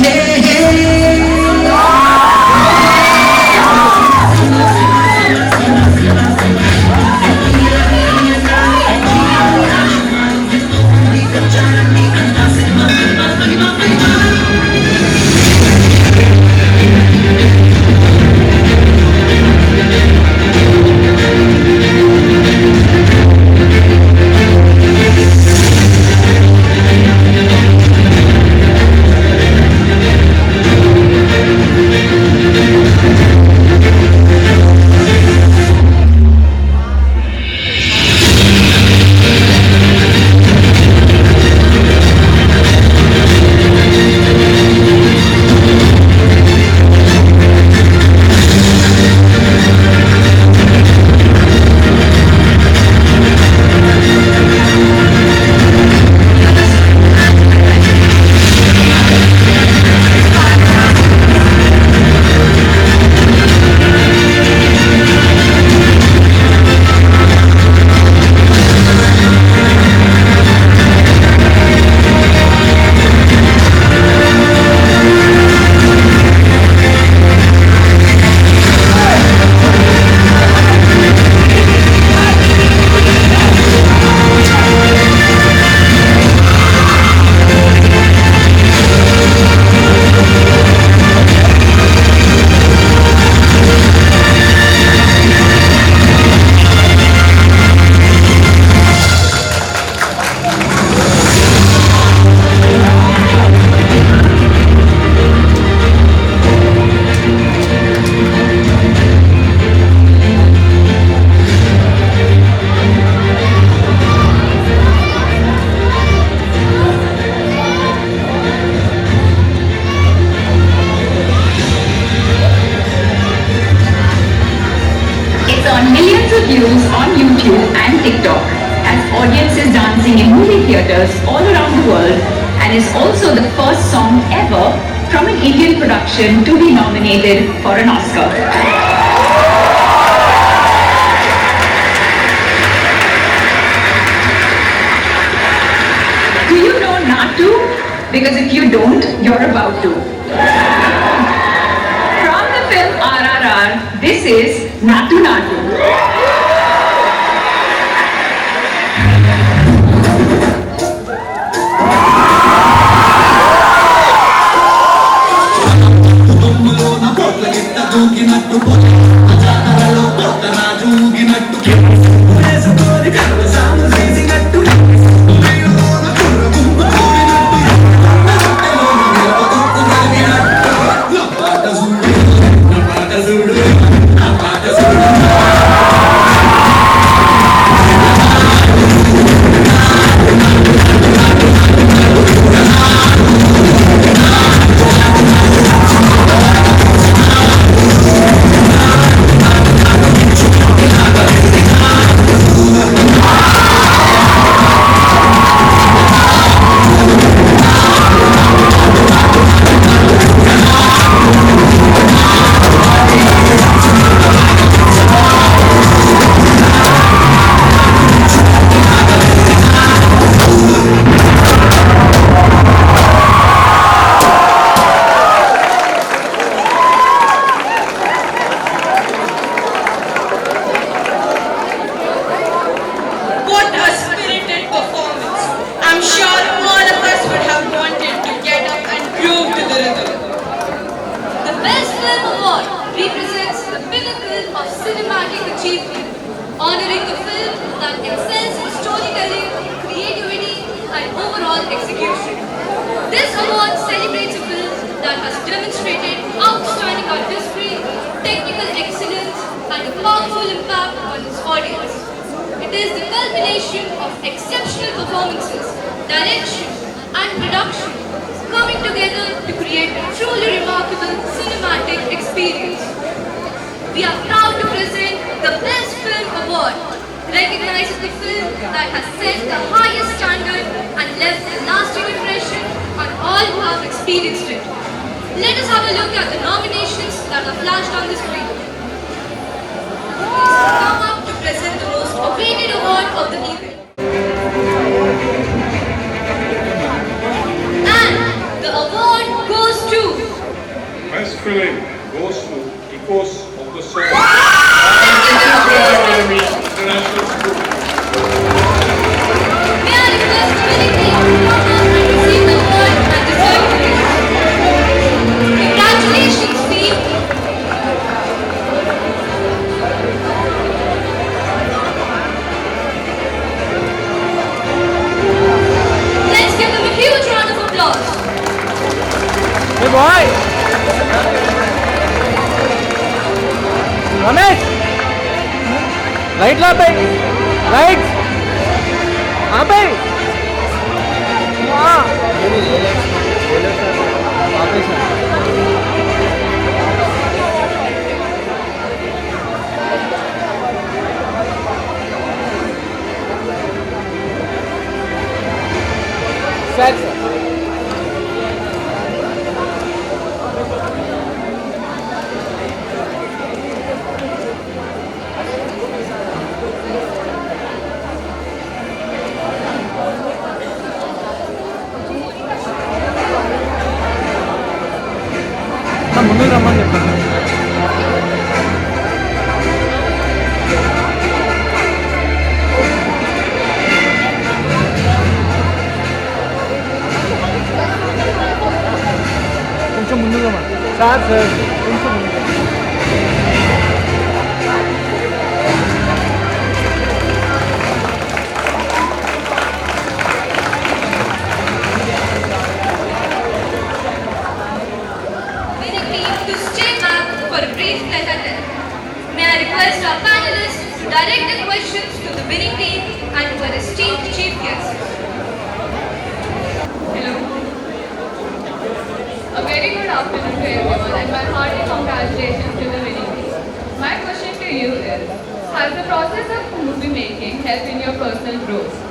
views on YouTube and TikTok, has audiences dancing in movie theaters all around the world, and and is also the first song ever from an Indian production to be nominated for an Oscar. Do you know Natu? Because if you don't, you're about to. From the film RRR, this is Natu Natu. What a spirited performance. I'm sure all of us would have wanted to get up and groove to the rhythm. The Best Film Award represents the pinnacle of cinematic achievement, honoring the film that excels in storytelling, creativity, and overall execution. This award celebrates a film that has demonstrated outstanding artistry, technical excellence, and a powerful impact on its audience. It is the culmination of exceptional performances, direction, and production coming together to create a truly remarkable cinematic experience. We are proud to present the Best Film Award, recognizing the film that has set the highest standard and left a lasting impression on all who have experienced it. Let us have a look at the nominations that are flashed on the screen. Please come up to present the most awaited award of the evening. And the award goes to... Best film goes to Echoes of the Soul. International School. May I request the winning team to come up and receive the award and the certificate. Congratulations, team! Let's give them a huge round of applause. Hey boy! Ramesh! Light ला पे! Light! यहाँ पे! वहाँ! वहाँ पे sir. Set sir. ముందుకు రమ్మని చెప్పండి కొంచెం ముందుకు రమ్మని సార్ కొంచెం ముందుకు Winning team to stay back for a brief tete-a-tete. May I request our panelists to direct the questions to the winning team and to our esteemed chief guest. Hello. A very good afternoon to everyone and my hearty congratulations to the winning team. My question to you is, has the process of movie making helped in your personal growth?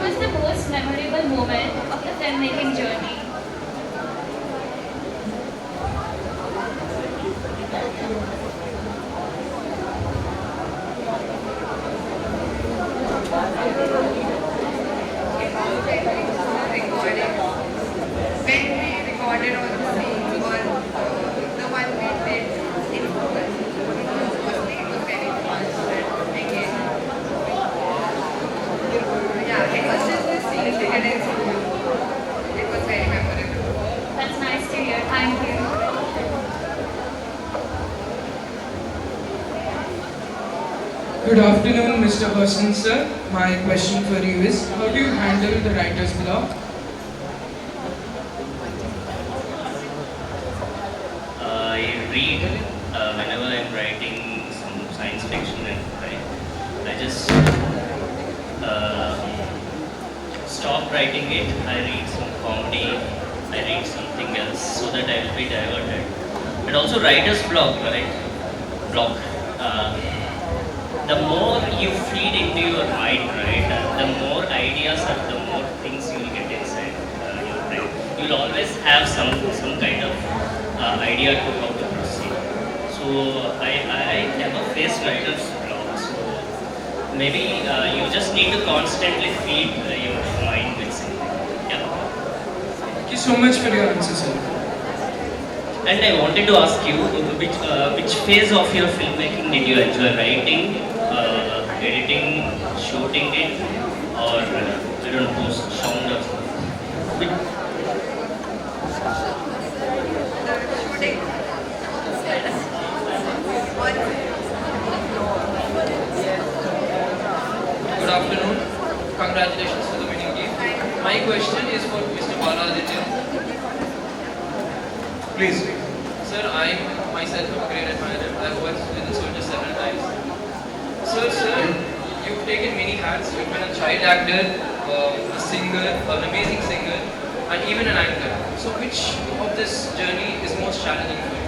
was the most memorable moment of the filmmaking journey? When we recorded all the scenes or the one we did in Google, firstly it was very fun and again, yeah, it was just the scene and it was very memorable. That's nice to hear. Thank you. Good afternoon, Mr. Person, sir. My question for you is, how do you handle the writer's block? I read whenever I'm writing some science fiction and I just stop writing it. I read some comedy, I read something else so that I will be diverted. And also writer's block, right? Block. The more you feed into your mind, right, the more ideas or the more things you will get inside your brain. You'll always have some kind of idea to how to proceed. So I never face writer's block. So maybe you just need to constantly feed your mind with something. Yeah. Thank you so much for your answer, sir. And I wanted to ask you, which phase of your filmmaking did you enjoy? Writing, editing, shooting it, or I don't know, post sound or something? Shooting. Good afternoon. Congratulations for the winning game. My question is for Mr. Baladitya. Please. Sir, I myself am a great admirer. I've watched Little Soldier several times. Sir, you've taken many hats. You've been a child actor, a singer, an amazing singer, and even an anchor. So which of this journey is most challenging for you?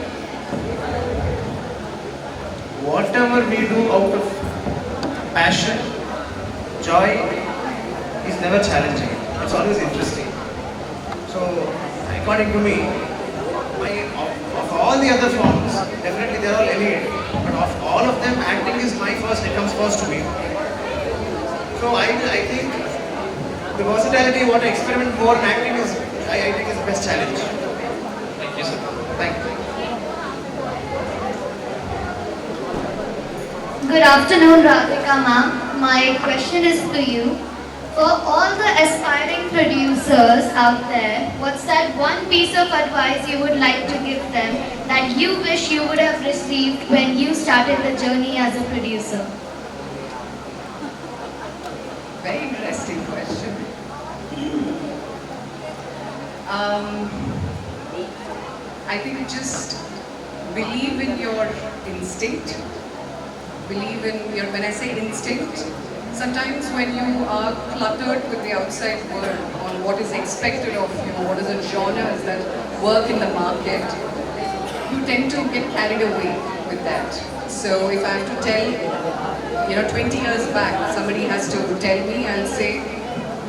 Whatever we do out of passion, joy, is never challenging. It's always interesting. So, according to me, of all the other forms, definitely they're all elite. But of all of them, acting is my first, it comes first to me. So I think the versatility, what I experiment more in acting is, I think is the best challenge. Thank you, sir. Thank you. Good afternoon, Radhika ma'am. My question is for you. For all the aspiring producers out there, what's that one piece of advice you would like to give them that you wish you would have received when you started the journey as a producer? Very interesting question. I think just believe in your instinct. Believe in your, when I say instinct, sometimes when you are cluttered with the outside world on what is expected of you, what are the genres that work in the market, you tend to get carried away with that. So if I have to tell, 20 years back, somebody has to tell me, I'll say,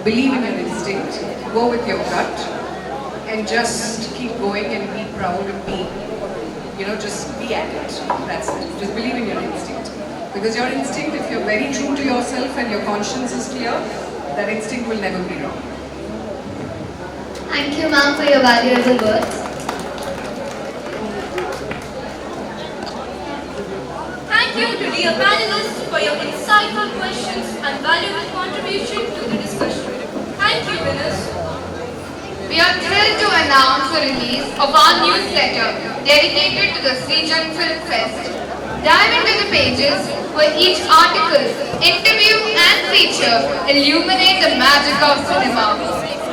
believe in your instinct, go with your gut, and just keep going and be proud and be, just be at it. That's it. Just believe in your instinct. Because your instinct, if you're very true to yourself and your conscience is clear, that instinct will never be wrong. Thank you, ma'am, for your valuable words. Thank you to dear panelists for your insightful questions and valuable contribution to the discussion. Thank you, winners. We are thrilled to announce the release of our newsletter dedicated to the Srijan Film Fest. Dive into the pages where each article, interview and feature illuminate the magic of cinema.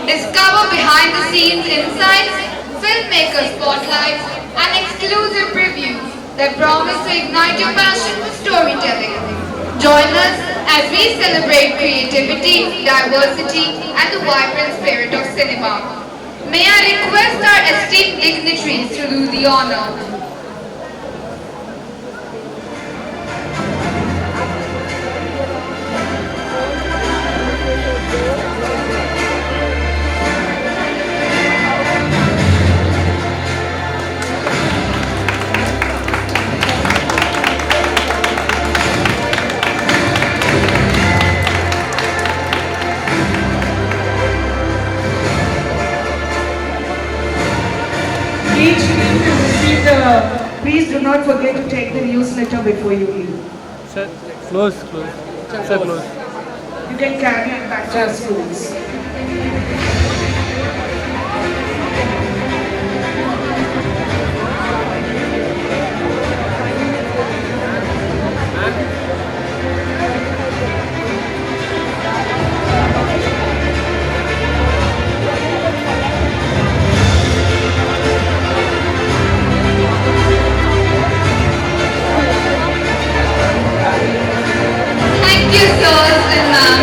Discover behind the scenes insights, filmmaker spotlights and exclusive previews that promise to ignite your passion for storytelling. Join us as we celebrate creativity, diversity and the vibrant spirit of cinema. May I request our esteemed dignitaries to do the honor. not forget to take the newsletter before you leave. Sir, close. Sir, close. You can carry it back to your schools. Thank you, sirs and ma'am.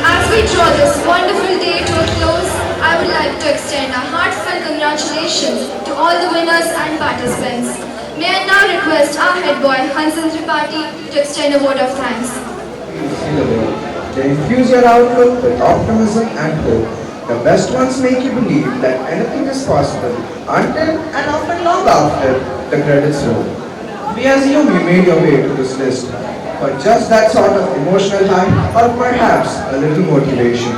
As we draw this wonderful day to a close, I would like to extend a heartfelt congratulations to all the winners and participants. May I now request our head boy Hansan Tripathi to extend a word of thanks. They infuse your outlook with optimism and hope. The best ones make you believe that anything is possible until and often long after the credits roll. We assume you made your way to this list for just that sort of emotional high or perhaps a little motivation.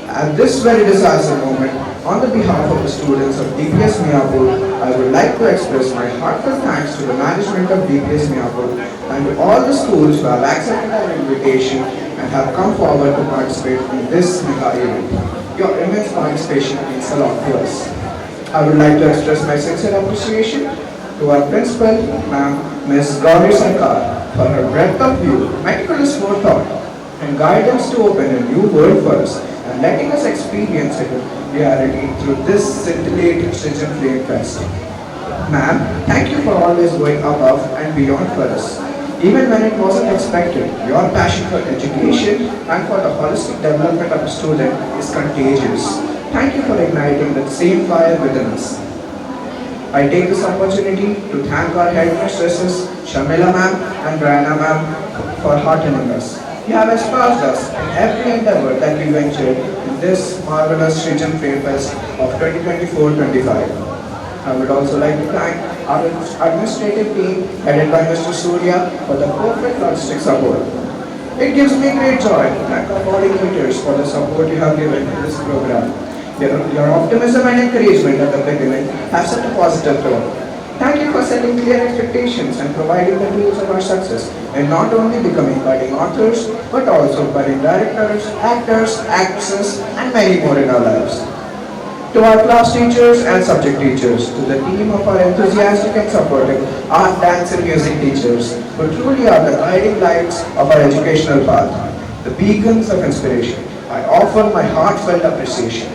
At this very decisive moment, on the behalf of the students of DPS Miapur, I would like to express my heartfelt thanks to the management of DPS Miapur and to all the schools who have accepted our invitation and have come forward to participate in this mega event. Your immense participation means a lot to us. I would like to express my sincere appreciation to our principal, Ma'am Ms. Gauri Sarkar, for her breadth of view, meticulous forethought, and guidance to open a new world for us and letting us experience it in reality through this scintillating Srijan Flame Fest. Ma'am, thank you for always going above and beyond for us. Even when it wasn't expected, your passion for education and for the holistic development of a student is contagious. Thank you for igniting that same fire within us. I take this opportunity to thank our headmistresses, Shamila ma'am and Brianna ma'am, for heartening us. You have espoused us in every endeavor that we ventured in this marvelous Srijan Fair Fest of 2024-25. I would also like to thank our administrative team headed by Mr. Surya for the perfect logistic support. It gives me great joy to thank our coordinators for the support you have given to this program. Your optimism and encouragement at the beginning have set a positive tone. Thank you for setting clear expectations and providing the tools of our success in not only becoming budding authors, but also budding directors, actors, actresses, and many more in our lives. To our class teachers and subject teachers, to the team of our enthusiastic and supportive art, dance and music teachers, who truly are the guiding lights of our educational path, the beacons of inspiration, I offer my heartfelt appreciation.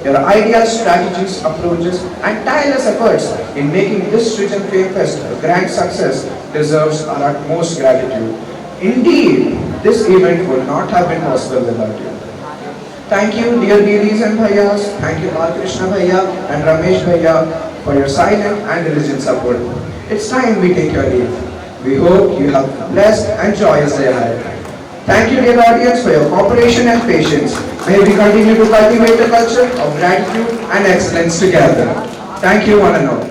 Your ideas, strategies, approaches, and tireless efforts in making this Srijan Fair Fest a grand success deserves our utmost gratitude. Indeed, this event would not have been possible without you. Thank you, dear Didis and Bhaiyas. Thank you, Krishna Bhaiya and Ramesh Bhaiya, for your silent and diligent support. It's time we take your leave. We hope you have a blessed and joyous day ahead. Thank you, dear audience, for your cooperation and patience. May we continue to cultivate a culture of gratitude and excellence together. Thank you, one and all.